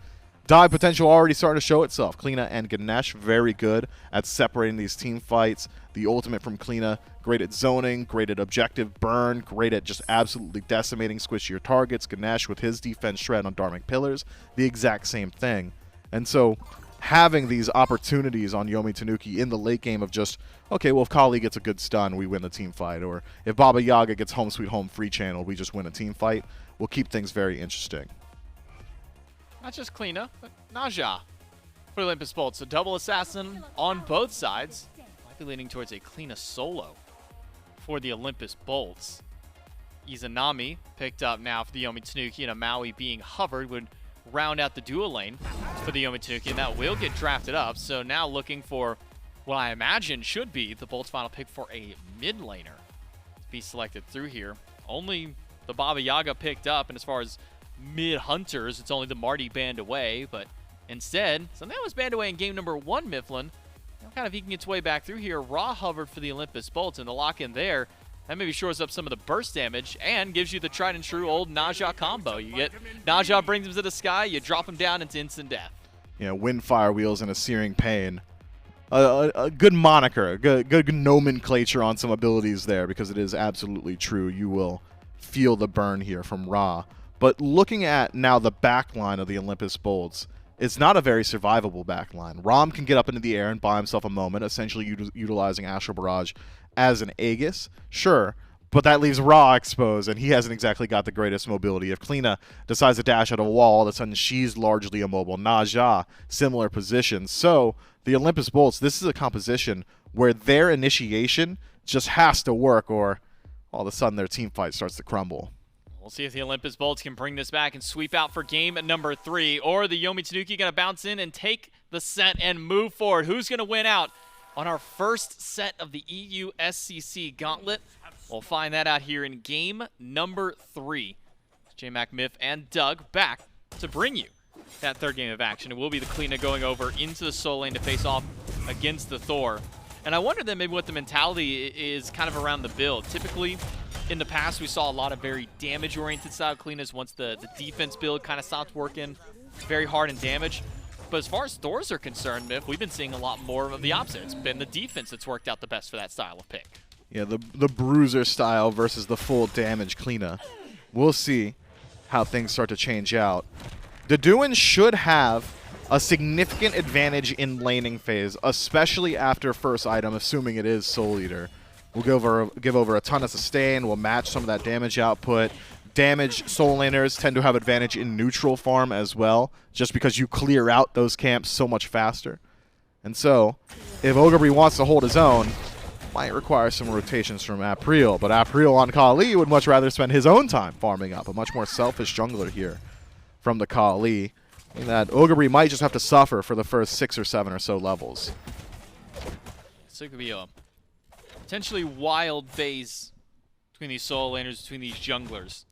dive potential already starting to show itself. Kleena and Ganesh very good at separating these team fights. The ultimate from Kleena, great at zoning, great at objective burn, great at just absolutely decimating squishier targets. Ganesh with his defense shred on Dharmic Pillars, the exact same thing. And so having these opportunities on Yomi Tanuki in the late game of just, okay, well, if Kali gets a good stun, we win the team fight. Or if Baba Yaga gets home sweet home free channel, we just win a team fight, will keep things very interesting. Not just Kleena, but Naja for Olympus Bolts. A double assassin on both sides. Might be leaning towards a Kleena solo for the Olympus Bolts. Izanami picked up now for the Yomi Tanuki, and a Maui being hovered would round out the dual lane for the Yomi Tanuki, and that will get drafted up. So now looking for what I imagine should be the Bolts' final pick for a mid laner to be selected through here. Only the Baba Yaga picked up, and as far as mid hunters, it's only the Marty banned away, but instead, something that was banned away in game number 1, Mifflin, now kind of eking its way back through here. Ra hovered for the Olympus Bolts, and the lock in there, that maybe shores up some of the burst damage and gives you the tried and true old Naja combo. You get Naja brings him to the sky, you drop him down into instant death. You know, wind, fire wheels, and a searing pain. A good moniker, a good nomenclature on some abilities there, because it is absolutely true. You will feel the burn here from Ra. But looking at now the backline of the Olympus Bolts, it's not a very survivable backline. Rom can get up into the air and buy himself a moment, essentially utilizing Astral Barrage as an Aegis. Sure, but that leaves Ra exposed, and he hasn't exactly got the greatest mobility. If Kleena decides to dash out of a wall, all of a sudden she's largely immobile. Naja, similar position. So the Olympus Bolts, this is a composition where their initiation just has to work, or all of a sudden their team fight starts to crumble. We'll see if the Olympus Bolts can bring this back and sweep out for game number 3, or the Yomi Tanuki going to bounce in and take the set and move forward. Who's going to win out on our first set of the EU SCC Gauntlet? We'll find that out here in game number 3. J-Mac, Miff, and Doug back to bring you that third game of action. It will be the Kleena going over into the Soul lane to face off against the Thor. And I wonder then maybe what the mentality is kind of around the build. Typically, in the past, we saw a lot of very damage-oriented style Kleenas once the defense build kind of stopped working very hard in damage. But as far as Thors are concerned, Miff, we've been seeing a lot more of the opposite. It's been the defense that's worked out the best for that style of pick. Yeah, the bruiser style versus the full damage Kleena. We'll see how things start to change out. Deduin should have a significant advantage in laning phase, especially after first item, assuming it is Soul Eater. We'll give over a ton of sustain. We'll match some of that damage output. Damage Soul laners tend to have advantage in neutral farm as well, just because you clear out those camps so much faster. And so, if Ogre wants to hold his own, might require some rotations from April. But April on Kali would much rather spend his own time farming up. A much more selfish jungler here from the Kali. And that Ogre might just have to suffer for the first 6 or 7 or so levels. So it could be a potentially wild phase between these Soul laners, between these junglers.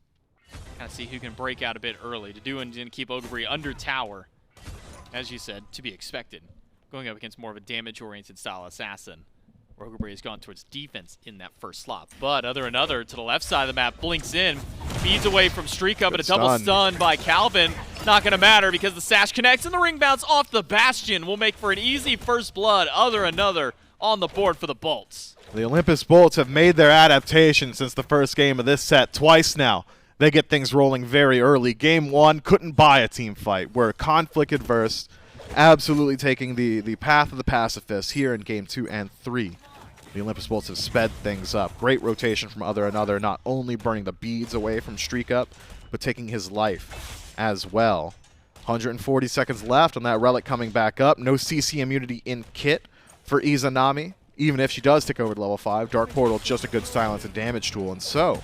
Kind of see who can break out a bit early. Deduin didn't keep Ogre under tower, as you said, to be expected. Going up against more of a damage-oriented style assassin. Ogre has gone towards defense in that first slot. But another to the left side of the map, blinks in, feeds away from Streak Up, but a double stun by Calvin. Not going to matter because the sash connects and the ring bounce off the Bastion will make for an easy first blood. Another on the board for the Bolts. The Olympus Bolts have made their adaptation since the first game of this set twice now. They get things rolling very early. Game 1 couldn't buy a team fight. We're conflict adverse, absolutely taking the path of the pacifist here in Game 2 and 3. The Olympus Bolts have sped things up. Great rotation from another, not only burning the beads away from Streak Up, but taking his life as well. 140 seconds left on that relic coming back up. No CC immunity in kit for Izanami, even if she does tick over to level 5. Dark Portal, just a good silence and damage tool. And so,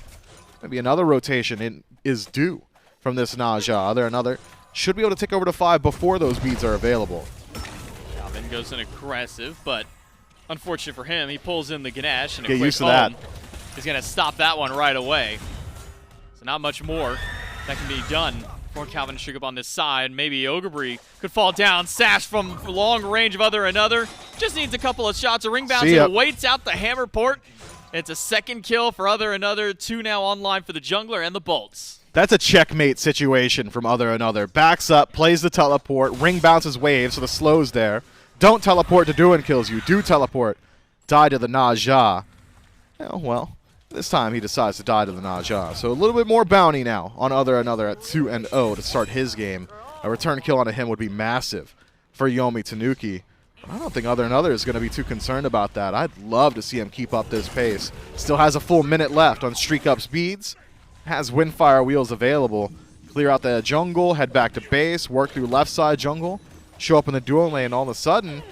maybe another rotation in is due from this Naja. Other another should be able to take over to 5 before those beads are available. Calvin goes in aggressive, but unfortunate for him, he pulls in the Ganesh, and a Get quick used to that. is going to stop that one right away. So not much more that can be done for Calvin to up on this side. Maybe Ogrebree could fall down. Sash from long range of other another. Just needs a couple of shots. A ring bounce and waits out the hammer port. It's a second kill for other another. 2 now online for the jungler and the bolts. That's a checkmate situation from other another. Backs up, plays the teleport, ring bounces wave, so the slow's there. Don't teleport to do and kills you. Do teleport. Die to the Naja. Oh, well, this time he decides to die to the Naja. So a little bit more bounty now on other another at 2-0 to start his game. A return kill onto him would be massive for Yomi Tanuki. I don't think other another is going to be too concerned about that. I'd love to see him keep up this pace. Still has a full minute left on streak up speeds. Has Windfire wheels available. Clear out the jungle, head back to base, work through left side jungle, show up in the dual lane. All of a sudden,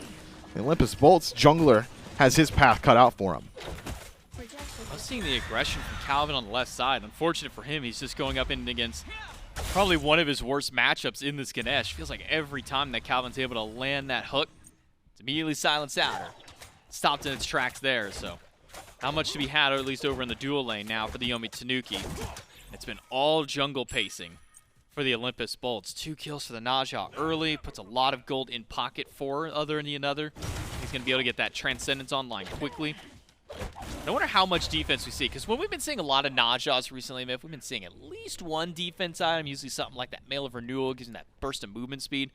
the Olympus Bolts jungler has his path cut out for him. I was seeing the aggression from Calvin on the left side. Unfortunate for him, he's just going up in against probably one of his worst matchups in this Ganesh. Feels like every time that Calvin's able to land that hook, it's immediately silenced out. Stopped in its tracks there, so not much to be had, or at least over in the dual lane now for the Yomi Tanuki. It's been all jungle pacing for the Olympus Bolts. 2 kills for the Naja early, puts a lot of gold in pocket for other than another. He's going to be able to get that Transcendence online quickly. I wonder how much defense we see, because when we've been seeing a lot of Najas recently, we've been seeing at least one defense item, usually something like that Mail of Renewal, gives him that burst of movement speed.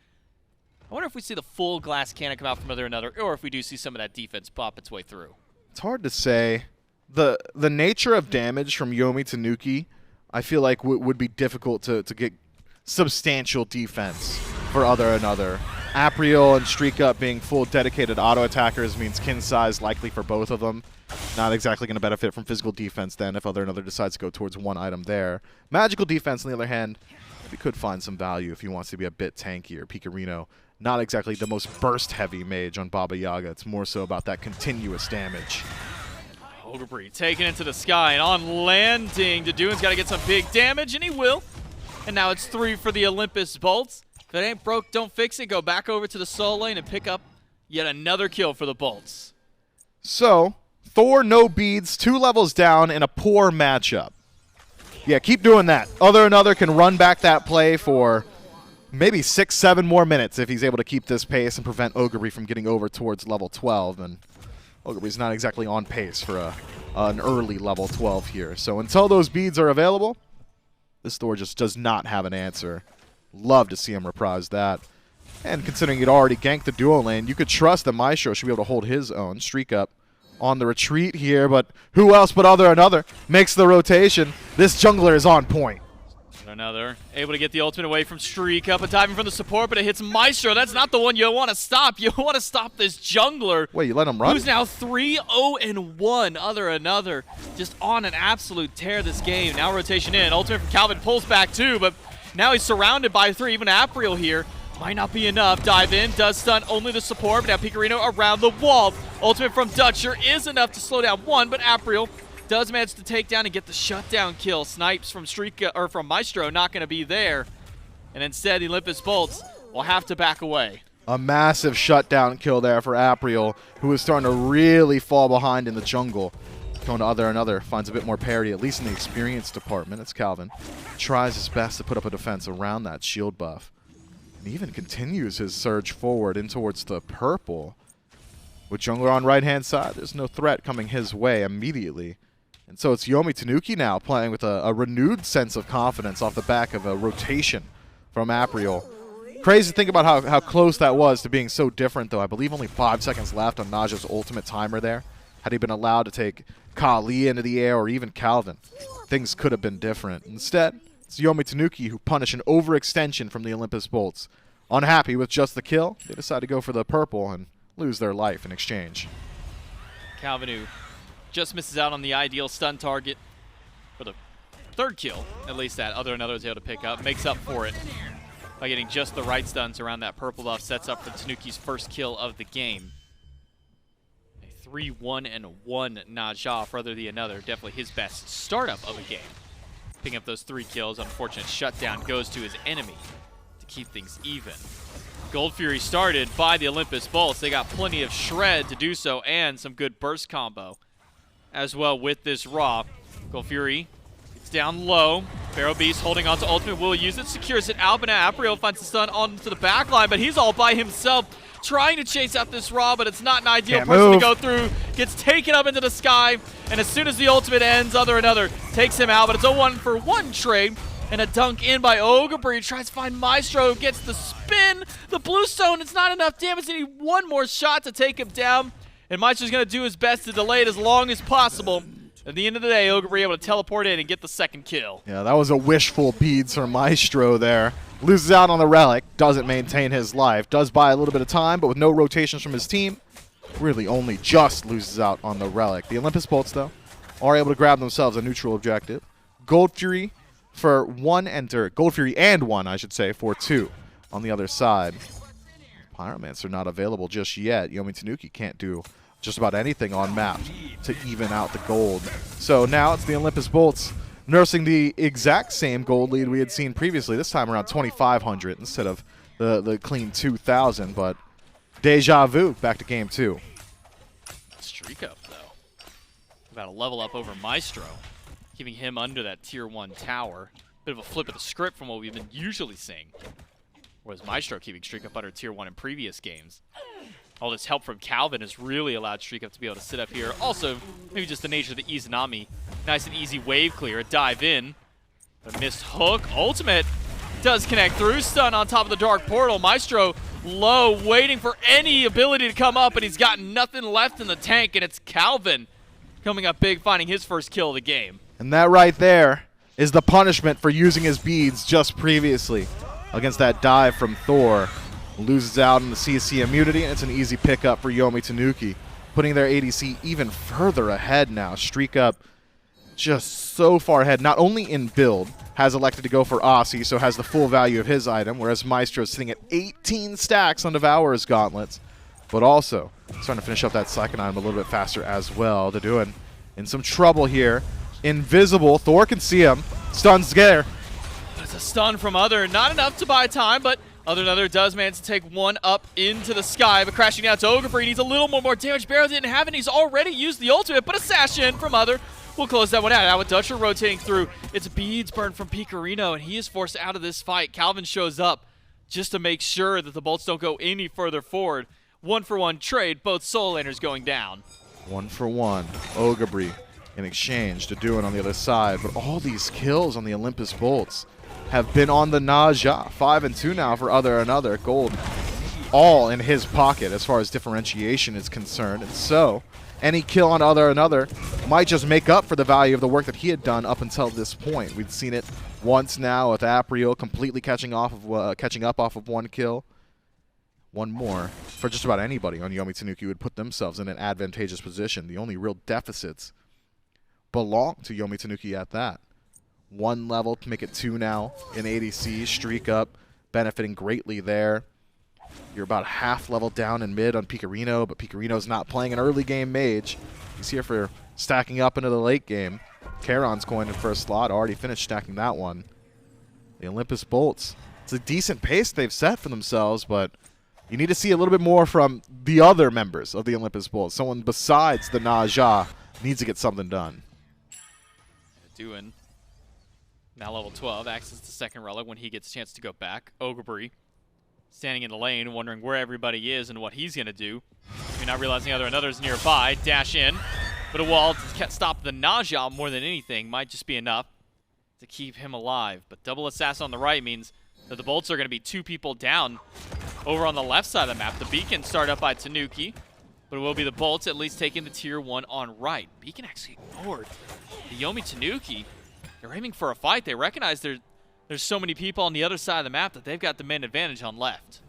I wonder if we see the full glass cannon come out from other another, or if we do see some of that defense pop its way through. It's hard to say. The nature of damage from Yomi Tanuki, I feel like would be difficult to get substantial defense for other another. Apriel and Streak Up being full dedicated auto attackers means kin size likely for both of them. Not exactly going to benefit from physical defense then if other another decides to go towards one item there. Magical defense, on the other hand, we could find some value if he wants to be a bit tankier. Picarino, not exactly the most burst-heavy mage on Baba Yaga. It's more so about that continuous damage. Ogrebree taken into the sky, and on landing, Daduan's got to get some big damage, and he will. And now it's 3 for the Olympus Bolts. If it ain't broke, don't fix it. Go back over to the Soul lane and pick up yet another kill for the Bolts. So, Thor no beads, 2 levels down in a poor matchup. Yeah, keep doing that. Other another can run back that play for maybe 6-7 more minutes if he's able to keep this pace and prevent Ogrebree from getting over towards level 12. And Ogrebree's not exactly on pace for an early level 12 here. So until those beads are available, this Thor just does not have an answer. Love to see him reprise that. And considering he'd already ganked the dual lane, you could trust that Maestro should be able to hold his own. Streak Up on the retreat here, but who else but other another makes the rotation. This jungler is on point. Another able to get the ultimate away from Streak Up, a diving from the support, but it hits Maestro. That's not the one you want to stop. You want to stop this jungler. Wait, you let him run? Who's now 3-0-1. Other another just on an absolute tear this game. Now rotation in. Ultimate from Calvin pulls back too, but now he's surrounded by 3. Even Apriel here might not be enough. Dive in, does stun only the support, but now Picarino around the wall. Ultimate from Dutcher is enough to slow down 1, but Apriel does manage to take down and get the shutdown kill. Snipes from from Maestro not going to be there, and instead the Olympus Bolts will have to back away. A massive shutdown kill there for Apriel, who is starting to really fall behind in the jungle. Going to other another, finds a bit more parity, at least in the experience department. It's Calvin. Tries his best to put up a defense around that shield buff. And even continues his surge forward in towards the purple. With jungler on right-hand side, there's no threat coming his way immediately. And so it's Yomi Tanuki now playing with a renewed sense of confidence off the back of a rotation from Apriel. Crazy to think about how close that was to being so different, though. I believe only 5 seconds left on Naja's ultimate timer there. Had he been allowed to take Kali into the air or even Calvin, things could have been different. Instead, it's Yomi Tanuki who punished an overextension from the Olympus Bolts. Unhappy with just the kill, they decide to go for the purple and lose their life in exchange. Calvin, who just misses out on the ideal stun target for the 3rd kill, at least that other another is able to pick up, makes up for it by getting just the right stuns around that purple buff, sets up for Tanuki's 1st kill of the game. A 3-1-1 Naja for other the another, definitely his best startup of a game. Picking up those 3 kills. Unfortunate shutdown goes to his enemy to keep things even. Gold Fury started by the Olympus Bolts. They got plenty of shred to do so and some good burst combo as well with this Raw. Gold Fury gets down low. Pharaoh Beast holding on to ultimate, will use it, secures it out, but now Aprio finds the stun onto the back line, but he's all by himself trying to chase out this Raw, but it's not an ideal person to go through. Gets taken up into the sky, and as soon as the ultimate ends, Another takes him out, but it's a 1-for-1 trade. And a dunk in by Ogabri. Tries to find Maestro. Gets the spin. The blue stone. It's not enough damage. They need one more shot to take him down. And Maestro's going to do his best to delay it as long as possible. At the end of the day, Ogabri able to teleport in and get the second kill. Yeah, that was a wishful beads for Maestro there. Loses out on the relic. Doesn't maintain his life. Does buy a little bit of time, but with no rotations from his team, really only just loses out on the relic. The Olympus Bolts, though, are able to grab themselves a neutral objective. Gold Fury for 1 enter. Gold Fury and 1, I should say, for 2 on the other side. Pyromancer not available just yet. Yomi Tanuki can't do just about anything on map to even out the gold. So now it's the Olympus Bolts nursing the exact same gold lead we had seen previously, this time around 2,500 instead of the clean 2,000, but deja vu back to game 2. Streak up, though. About a level up over Maestro, keeping him under that tier 1 tower. Bit of a flip of the script from what we've been usually seeing. Whereas Maestro keeping Streak Up under tier 1 in previous games. All this help from Calvin has really allowed Streak Up to be able to sit up here. Also, maybe just the nature of the Izanami. Nice and easy wave clear, a dive in. A missed hook. Ultimate does connect through. Stun on top of the Dark Portal. Maestro low, waiting for any ability to come up, and he's got nothing left in the tank, and it's Calvin coming up big, finding his first kill of the game. And that right there is the punishment for using his beads just previously against that dive from Thor. Loses out in the CC immunity, and it's an easy pickup for Yomi Tanuki, putting their ADC even further ahead now. Streak Up just so far ahead, not only in build, has elected to go for Aussie, so has the full value of his item, whereas Maestro's sitting at 18 stacks on Devourer's Gauntlets, but also starting to finish up that second item a little bit faster as well. They're doing in some trouble here. Invisible, Thor can see him, stuns there. It's a stun from Other, not enough to buy time, but Other does manage to take one up into the sky, but crashing down to Ogabri needs a little more damage. Barrow didn't have it, he's already used the ultimate, but a sash in from Other will close that one out. Now with Dutcher rotating through, it's beads burned from Picarino, and he is forced out of this fight. Calvin shows up just to make sure that the bolts don't go any further forward. 1-for-1 trade, both soul laners going down. 1-for-1, Ogabri in exchange to do it on the other side, but all these kills on the Olympus Bolts have been on the Naja. 5-2 now for Another. Gold all in his pocket as far as differentiation is concerned. And so any kill on Another might just make up for the value of the work that he had done up until this point. We've seen it once now with Aprio completely catching up off of 1 kill. One more for just about anybody on Yomi Tanuki would put themselves in an advantageous position. The only real deficits belong to Yomi Tanuki at that. 1 level to make it 2 now in ADC. Streak Up benefiting greatly there. You're about half level down in mid on Picarino, but Picarino's not playing an early game mage. He's here for stacking up into the late game. Charon's going in first slot, already finished stacking that one. The Olympus Bolts, it's a decent pace they've set for themselves, but you need to see a little bit more from the other members of the Olympus Bolts. Someone besides the Naja needs to get something done. Doing. Now level 12, access the second relic when he gets a chance to go back. Ogabri standing in the lane, wondering where everybody is and what he's going to do. Maybe not realizing Another's nearby. Dash in, but a wall to stop the Naja more than anything might just be enough to keep him alive. But double assassin on the right means that the bolts are going to be 2 people down over on the left side of the map. The beacon started up by Tanuki, but it will be the bolts at least taking the tier 1 on right. Beacon actually ignored the Yomi Tanuki. They're aiming for a fight. They recognize there's so many people on the other side of the map that they've got the main advantage on left.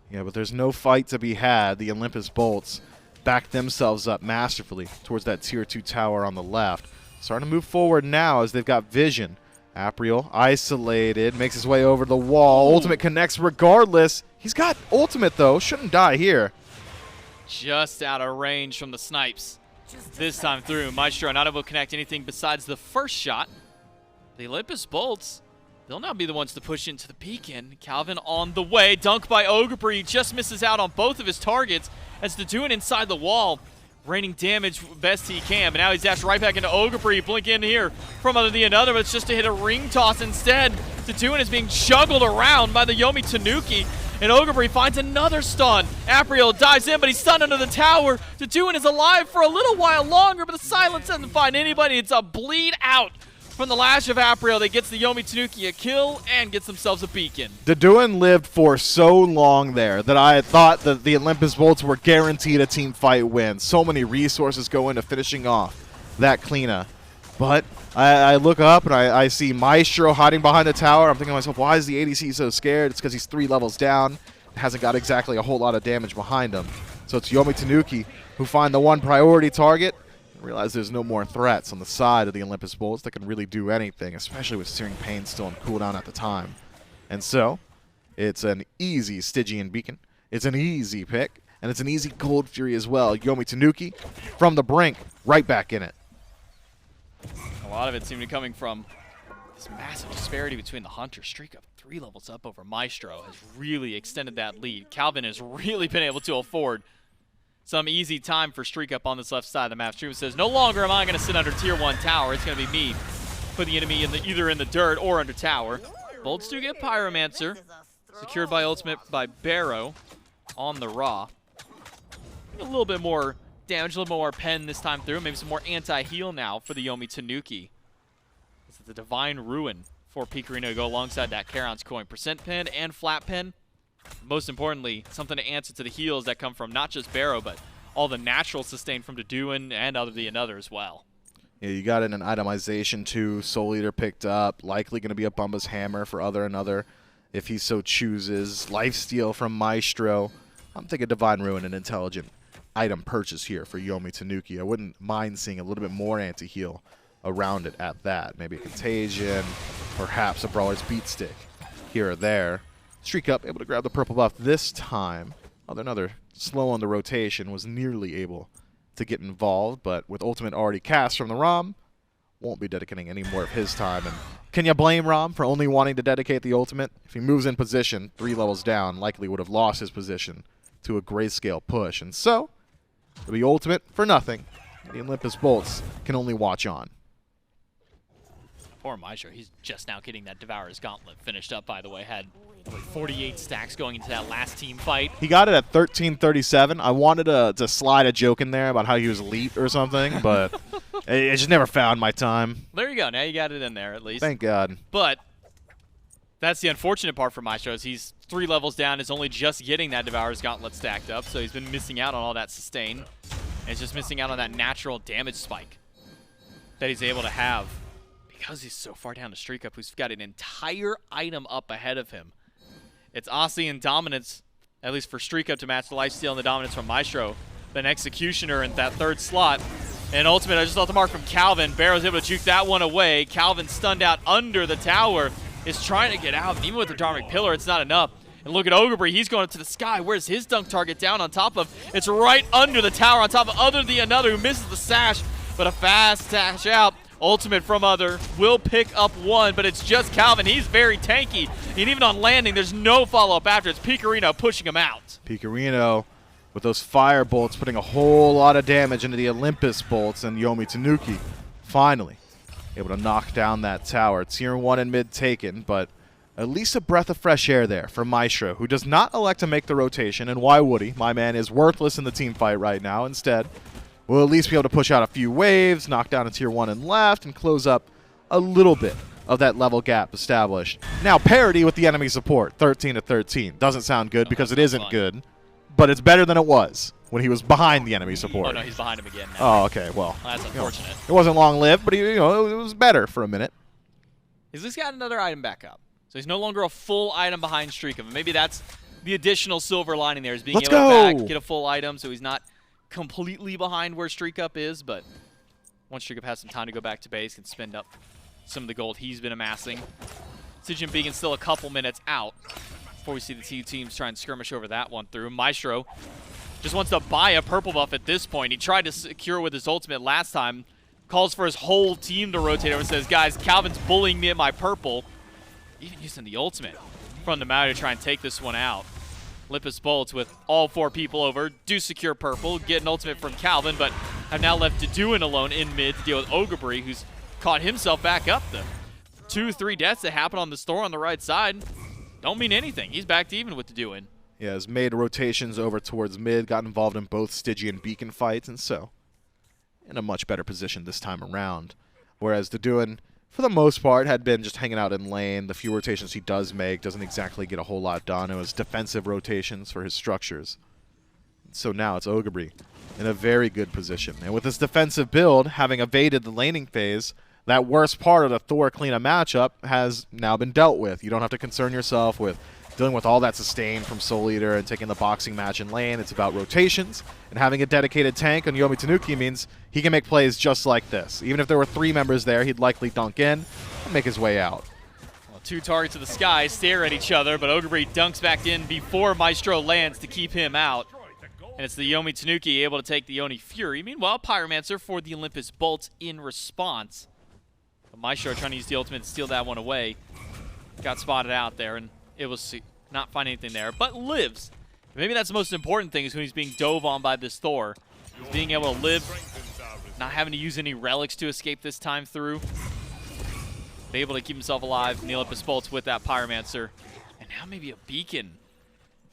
Yeah, but there's no fight to be had. The Olympus Bolts back themselves up masterfully towards that tier 2 tower on the left. Starting to move forward now as they've got vision. Aprio isolated, makes his way over the wall. Ooh. Ultimate connects regardless. He's got ultimate though, shouldn't die here. Just out of range from the snipes. This time through, Maestro not able to connect anything besides the first shot. The Olympus Bolts, they'll now be the ones to push into the beacon. Calvin on the way. Dunk by Ogre. Just misses out on both of his targets as Tanuki inside the wall, raining damage best he can. But now he's dashed right back into Ogre. Blink in here from the another, but it's just to hit a ring toss instead. Tanuki is being juggled around by the Yomi Tanuki. And Ogre finds another stun. Apriel dives in, but he's stunned under the tower. Tanuki is alive for a little while longer, but the silence doesn't find anybody. It's a bleed out from the lash of Apriel that gets the Yomi Tanuki a kill and gets themselves a beacon. Tanuki lived for so long there that I thought that the Olympus Bolts were guaranteed a team fight win. So many resources go into finishing off that cleanup. But I look up and I see Maestro hiding behind the tower. I'm thinking to myself, why is the ADC so scared? It's because he's 3 levels down. Hasn't got exactly a whole lot of damage behind him. So it's Yomi Tanuki who find the one priority target. Realize there's no more threats on the side of the Olympus Bolts that can really do anything, especially with Searing Pain still in cooldown at the time. And so, it's an easy Stygian Beacon. It's an easy pick, and it's an easy Cold Fury as well. Yomi Tanuki from the brink, right back in it. A lot of it seemed to be coming from this massive disparity between the Hunter. Streak up 3 levels up over Maestro has really extended that lead. Calvin has really been able to afford some easy time for Streak up on this left side of the map. Streak says, no longer am I going to sit under tier 1 tower. It's going to be me putting the enemy in either in the dirt or under tower. Bolts do get Pyromancer. Secured by ultimate by Barrow on the Raw. A little bit more damage, a little more pen this time through. Maybe some more anti-heal now for the Yomi Tanuki. This is the Divine Ruin for Picarino to go alongside that Charon's Coin. Percent pen and flat pen. Most importantly, something to answer to the heals that come from not just Barrow, but all the natural sustain from Taduin and another as well. Yeah, you got it in an itemization too. Soul Eater picked up. Likely going to be a Bumba's Hammer for another if he so chooses. Lifesteal from Maestro. I'm thinking Divine Ruin, an intelligent item purchase here for Yomi Tanuki. I wouldn't mind seeing a little bit more anti-heal around it at that. Maybe a Contagion, perhaps a Brawler's Beat Stick here or there. Streak up, able to grab the purple buff this time. Another slow on the rotation, was nearly able to get involved, but with ultimate already cast from the Rom, won't be dedicating any more of his time. And can you blame Rom for only wanting to dedicate the ultimate? If he moves in position 3 levels down, likely would have lost his position to a grayscale push. And so, it'll be ultimate for nothing. The Olympus Bolts can only watch on. Poor Maestro, he's just now getting that Devourer's Gauntlet finished up, by the way. Had over 48 stacks going into that last team fight. He got it at 1337. I wanted to slide a joke in there about how he was elite or something, but it just never found my time. There you go. Now you got it in there at least. Thank God. But that's the unfortunate part for Maestro is he's 3 levels down, is only just getting that Devourer's Gauntlet stacked up, so he's been missing out on all that sustain. And he's just missing out on that natural damage spike that he's able to have. Because he's so far down to Streak Up, who's got an entire item up ahead of him. It's Aussie and Dominance, at least for Streak Up, to match the lifesteal and the Dominance from Maestro. But an Executioner in that 3rd slot. And Ultimate, I just saw the mark from Calvin. Barrow's able to juke that one away. Calvin stunned out under the tower, is trying to get out. And even with the Dharmic Pillar, it's not enough. And look at Ogre, he's going up to the sky. Where's his dunk target down on top of? It's right under the tower on top of another who misses the sash. But a fast dash out. Ultimate from Other will pick up one, but it's just Calvin. He's very tanky. And even on landing, there's no follow-up after. It's Picarino pushing him out. Picarino with those fire bolts putting a whole lot of damage into the Olympus bolts, and Yomi Tanuki finally able to knock down that tower. Tier 1 and mid taken, but at least a breath of fresh air there for Maestro, who does not elect to make the rotation, and why would he? My man is worthless in the team fight right now. Instead, we'll at least be able to push out a few waves, knock down a tier 1 and left, and close up a little bit of that level gap established. Now parity with the enemy support, 13 to 13. Doesn't sound good because it isn't good, but it's better than it was when he was behind the enemy support. Oh no, he's behind him again now. Oh, okay, well. That's unfortunate. It wasn't long-lived, but it was better for a minute. He's at least got another item back up. So he's no longer a full item behind Streak Up. Maybe that's the additional silver lining there, is being able to get a full item so he's not completely behind where Streak Up is, but once Streak Up has some time to go back to base, can spend up some of the gold he's been amassing. Stygian Beacon still a couple minutes out before we see the two teams try and skirmish over that one through. Maestro just wants to buy a purple buff at this point. He tried to secure with his ultimate last time, calls for his whole team to rotate over and says, guys, Calvin's bullying me at my purple. Even using the ultimate from the Maui to try and take this one out. Olympus Bolts with all 4 people over, do secure purple, get an ultimate from Calvin, but have now left Deduin alone in mid to deal with Ogabri, who's caught himself back up. The 2-3 deaths that happen on the store on the right side don't mean anything. He's back to even with Deduin. Yeah, has made rotations over towards mid, got involved in both Stygian and Beacon fights, and so in a much better position this time around. Whereas Deduin, for the most part, had been just hanging out in lane. The few rotations he does make doesn't exactly get a whole lot done. It was defensive rotations for his structures. So now it's Ogabri in a very good position. And with this defensive build, having evaded the laning phase, that worst part of the Thor Kleena matchup has now been dealt with. You don't have to concern yourself with dealing with all that sustain from Soul Eater and taking the boxing match in lane. It's about rotations, and having a dedicated tank on Yomi Tanuki means he can make plays just like this. Even if there were 3 members there, he'd likely dunk in and make his way out. Well, 2 targets to the sky stare at each other, but Ogabri dunks back in before Maestro lands to keep him out. And it's the Yomi Tanuki able to take the Oni Fury. Meanwhile, Pyromancer for the Olympus Bolts in response. But Maestro trying to use the ultimate to steal that one away. Got spotted out there, and it was not find anything there, but lives. Maybe that's the most important thing is when he's being dove on by this Thor. Is being able to live, not having to use any relics to escape this time through. Be able to keep himself alive in the Olympus Bolts with that Pyromancer. And now maybe a beacon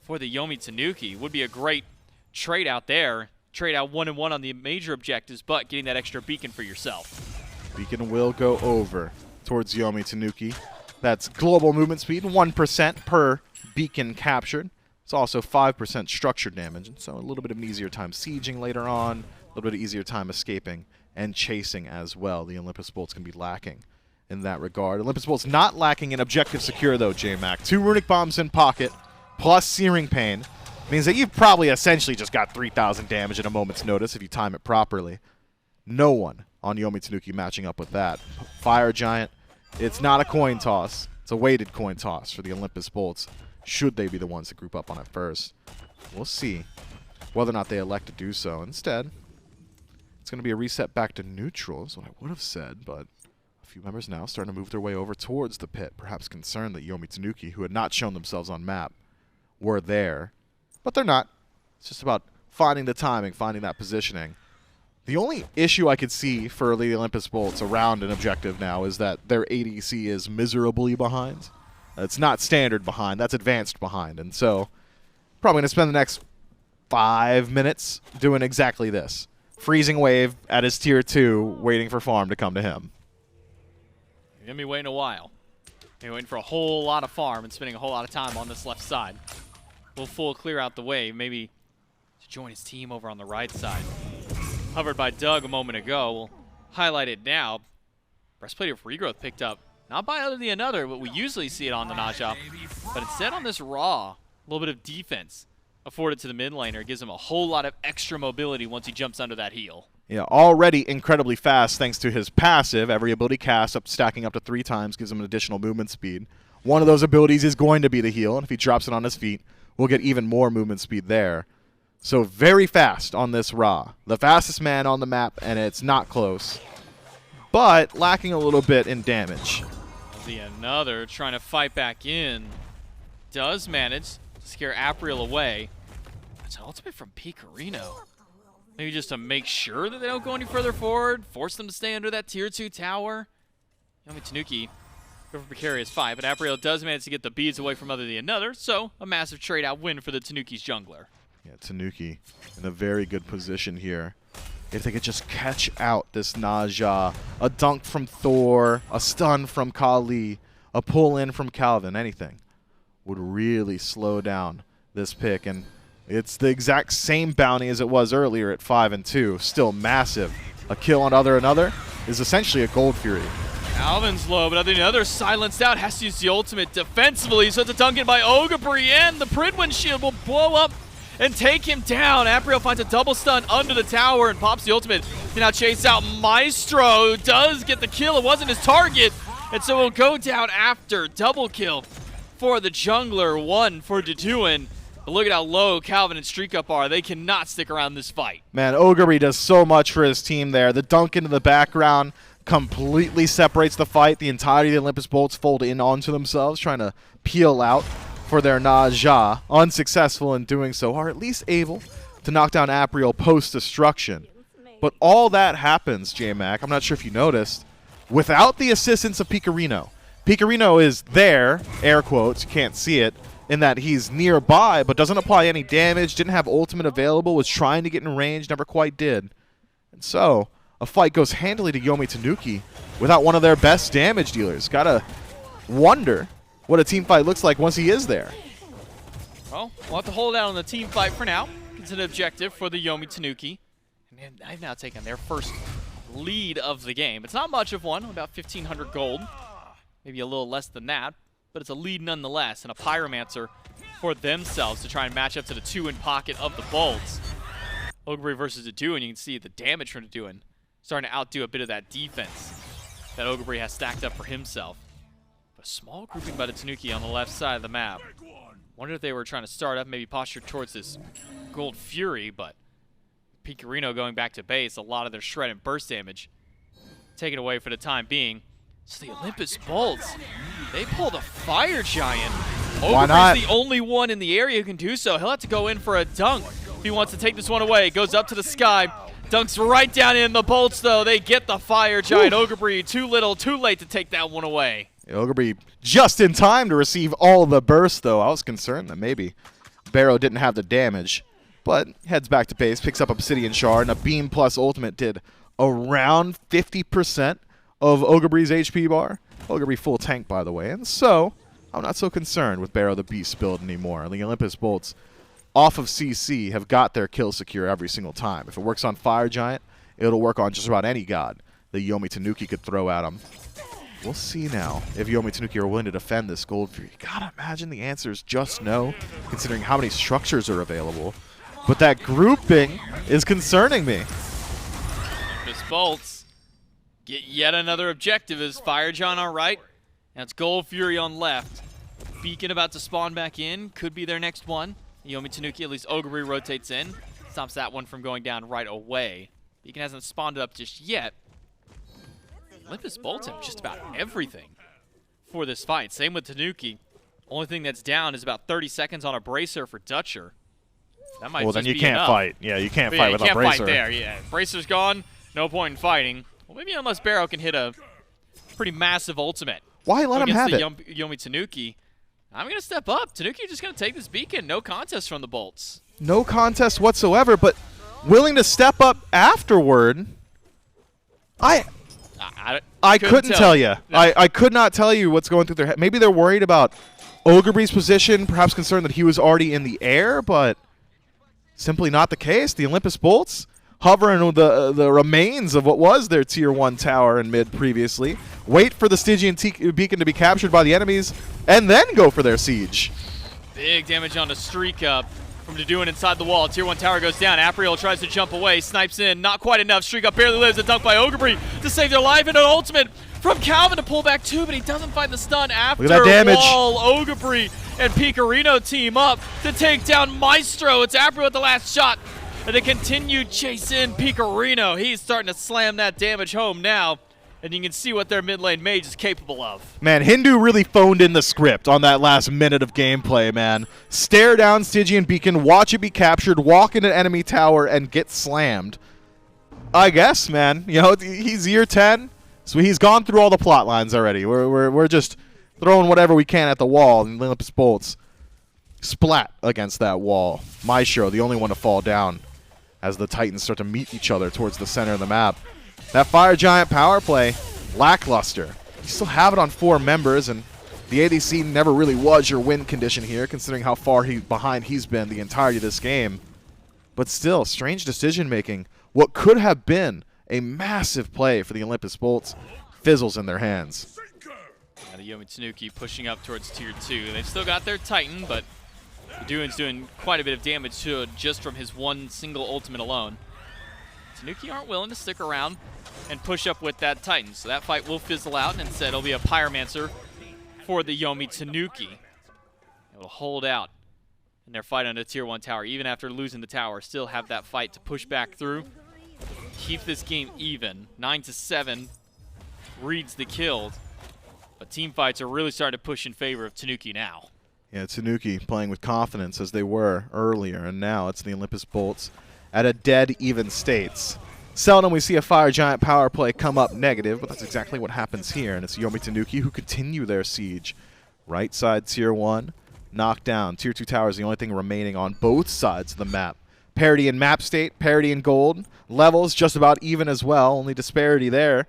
for the Yomi Tanuki. Would be a great trade out there. Trade out 1-1 on the major objectives, but getting that extra beacon for yourself. Beacon will go over towards Yomi Tanuki. That's global movement speed, 1% per beacon captured. It's also 5% structure damage, and so a little bit of an easier time sieging later on, a little bit easier time escaping and chasing as well. The Olympus Bolts can be lacking in that regard. Olympus Bolts not lacking in objective secure, though, J-Mac. 2 runic bombs in pocket, plus Searing Pain, means that you've probably essentially just got 3,000 damage at a moment's notice if you time it properly. No one on Yomi Tanuki matching up with that. Fire Giant, it's not a coin toss. It's a weighted coin toss for the Olympus Bolts, should they be the ones to group up on it first. We'll see whether or not they elect to do so. Instead, it's going to be a reset back to neutral, is what I would have said, but a few members now starting to move their way over towards the pit, perhaps concerned that Yomi Tanuki, who had not shown themselves on map, were there. But they're not. It's just about finding the timing, finding that positioning. The only issue I could see for the Olympus Bolts around an objective now is that their ADC is miserably behind. It's not standard behind, that's advanced behind. And so, probably going to spend the next 5 minutes doing exactly this. Freezing Wave at his tier 2, waiting for farm to come to him. You're going to be waiting a while. You're waiting for a whole lot of farm and spending a whole lot of time on this left side. We'll full clear out the way, maybe to join his team over on the right side. Hovered by Doug a moment ago. We'll highlight it now. Breastplate of Regrowth picked up, not by other than another, but we usually see it on the Naja. But instead on this Raw, a little bit of defense afforded to the mid laner. It gives him a whole lot of extra mobility once he jumps under that heal. Yeah, already incredibly fast thanks to his passive. Every ability cast up, stacking up to 3 times gives him an additional movement speed. One of those abilities is going to be the heal, and if he drops it on his feet, we'll get even more movement speed there. So very fast on this Ra. The fastest man on the map, and it's not close. But lacking a little bit in damage. See another trying to fight back in. Does manage to scare Apriel away. It's an ultimate from Picarino. Maybe just to make sure that they don't go any further forward. Force them to stay under that tier 2 tower. Yomi Tanuki go for precarious fight, but Apriel does manage to get the beads away from other than another. So a massive trade out win for the Tanuki's jungler. Yeah, Tanuki in a very good position here. If they could just catch out this Naja, a dunk from Thor, a stun from Kali, a pull in from Calvin, anything would really slow down this pick. And it's the exact same bounty as it was earlier at 5 and 2. Still massive. A kill on another is essentially a Gold Fury. Calvin's low, but the other silenced out. Has to use the ultimate defensively. So it's a dunk in by Ogabri, and the Pridwin shield will blow up and take him down. Apriel finds a double stun under the tower and pops the ultimate. He now chase out Maestro. Does get the kill. It wasn't his target. And so he'll go down after. Double kill for the jungler. 1 for Deduin. But look at how low Calvin and Streak Up are. They cannot stick around this fight. Man, Ogre does so much for his team there. The dunk into the background completely separates the fight. The entirety of the Olympus Bolts fold in onto themselves, trying to peel out for their Naja. Unsuccessful in doing so, or at least able to knock down Apriel post-destruction. But all that happens, J-Mac, I'm not sure if you noticed, without the assistance of Picarino. Picarino is there, air quotes, you can't see it, in that he's nearby, but doesn't apply any damage, didn't have ultimate available, was trying to get in range, never quite did. And so, a fight goes handily to Yomi Tanuki without one of their best damage dealers. Gotta wonder what a team fight looks like once he is there. Well, we'll have to hold out on the team fight for now. It's an objective for the Yomi Tanuki. And they've now taken their first lead of the game. It's not much of one, about 1,500 gold. Maybe a little less than that, but it's a lead nonetheless, and a Pyromancer for themselves to try and match up to the 2 in pocket of the Bolts. Ogre versus Aduin, you can see the damage from Aduin starting to outdo a bit of that defense that Ogre has stacked up for himself. A small grouping by the Tanuki on the left side of the map. Wonder if they were trying to start up, maybe posture towards this Gold Fury, but Picarino going back to base, a lot of their shred and burst damage taken away for the time being. So the Olympus Bolts, they pull the Fire Giant. Why not? Ogre's the only one in the area who can do so. He'll have to go in for a dunk if he wants to take this one away. Goes up to the sky, dunks right down in. The Bolts, though, they get the Fire Giant. Ogre too little, too late to take that one away. Ogre just in time to receive all the burst, though. I was concerned that maybe Barrow didn't have the damage, but heads back to base, picks up Obsidian Shard, and a Beam Plus Ultimate did around 50% of Ogre's HP bar. Ogre full tank, by the way, and so I'm not so concerned with Barrow the Beast build anymore. The Olympus Bolts off of CC have got their kill secure every single time. If it works on Fire Giant, it'll work on just about any god that Yomi Tanuki could throw at him. We'll see now if Yomi Tanuki are willing to defend this Gold Fury. Gotta imagine the answer is just no, considering how many structures are available. But that grouping is concerning me. Olympus Bolts get yet another objective as Fire Giant on right, and it's Gold Fury on left. Beacon about to spawn back in, could be their next one. Yomi Tanuki, at least Ogre rotates in, stops that one from going down right away. Beacon hasn't spawned it up just yet. Olympus Bolts have just about everything for this fight. Same with Tanuki. Only thing that's down is about 30 seconds on a bracer for Dutcher. That might Well, just then you be can't enough. fight. Yeah, you can't But fight yeah, without you bracer. can't fight there. Yeah, bracer's gone. No point in fighting. Well, maybe unless Barrow can hit a pretty massive ultimate. Why let him have it? Against the Yomi Tanuki. I'm going to step up. Tanuki just going to take this beacon. No contest from the Bolts. No contest whatsoever, but willing to step up afterward. I couldn't tell you. No. I could not tell you what's going through their head. Maybe they're worried about Ogre's position, perhaps concerned that he was already in the air, but simply not the case. The Olympus Bolts hovering with the remains of what was their Tier 1 tower in mid previously. Wait for the Stygian beacon to be captured by the enemies, and then go for their siege. Big damage on the Streak Up from Aduin inside the wall. Tier 1 tower goes down. Apriel tries to jump away. Snipes in. Not quite enough. Streak Up barely lives. A dunk by Ogre to save their life. And an ultimate from Calvin to pull back 2, but he doesn't find the stun after. Look at that damage. Wall, Ogre and Picarino team up to take down Maestro. It's Apriel with the last shot. And a continued chase in. Picarino, he's starting to slam that damage home now. And you can see what their mid lane mage is capable of. Man, Hindu really phoned in the script on that last minute of gameplay, man. Stare down Stygian Beacon, watch it be captured, walk into enemy tower, and get slammed. I guess, man. You know, he's year 10, so he's gone through all the plot lines already. We're just throwing whatever we can at the wall, and Olympus Bolts splat against that wall. Maestro, the only one to fall down as the Titans start to meet each other towards the center of the map. That Fire Giant power play, lackluster. You still have it on 4 members, and the ADC never really was your win condition here, considering how far behind he's been the entirety of this game. But still, strange decision-making. What could have been a massive play for the Olympus Bolts fizzles in their hands. Now the Yomi Tanuki pushing up towards Tier 2. They've still got their Titan, but Aduin's doing quite a bit of damage to it just from his one single ultimate alone. Tanuki aren't willing to stick around and push up with that Titan, so that fight will fizzle out, and instead it'll be a Pyromancer for the Yomi Tanuki. Able to hold out in their fight on a tier 1 tower. Even after losing the tower, still have that fight to push back through. Keep this game even. 9-7 reads the kill. But team fights are really starting to push in favor of Tanuki now. Yeah, Tanuki playing with confidence as they were earlier, and now it's the Olympus Bolts at a dead even states. Seldom we see a Fire Giant power play come up negative, but that's exactly what happens here, and it's Yomi Tanuki who continue their siege. Right side tier 1, knocked down. Tier 2 tower is the only thing remaining on both sides of the map. Parity in map state, parity in gold. Levels just about even as well, only disparity there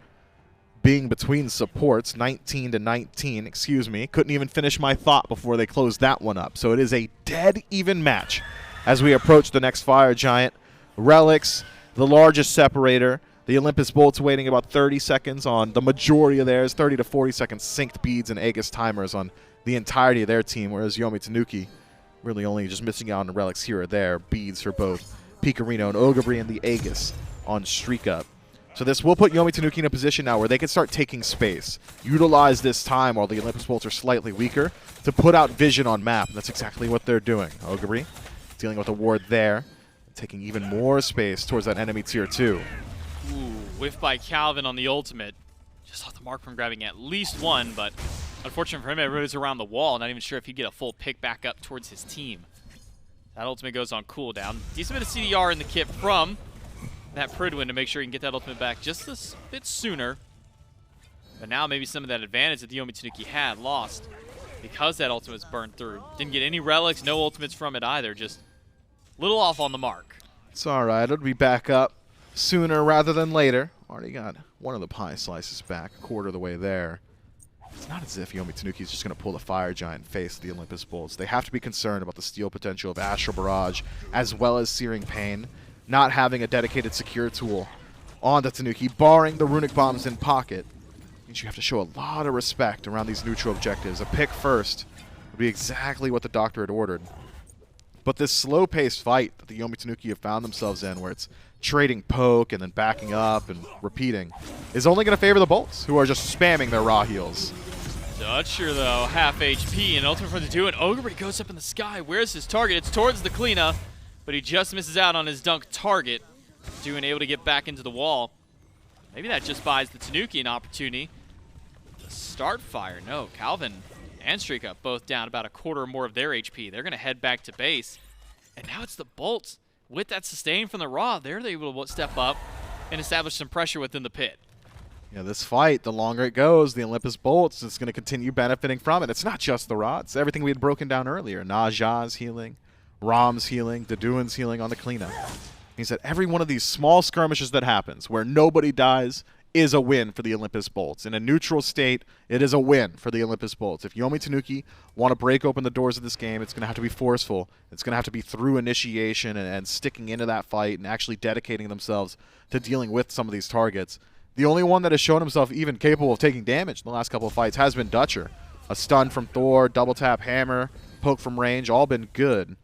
being between supports, 19-19, excuse me. Couldn't even finish my thought before they closed that one up. So it is a dead even match as we approach the next Fire Giant. Relics, the largest separator. The Olympus Bolts waiting about 30 seconds on the majority of theirs, 30 to 40 seconds synced beads and Aegis timers on the entirety of their team, whereas Yomi Tanuki really only just missing out on the relics here or there. Beads for both Picarino and Ogabri and the Aegis on streak up. So this will put Yomi Tanuki in a position now where they can start taking space. Utilize this time while the Olympus Bolts are slightly weaker to put out vision on map. And that's exactly what they're doing. Ogabri dealing with a ward there, taking even more space towards that enemy tier 2. Ooh, whiff by Calvin on the ultimate. Just off the mark from grabbing at least one, but unfortunate for him, everybody's around the wall. Not even sure if he'd get a full pick back up towards his team. That ultimate goes on cooldown. Decent bit of CDR in the kit from that Pridwin to make sure he can get that ultimate back just a bit sooner. But now maybe some of that advantage that the Yomi Tanuki had lost because that ultimate's burned through. Didn't get any relics, no ultimates from it either. Just a little off on the mark. It's all right. It'll be back up sooner rather than later. Already got one of the pie slices back, a quarter of the way there. It's not as if Yomi Tanuki is just going to pull the Fire Giant and face the Olympus Bolts. They have to be concerned about the steal potential of Astral Barrage as well as Searing Pain. Not having a dedicated secure tool on the Tanuki, barring the runic bombs in pocket, means you have to show a lot of respect around these neutral objectives. A pick first would be exactly what the doctor had ordered. But this slow-paced fight that the Yomi Tanuki have found themselves in, where it's trading poke and then backing up and repeating, is only going to favor the Bolts, who are just spamming their raw heals. Dutcher, though, half HP, and ultimate for the two, and Ogre goes up in the sky. Where's his target? It's towards the Kleena, but he just misses out on his dunk target. Doing able to get back into the wall. Maybe that just buys the Tanuki an opportunity to start fire. No, Calvin and Streak Up both down about a quarter or more of their HP. They're going to head back to base. And now it's the Bolts. With that sustain from the Raw, they're able to step up and establish some pressure within the pit. Yeah, this fight, the longer it goes, the Olympus Bolts is going to continue benefiting from it. It's not just the Raw. It's everything we had broken down earlier. Naja's healing, Rom's healing, Daduan's healing on the cleanup. Means that every one of these small skirmishes that happens, where nobody dies, is a win for the Olympus Bolts. In a neutral state, it is a win for the Olympus Bolts. If Yomi Tanuki want to break open the doors of this game, it's going to have to be forceful. It's going to have to be through initiation and sticking into that fight and actually dedicating themselves to dealing with some of these targets. The only one that has shown himself even capable of taking damage in the last couple of fights has been Dutcher. A stun from Thor, double tap hammer, poke from range, all been good.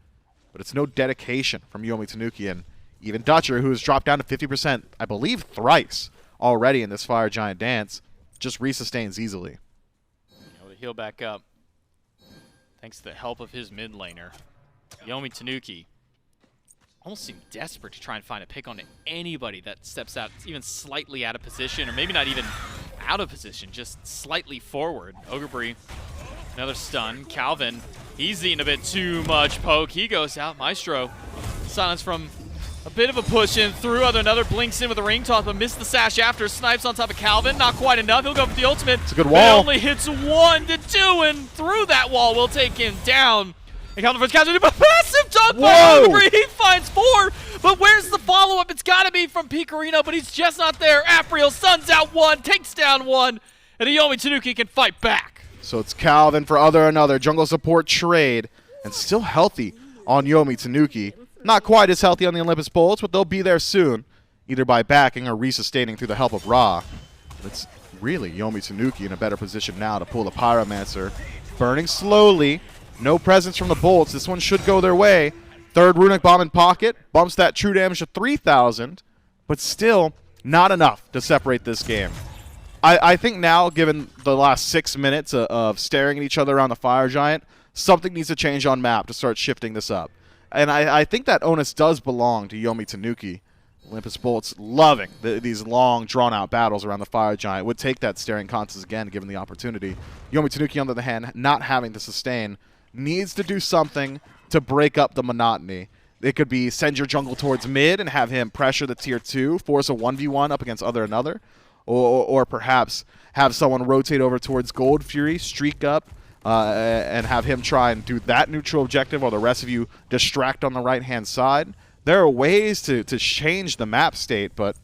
But it's no dedication from Yomi Tanuki, and even Dutcher, who has dropped down to 50%, I believe thrice already in this Fire Giant dance, just resustains easily. Able to heal back up thanks to the help of his mid laner. Yomi Tanuki almost seemed desperate to try and find a pick on anybody that steps out even slightly out of position, or maybe not even out of position, just slightly forward. Ogre, another stun. Calvin, he's eating a bit too much poke. He goes out. Maestro, silence from a bit of a push in through. Another blinks in with a ring toss, but missed the sash after. Snipes on top of Calvin. Not quite enough. He'll go for the ultimate. It's a good wall. It only hits one to two, and through that wall will take him down. And Calvin first counter, but massive dunk by Ogre. He finds four, but where's the follow-up? It's got to be from Picarino, but he's just not there. Afriel stuns out one, takes down one, and Yomi Tanuki can fight back. So it's Calvin for another jungle support trade, and still healthy on Yomi Tanuki. Not quite as healthy on the Olympus Bolts, but they'll be there soon, either by backing or resustaining through the help of Ra. It's really Yomi Tanuki in a better position now to pull the Pyromancer. Burning slowly. No presence from the Bolts. This one should go their way. Third Runic Bomb in pocket. Bumps that true damage to 3,000, but still not enough to separate this game. I think now, given the last 6 minutes of staring at each other around the Fire Giant, something needs to change on map to start shifting this up. And I think that onus does belong to Yomi Tanuki. Olympus Bolts loving these long, drawn-out battles around the Fire Giant. Would take that staring contest again, given the opportunity. Yomi Tanuki, on the other hand, not having to sustain, needs to do something to break up the monotony. It could be send your jungle towards mid and have him pressure the tier 2, force a 1v1 up against another. Or perhaps have someone rotate over towards Gold Fury, streak up, and have him try and do that neutral objective while the rest of you distract on the right-hand side. There are ways to change the map state, but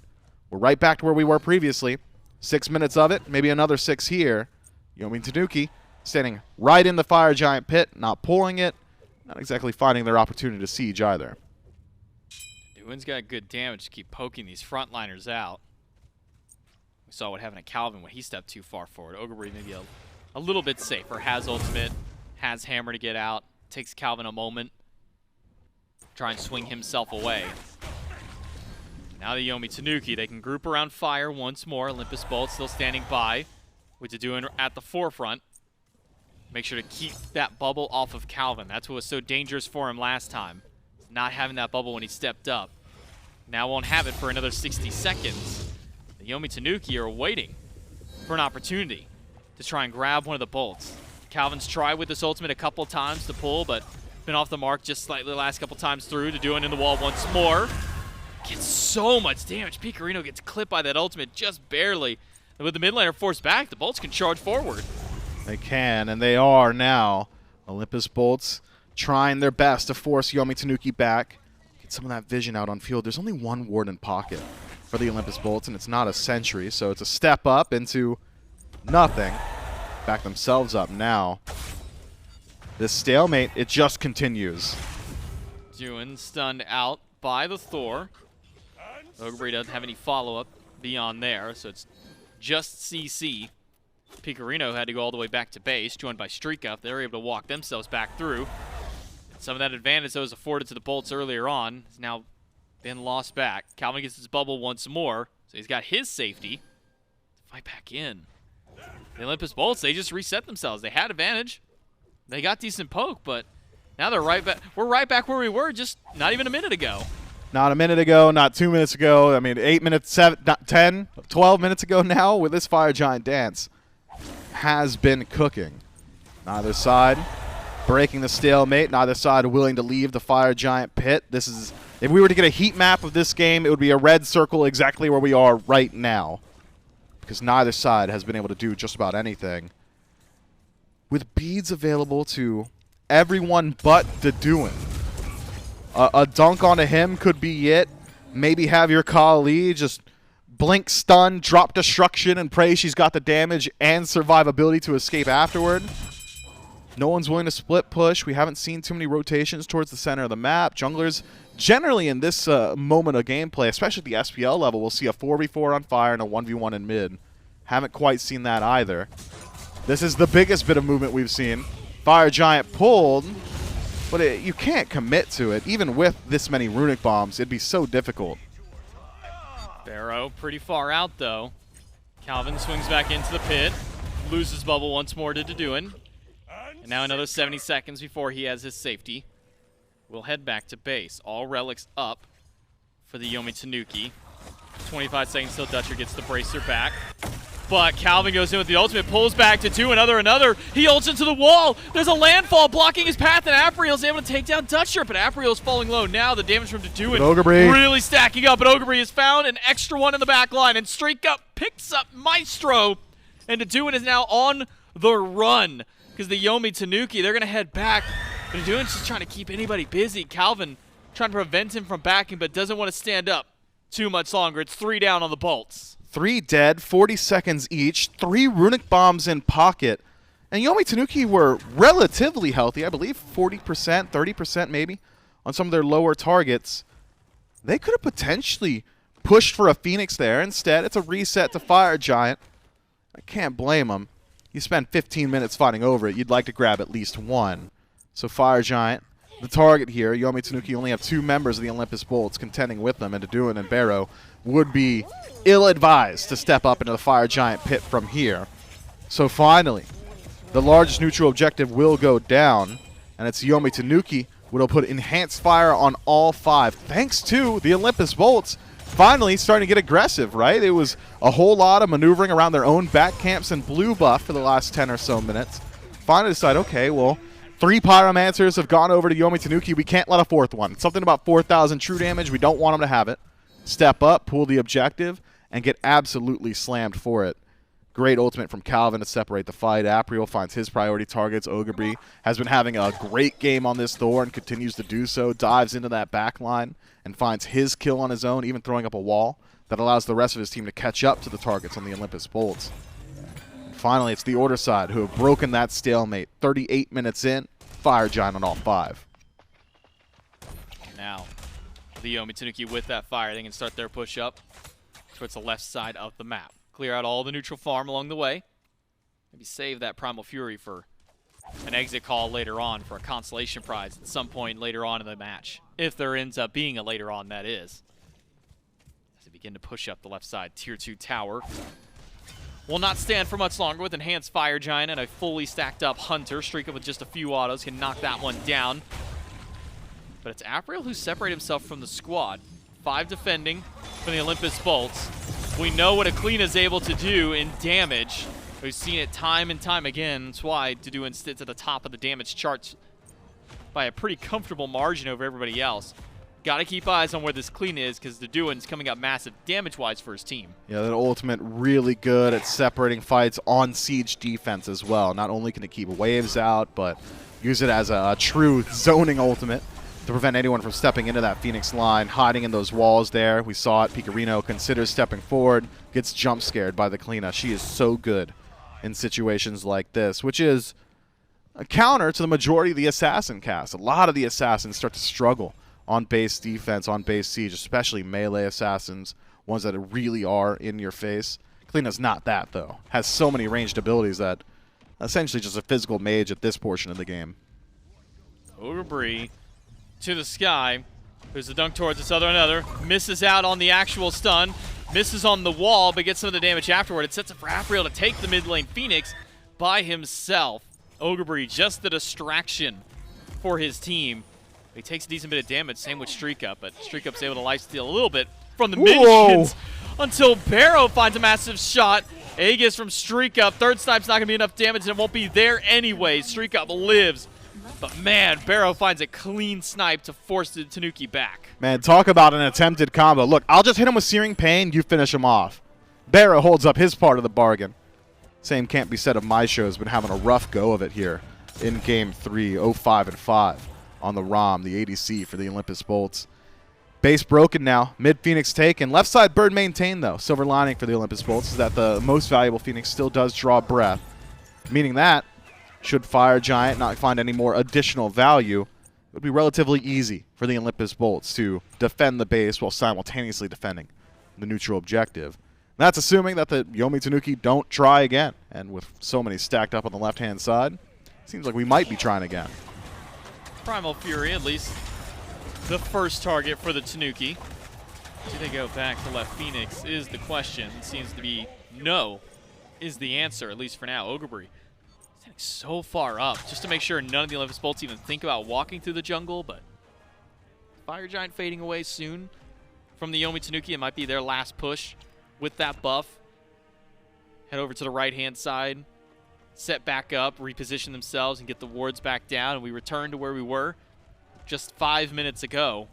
we're right back to where we were previously. 6 minutes of it, maybe another 6 here. Yomi Tanuki standing right in the Fire Giant pit, not pulling it, not exactly finding their opportunity to siege either. Doin's got good damage to keep poking these frontliners out. We saw what happened to Calvin when he stepped too far forward. Ogre maybe a little bit safer. Has ultimate, has hammer to get out. Takes Calvin a moment. Try and swing himself away. Now the Yomi Tanuki, they can group around fire once more. Olympus Bolt still standing by with Taduin at the forefront. Make sure to keep that bubble off of Calvin. That's what was so dangerous for him last time. Not having that bubble when he stepped up. Now won't have it for another 60 seconds. The Yomi Tanuki are waiting for an opportunity to try and grab one of the bolts. Calvin's tried with this ultimate a couple times to pull, but been off the mark just slightly the last couple times through. Taduin in the wall once more. Gets so much damage. Picarino gets clipped by that ultimate just barely. And with the mid laner forced back, the bolts can charge forward. They can, and they are now. Olympus Bolts trying their best to force Yomi Tanuki back. Get some of that vision out on field. There's only one ward in pocket for the Olympus Bolts, and it's not a sentry, so it's a step up into nothing. Back themselves up now. This stalemate, it just continues. Taduin stunned out by the Thor. Ogre doesn't have any follow-up beyond there, so it's just CC. Picarino had to go all the way back to base, joined by Streaka. They were able to walk themselves back through. Some of that advantage that was afforded to the Bolts earlier on has now been lost back. Calvin gets his bubble once more, so he's got his safety to fight back in. The Olympus Bolts, they just reset themselves. They had advantage. They got decent poke, but now they're right back. We're right back where we were just not even a minute ago. Not a minute ago, not 2 minutes ago. I mean, 8 minutes, 10, 12 minutes ago now with this Fire Giant dance has been cooking. Neither side breaking the stalemate. Neither side willing to leave the Fire Giant pit. This is, if we were to get a heat map of this game, it would be a red circle exactly where we are right now, because neither side has been able to do just about anything. With beads available to everyone but Taduin. A dunk onto him could be it. Maybe have your Kali just blink stun, drop destruction, and pray she's got the damage and survivability to escape afterward. No one's willing to split push. We haven't seen too many rotations towards the center of the map. Junglers, generally in this moment of gameplay, especially at the SPL level, we'll see a 4v4 on fire and a 1v1 in mid. Haven't quite seen that either. This is the biggest bit of movement we've seen. Fire Giant pulled, but you can't commit to it. Even with this many runic bombs, it'd be so difficult. Barrow pretty far out, though. Calvin swings back into the pit. Loses bubble once more to Taduin. And now another 70 seconds before he has his safety. We'll head back to base. All relics up for the Yomi Tanuki. 25 seconds till Dutcher gets the bracer back. But Calvin goes in with the ultimate, pulls back to two, another. He ults into the wall. There's a landfall blocking his path, and Apriel's able to take down Dutcher, but Apriel's falling low now. The damage from Taduin really stacking up, but Ogre has found an extra one in the back line, and Streak Up picks up Maestro, and Taduin is now on the run, because the Yomi Tanuki, they're going to head back, but Taduin's just trying to keep anybody busy. Calvin trying to prevent him from backing, but doesn't want to stand up too much longer. It's 3 down on the Bolts. 3 dead, 40 seconds each, 3 runic bombs in pocket. And Yomi Tanuki were relatively healthy, I believe 40%, 30% maybe, on some of their lower targets. They could have potentially pushed for a Phoenix there. Instead, it's a reset to Fire Giant. I can't blame them. You spend 15 minutes fighting over it, you'd like to grab at least one. So Fire Giant, the target here. Yomi Tanuki only have 2 members of the Olympus Bolts contending with them, and Taduin and Barrow would be ill-advised to step up into the Fire Giant pit from here. So finally, the largest neutral objective will go down, and it's Yomi Tanuki will put enhanced fire on all 5, thanks to the Olympus bolts finally starting to get aggressive, right? It was a whole lot of maneuvering around their own back camps and blue buff for the last 10 or so minutes. Finally decide, okay, well, 3 pyromancers have gone over to Yomi Tanuki. We can't let a 4th one. Something about 4,000 true damage. We don't want them to have it. Step up, pull the objective, and get absolutely slammed for it. Great ultimate from Calvin to separate the fight. Apriel finds his priority targets. Ogabri has been having a great game on this Thor and continues to do so. Dives into that back line and finds his kill on his own, even throwing up a wall that allows the rest of his team to catch up to the targets on the Olympus bolts. And finally, it's the Order side who have broken that stalemate. 38 minutes in, Fire Giant on all 5. Now, the Yomi Tanuki with that fire, they can start their push up towards the left side of the map. Clear out all the neutral farm along the way. Maybe save that Primal Fury for an exit call later on for a consolation prize at some point later on in the match. If there ends up being a later on, that is. As they begin to push up the left side, Tier 2 tower. Will not stand for much longer with Enhanced Fire Giant and a fully stacked up Hunter. Streak up with just a few autos, can knock that one down. But it's Apriel who separated himself from the squad. 5 defending from the Olympus bolts. We know what Akhlina is able to do in damage. We've seen it time and time again. That's why Duduin sits at the top of the damage charts by a pretty comfortable margin over everybody else. Got to keep eyes on where this Akhlina is because Duduin's coming up massive damage-wise for his team. Yeah, that ultimate really good at separating fights on siege defense as well. Not only can it keep waves out, but use it as a true zoning ultimate to prevent anyone from stepping into that Phoenix line, hiding in those walls there. We saw it. Picarino considers stepping forward, gets jump scared by the Akhlina. She is so good in situations like this, which is a counter to the majority of the Assassin cast. A lot of the Assassins start to struggle on base defense, on base siege, especially melee Assassins, ones that really are in your face. Akhlina's not that, though. Has so many ranged abilities that essentially just a physical mage at this portion of the game. Ogabri to the sky. There's the dunk towards this other another. Misses out on the actual stun. Misses on the wall, but gets some of the damage afterward. It sets up for Apriel to take the mid lane Phoenix by himself. Ogabri just the distraction for his team. He takes a decent bit of damage, same with Streak Up, but Streak Up's able to lifesteal a little bit from the minions until Barrow finds a massive shot. Aegis from Streak Up. Third snipe's not going to be enough damage, and it won't be there anyway. Streak Up lives. But man, Barrow finds a clean snipe to force the Tanuki back. Man, talk about an attempted combo. Look, I'll just hit him with Searing Pain, you finish him off. Barrow holds up his part of the bargain. Same can't be said of my show. Has been having a rough go of it here in Game 3, 0-5-5 on the ROM, the ADC for the Olympus bolts. Base broken now, mid Phoenix taken. Left side bird maintained though. Silver lining for the Olympus bolts is that the most valuable Phoenix still does draw breath, meaning that should Fire Giant not find any more additional value, it would be relatively easy for the Olympus bolts to defend the base while simultaneously defending the neutral objective. And that's assuming that the Yomi Tanuki don't try again. And with so many stacked up on the left-hand side, seems like we might be trying again. Primal Fury, at least the first target for the Tanuki. Do they go back to left Phoenix is the question. It seems to be no is the answer, at least for now. Ogabri so far up just to make sure none of the Olympus bolts even think about walking through the jungle, but Fire Giant fading away soon from the Yomi Tanuki. It might be their last push with that buff. Head over to the right-hand side, set back up, reposition themselves, and get the wards back down, and we return to where we were just 5 minutes ago.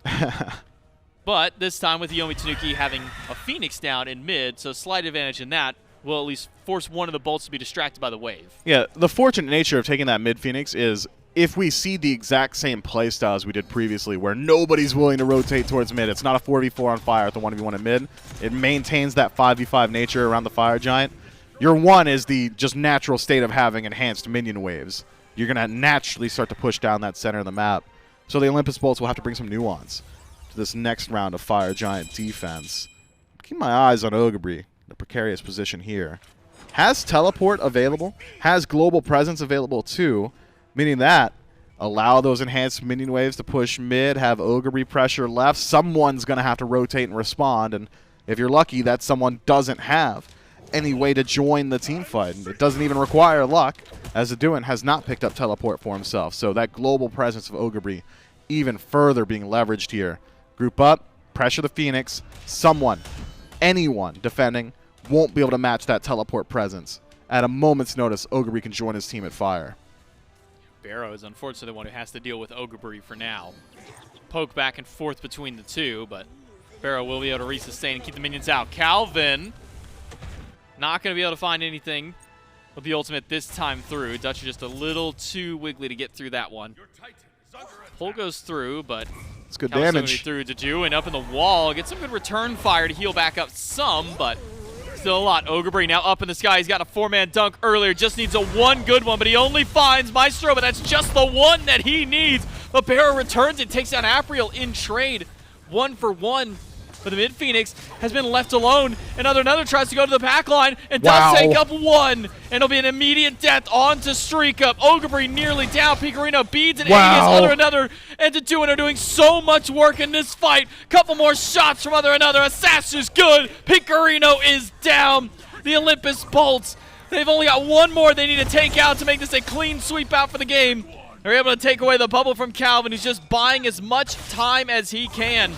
But this time with the Yomi Tanuki having a Phoenix down in mid, so slight advantage in that. Will at least force one of the bolts to be distracted by the wave. Yeah, the fortunate nature of taking that mid Phoenix is if we see the exact same playstyle as we did previously where nobody's willing to rotate towards mid, it's not a 4v4 on fire at the 1v1 at mid, it maintains that 5v5 nature around the Fire Giant. Your one is the just natural state of having enhanced minion waves. You're going to naturally start to push down that center of the map. So the Olympus bolts will have to bring some nuance to this next round of Fire Giant defense. Keep my eyes on Ogabri. The precarious position here. Has teleport available, has global presence available too, meaning that allow those enhanced minion waves to push mid, have Ogabri pressure left. Someone's going to have to rotate and respond, and if you're lucky, that someone doesn't have any way to join the team fight. It doesn't even require luck, as Aduin has not picked up teleport for himself. So that global presence of Ogre even further being leveraged here. Group up, pressure the Phoenix. Someone, anyone defending won't be able to match that teleport presence. At a moment's notice, Ogre can join his team at fire. Barrow is unfortunately the one who has to deal with Ogre for now. Poke back and forth between the two, but Barrow will be able to resustain and keep the minions out. Calvin not going to be able to find anything with the ultimate this time through. Dutcher just a little too wiggly to get through that one. Pull goes through, but it's good Calvin's damage. through to do, and up in the wall. Get some good return fire to heal back up some, but still a lot. Ogre now up in the sky. He's got a 4-man dunk earlier. Just needs a one good one, but he only finds Maestro, but that's just the one that he needs. But Barrow returns and takes down Apriel in trade. 1-for-1. But the mid-Phoenix has been left alone. Another tries to go to the back line and does take up one. And it'll be an immediate death on to Streak Up. Ogre nearly down. Picarino beads and another. And Tanuki are doing so much work in this fight. Couple more shots from another. Assassin's good. Picarino is down. The Olympus Bolts. They've only got one more they need to take out to make this a clean sweep out for the game. They're able to take away the bubble from Calvin, who's just buying as much time as he can.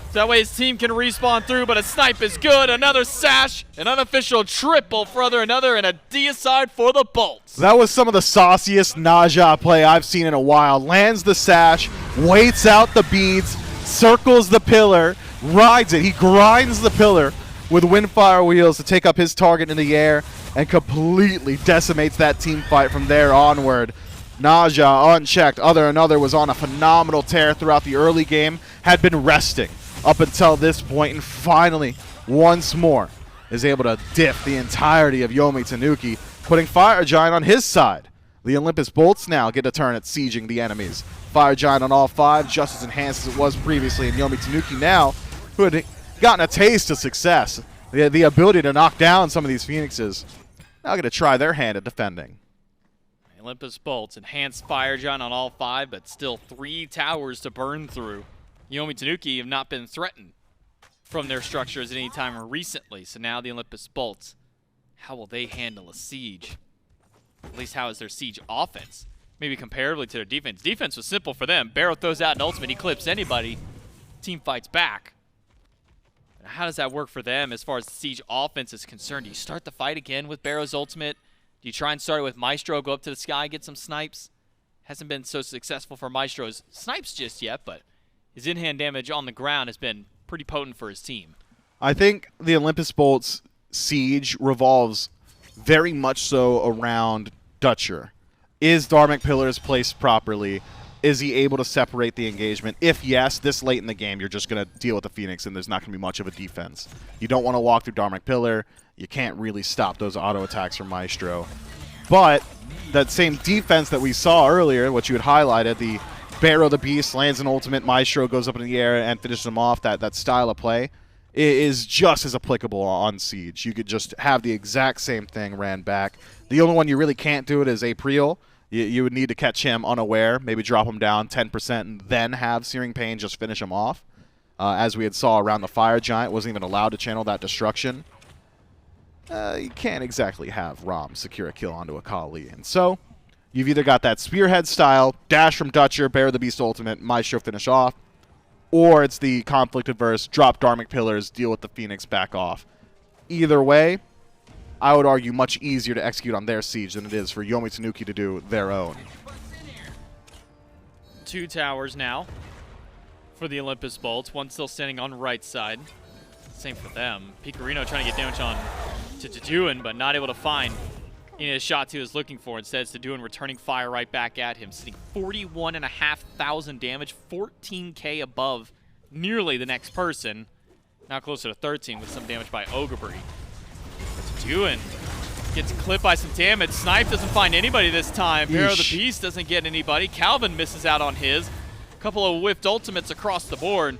So that way his team can respawn through, but a snipe is good. Another sash, an unofficial triple for another, and a deicide for the Bolts. That was some of the sauciest Naja play I've seen in a while. Lands the sash, waits out the beads, circles the pillar, rides it. He grinds the pillar with Windfire Wheels to take up his target in the air and completely decimates that team fight from there onward. Naja unchecked. Another was on a phenomenal tear throughout the early game, had been resting up until this point, and finally, once more, is able to diff the entirety of Yomi Tanuki, putting Fire Giant on his side. The Olympus Bolts now get a turn at sieging the enemies. Fire Giant on all 5, just as enhanced as it was previously, and Yomi Tanuki now, who had gotten a taste of success, the ability to knock down some of these Phoenixes, now going to try their hand at defending. Olympus Bolts, enhanced Fire Giant on all 5, but still 3 towers to burn through. Yomi Tanuki have not been threatened from their structures at any time recently, so now the Olympus Bolts, how will they handle a siege? At least how is their siege offense? Maybe comparatively to their defense. Defense was simple for them. Barrow throws out an ultimate, he clips anybody, team fights back. And how does that work for them as far as the siege offense is concerned? Do you start the fight again with Barrow's ultimate? Do you try and start it with Maestro, go up to the sky, get some snipes? Hasn't been so successful for Maestro's snipes just yet, but his in-hand damage on the ground has been pretty potent for his team. I think the Olympus Bolts siege revolves very much so around Dutcher. Is Dharmic Pillars placed properly? Is he able to separate the engagement? If yes, this late in the game, you're just going to deal with the Phoenix, and there's not going to be much of a defense. You don't want to walk through Dharmic Pillar. You can't really stop those auto attacks from Maestro. But that same defense that we saw earlier, what you had highlighted, the Barrow the Beast lands an ultimate, Maestro goes up in the air and finishes him off, that style of play is just as applicable on Siege. You could just have the exact same thing ran back. The only one you really can't do it is Apriel. You would need to catch him unaware, maybe drop him down 10% and then have Searing Pain just finish him off. As we had saw around the Fire Giant, wasn't even allowed to channel that destruction. You can't exactly have Rom secure a kill onto a Kali. And so, you've either got that Spearhead style, dash from Dutcher, Bear the Beast ultimate, Maestro finish off, or it's the Conflict Adverse, drop Dharmic Pillars, deal with the Phoenix, back off. Either way, I would argue much easier to execute on their siege than it is for Yomi Tanuki to do their own. 2 towers now for the Olympus Bolts. One still standing on right side. Same for them. Picarino trying to get damage on to Taduin, but not able to find any of the shots he was looking for. Instead, it's Taduin returning fire right back at him, sitting 41,500 damage, 14k above nearly the next person. Now closer to 13 with some damage by Ogre. Taduin gets clipped by some damage. Snipe doesn't find anybody this time. Barrow the Beast doesn't get anybody. Calvin misses out on his. A couple of whiffed ultimates across the board.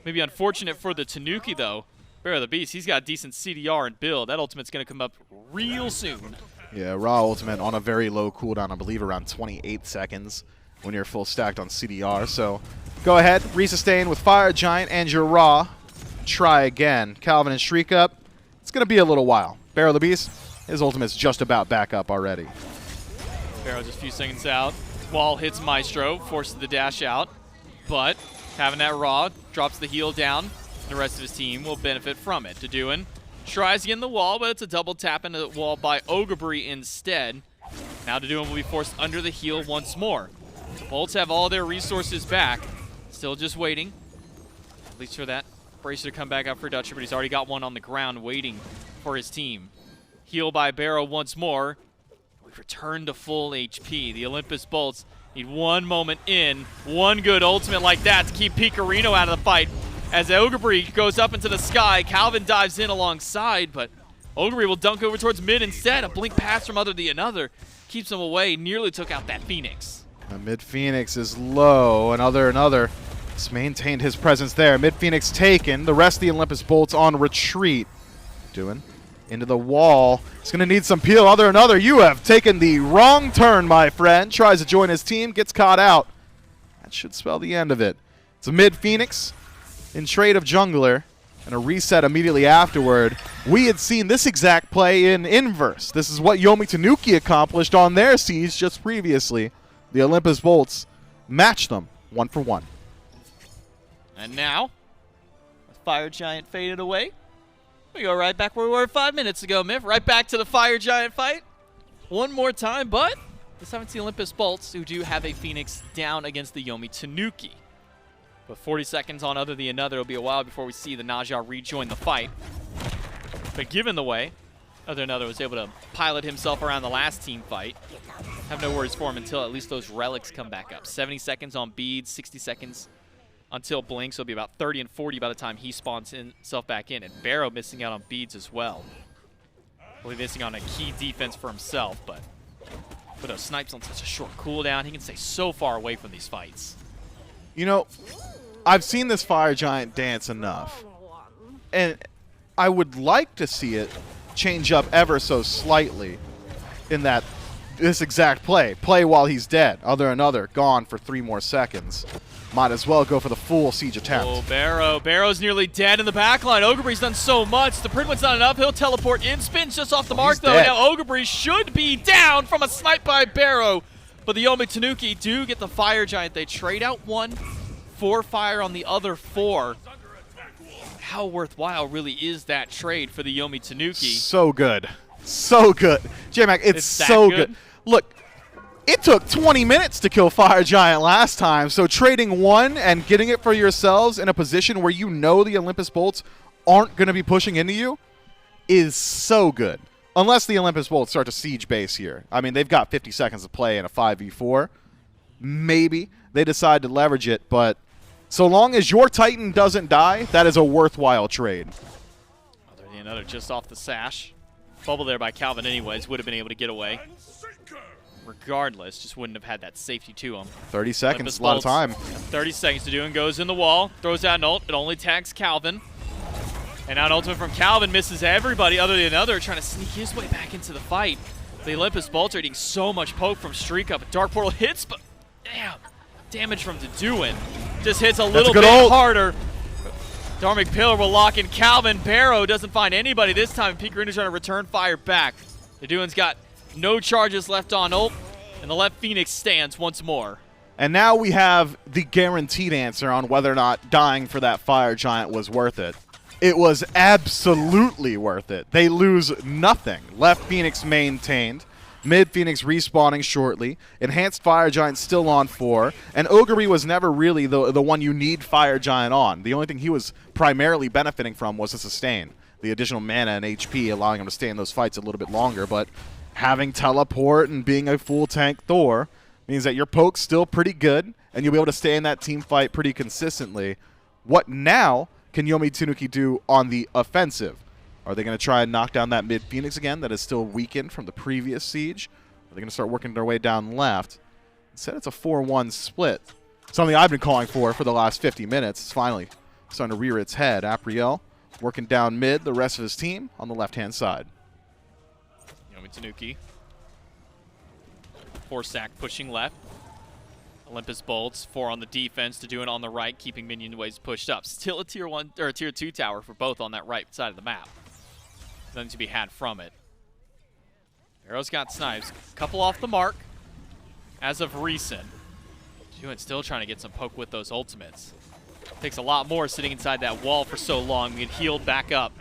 Maybe unfortunate for the Tanuki, though. Barrow the Beast, he's got a decent CDR and build. That ultimate's going to come up real soon. Yeah, Raw ultimate on a very low cooldown, I believe around 28 seconds when you're full stacked on CDR. So go ahead, resustain with Fire Giant and your Raw. Try again. Calvin and Shriek up. It's going to be a little while Barrow the Beast, his ultimate's just about back up already. Barrow just a few seconds out. Wall hits Maestro, forces the dash out. But having that raw, drops the heal down. The rest of his team will benefit from it. Taduin tries to get in the wall, but it's a double tap into the wall by Ogabri instead. Now Taduin will be forced under the heal once more. Bolts have all their resources back. Still just waiting, at least for that bracer to come back up for Dutcher, but he's already got one on the ground waiting for his team. Heal by Barrow once more. We've returned to full HP. The Olympus Bolts need one moment in, one good ultimate like that to keep Picarino out of the fight. As Ogabri goes up into the sky, Calvin dives in alongside, but Ogabri will dunk over towards mid instead. A blink pass from Other the Another keeps him away, nearly took out that Phoenix. Mid Phoenix is low, and Other has maintained his presence there. Mid Phoenix taken, the rest of the Olympus Bolts on retreat. Doing into the wall. He's going to need some peel. Other, you have taken the wrong turn, my friend. Tries to join his team, gets caught out. That should spell the end of it. It's a Mid Phoenix in trade of jungler, and a reset immediately afterward. We had seen this exact play in inverse. This is what Yomi Tanuki accomplished on their siege just previously. The Olympus Bolts matched them 1 for 1. And now, the Fire Giant faded away. We go right back where we were 5 minutes ago, Miff. Right back to the Fire Giant fight. One more time, but this time it's the Olympus Bolts who do have a Phoenix down against the Yomi Tanuki. But 40 seconds on Other the Another, it'll be a while before we see the Naja rejoin the fight. But given the way, Other Another was able to pilot himself around the last team fight. Have no worries for him until at least those relics come back up. 70 seconds on beads, 60 seconds until blink, so it'll be about 30 and 40 by the time he spawns himself back in. And Barrow missing out on beads as well. He'll be missing on a key defense for himself, but with those snipes on such a short cooldown, he can stay so far away from these fights. You know, I've seen this Fire Giant dance enough, and I would like to see it change up ever so slightly in that this exact play. Play while he's dead. Other gone for 3 more seconds. Might as well go for the full siege attempt. Oh, Barrow. Barrow's nearly dead in the backline. Ogabri's done so much. The Pridwin's not enough. He'll teleport in. Spins just off the mark, though. Dead. Now Ogabri should be down from a snipe by Barrow. But the Yomi Tanuki do get the Fire Giant. They trade out 1 for fire on the other 4. How worthwhile really is that trade for the Yomi Tanuki? So good. So good. J-Mac, it's so good. Look, it took 20 minutes to kill Fire Giant last time, so trading 1 and getting it for yourselves in a position where you know the Olympus Bolts aren't going to be pushing into you is so good. Unless the Olympus Bolts start to siege base here. I mean, they've got 50 seconds to play in a 5v4. Maybe they decide to leverage it, but so long as your Titan doesn't die, that is a worthwhile trade. Another just off the sash. Bubble there by Calvin anyways, would have been able to get away. Regardless, just wouldn't have had that safety to him. 30 seconds, a lot of time. 30 seconds to do, and goes in the wall. Throws out an ult. It only tags Calvin. And now an ultimate from Calvin misses everybody other than Another, trying to sneak his way back into the fight. The Olympus Bolts are getting so much poke from Streak Up. Dark Portal hits, but damn. Damage from Taduin. Just hits a little bit harder. Dharmic Pillar will lock in Calvin. Barrow doesn't find anybody this time. Picarino's trying to return fire back. Taduin's got no charges left on ult, and the left Phoenix stands once more. And now we have the guaranteed answer on whether or not dying for that Fire Giant was worth it. It was absolutely worth it. They lose nothing. Left Phoenix maintained. Mid Phoenix respawning shortly. Enhanced Fire Giant still on 4. And Ogre was never really the one you need Fire Giant on. The only thing he was primarily benefiting from was the sustain. The additional mana and HP allowing him to stay in those fights a little bit longer. But having teleport and being a full tank Thor means that your poke's still pretty good, and you'll be able to stay in that team fight pretty consistently. What now can Yomi Tanuki do on the offensive? Are they going to try and knock down that mid Phoenix again that is still weakened from the previous siege? Are they going to start working their way down left? Instead, it's a 4-1 split. Something I've been calling for the last 50 minutes. It's finally starting to rear its head. Apriel working down mid, the rest of his team on the left-hand side. Yomi Tanuki. 4 stack pushing left. Olympus Bolts, 4 on the defense, Taduin on the right, keeping minion waves pushed up. Still a tier 1 or tier 2 tower for both on that right side of the map. nothing to be had from it. Arrow's got snipes. Couple off the mark as of recent. Deduin still trying to get some poke with those ultimates. Takes a lot more sitting inside that wall for so long. Being healed back up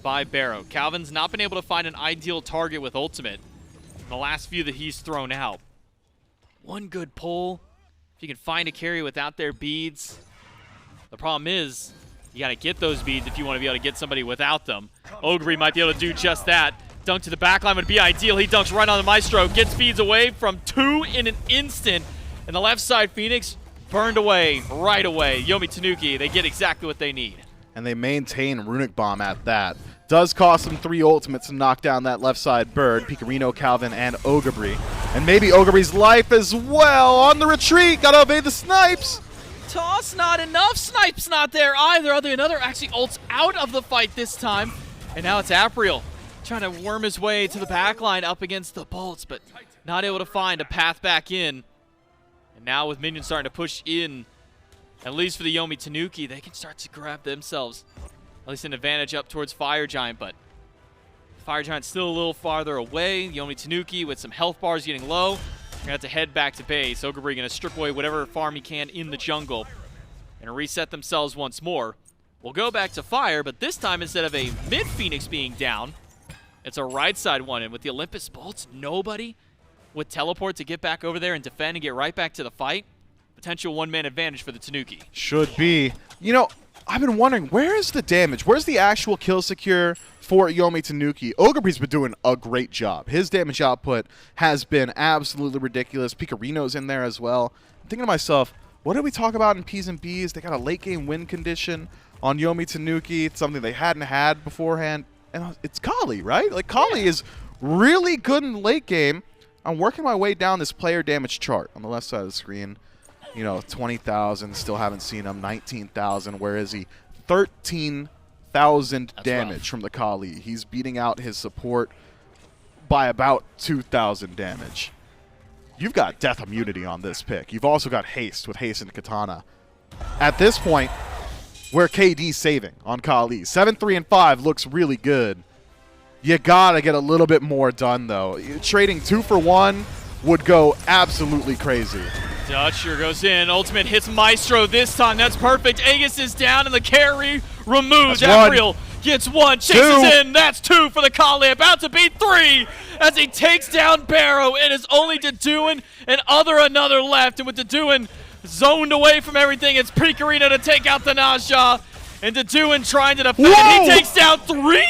by Barrow. Calvin's not been able to find an ideal target with ultimate in the last few that he's thrown out. One good pull. If you can find a carry without their beads. The problem is, you got to get those beads if you want to be able to get somebody without them. Ogre might be able to do just that. Dunk to the backline would be ideal. He dunks right on the Maestro. Gets beads away from 2 in an instant. And the left side Phoenix burned away right away. Yomi Tanuki, they get exactly what they need. And they maintain Runic Bomb at that. Does cost them 3 ultimates to knock down that left side bird. Picarino, Calvin, and Ogre. And maybe Ogre's life as well. On the retreat, gotta evade the snipes. Toss not enough. Snipe's not there either. Another actually ults out of the fight this time. And now it's Apriel trying to worm his way to the backline up against the bolts, but not able to find a path back in. And now with minions starting to push in, at least for the Yomi Tanuki, they can start to grab themselves at least an advantage up towards Fire Giant, but Fire Giant's still a little farther away. Yomi Tanuki with some health bars getting low. They're going to have to head back to base. Ogre going to strip away whatever farm he can in the jungle and reset themselves once more. We'll go back to Fire, but this time instead of a mid-Phoenix being down, it's a right side one. And with the Olympus bolts, nobody would teleport to get back over there and defend and get right back to the fight. Potential one-man advantage for the Tanuki. Should be. You know, I've been wondering, where is the damage? Where's the actual kill secure for Yomi Tanuki? Ogre's been doing a great job. His damage output has been absolutely ridiculous. Picarino's in there as well. I'm thinking to myself, what did we talk about in P's and B's? They got a late-game win condition on Yomi Tanuki. It's something they hadn't had beforehand. And it's Kali, right? Like, Kali is really good in the late game. I'm working my way down this player damage chart on the left side of the screen. You know, 20,000, still haven't seen him. 19,000, where is he? 13,000 damage from the Kali. He's beating out his support by about 2,000 damage. You've got death immunity on this pick. You've also got haste with haste and katana. At this point, we're KD saving on Kali. 7, 3, and 5 looks really good. You gotta get a little bit more done, though. Trading 2 for 1 would go absolutely crazy. Dutcher goes in. Ultimate hits Maestro this time. That's perfect. Aegis is down, and the carry removed. Apriel gets 1. Chases in. That's 2 for the Kali. About to be 3 as he takes down Barrow. It is only Deduin and another left. And with Deduin zoned away from everything, it's Picarino to take out the Naja. And Deduin trying to defend. He takes down 3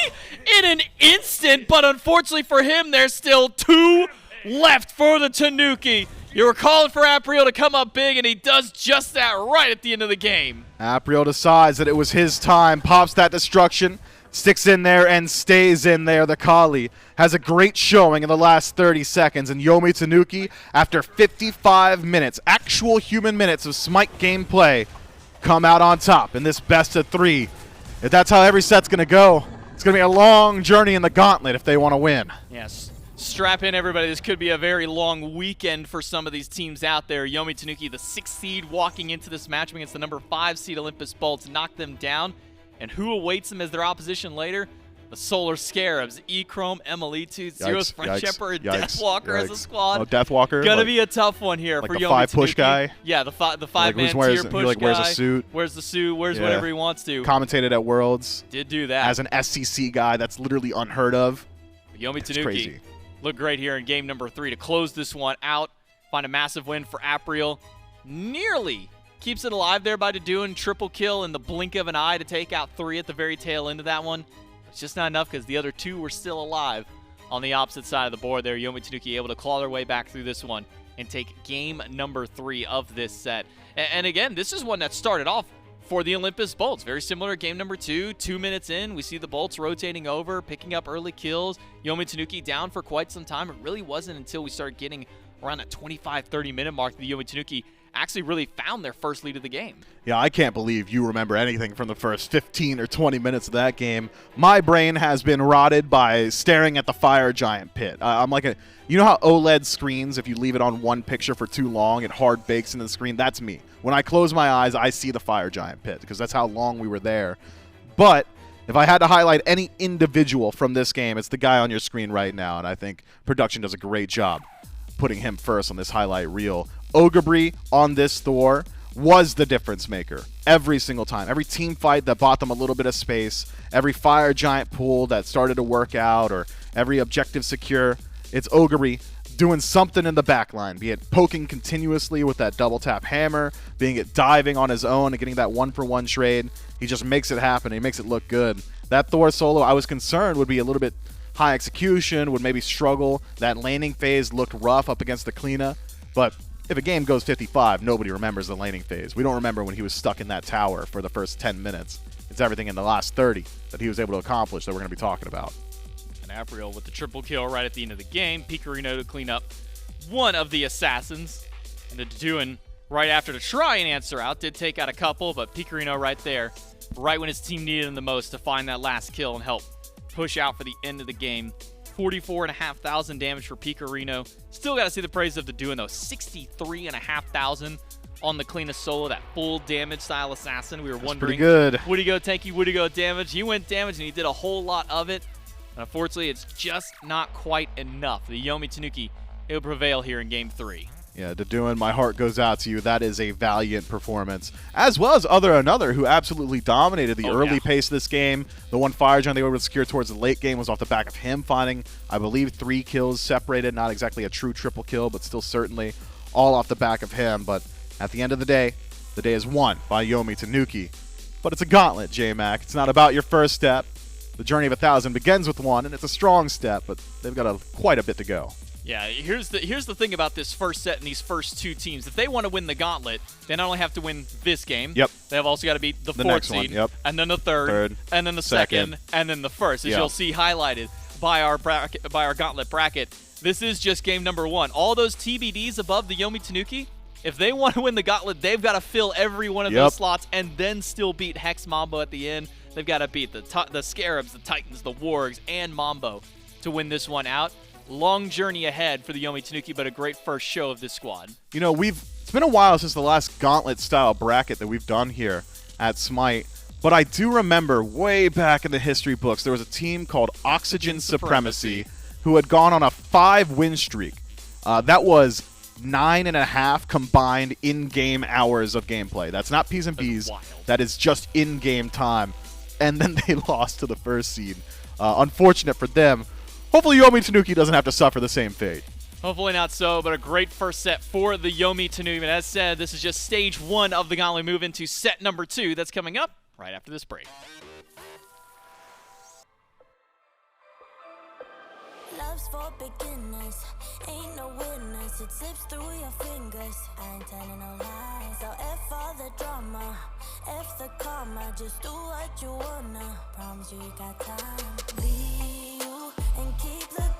in an instant. But unfortunately for him, there's still 2 left for the Tanuki. You were calling for Apriel to come up big, and he does just that right at the end of the game. Apriel decides that it was his time, pops that destruction, sticks in there, and stays in there. The Kali has a great showing in the last 30 seconds, and Yomi Tanuki, after 55 minutes, actual human minutes of SMITE gameplay, come out on top in this best of 3. If that's how every set's going to go, it's going to be a long journey in the Gauntlet if they want to win. Yes. Strap in, everybody. This could be a very long weekend for some of these teams out there. Yomi Tanuki, the 6th seed, walking into this match against the number 5 seed Olympus Bolts, knock them down. And who awaits them as their opposition later? The Solar Scarabs, E-Chrome, ML2, Zero's French Emperor, and Deathwalker as a squad. Oh, Deathwalker. Gonna be a tough one here like for the Yomi 5 Tanuki. push guy. Yeah, the 5-man like, tier push guy. Wears a suit. Wears the suit, wears whatever he wants to. Commentated at Worlds. Did do that. As an SCC guy, that's literally unheard of. Yomi Tanuki. Crazy. Look great here in game number 3 to close this one out. Find a massive win for Apriel. Nearly keeps it alive there by Deduin. Triple kill in the blink of an eye to take out 3 at the very tail end of that one. It's just not enough because the other 2 were still alive on the opposite side of the board there. Yomi Tanuki able to claw their way back through this one and take game number 3 of this set. And again, this is one that started off for the Olympus Bolts. Very similar to game number 2. 2 minutes in, we see the Bolts rotating over, picking up early kills. Yomi Tanuki down for quite some time. It really wasn't until we started getting around that 25-30 minute mark that Yomi Tanuki actually really found their first lead of the game. Yeah, I can't believe you remember anything from the first 15 or 20 minutes of that game. My brain has been rotted by staring at the Fire Giant pit. I'm like you know how OLED screens, if you leave it on one picture for too long, it hard bakes into the screen? That's me. When I close my eyes, I see the Fire Giant pit because that's how long we were there. But if I had to highlight any individual from this game, it's the guy on your screen right now, and I think production does a great job putting him first on this highlight reel. Ogre on this Thor was the difference maker every single time. Every team fight that bought them a little bit of space, every fire giant pool that started to work out, or every objective secure, it's Ogre doing something in the back line, be it poking continuously with that double tap hammer, being it diving on his own and getting that 1-for-1 trade. He just makes it happen. He makes it look good. That Thor solo, I was concerned, would be a little bit high execution, would maybe struggle. That laning phase looked rough up against the Kleena, but if a game goes 55, nobody remembers the laning phase. We don't remember when he was stuck in that tower for the first 10 minutes. It's everything in the last 30 that he was able to accomplish that we're going to be talking about. And Avril with the triple kill right at the end of the game. Picarino to clean up one of the assassins. And the Deduin right after to try and answer out. Did take out a couple, but Picarino right there, right when his team needed him the most to find that last kill and help push out for the end of the game. 44,500 damage for Picarino. Still got to see the praise of the Deduin though. 63,500 on the cleanest solo, that full damage style assassin. We were wondering, good. Would he go tanky, would he go damage? He went damage and he did a whole lot of it. And unfortunately, it's just not quite enough. The Yomi Tanuki, he'll prevail here in game 3. Yeah, Deduin, my heart goes out to you. That is a valiant performance. As well as another who absolutely dominated the early pace of this game. The one fire giant they were able to secure towards the late game was off the back of him finding, I believe, 3 kills separated. Not exactly a true triple kill, but still certainly all off the back of him. But at the end of the day is won by Yomi Tanuki. But it's a gauntlet, J-Mac. It's not about your first step. The journey of 1,000 begins with 1, and it's a strong step, but they've got quite a bit to go. Yeah, here's the thing about this first set and these first two teams. If they want to win the Gauntlet, they not only have to win this game, they've also got to beat the fourth next seed, one, and then the third, and then the second, and then the first, as you'll see highlighted by our Gauntlet bracket. This is just game number 1. All those TBDs above the Yomi Tanuki, if they want to win the Gauntlet, they've got to fill every one of those slots and then still beat Hex Mambo at the end. They've got to beat the Scarabs, the Titans, the Wargs, and Mambo to win this one out. Long journey ahead for the Yomi Tanuki, but a great first show of this squad. You know, it's been a while since the last Gauntlet-style bracket that we've done here at SMITE, but I do remember way back in the history books, there was a team called Oxygen Supremacy who had gone on a 5-win streak. That was 9.5 combined in-game hours of gameplay. That's not P's and B's. That is just in-game time. And then they lost to the first seed. Unfortunate for them. Hopefully Yomi Tanuki doesn't have to suffer the same fate. Hopefully not so, but a great first set for the Yomi Tanuki. And as said, this is just stage 1 of the Gauntlet. Move into set number 2 that's coming up right after this break. Love's for beginners, ain't no winners. It slips through your fingers. I ain't telling no lies. So F all the drama, F the karma. Just do what you wanna. Promise you got time. Be you and keep looking.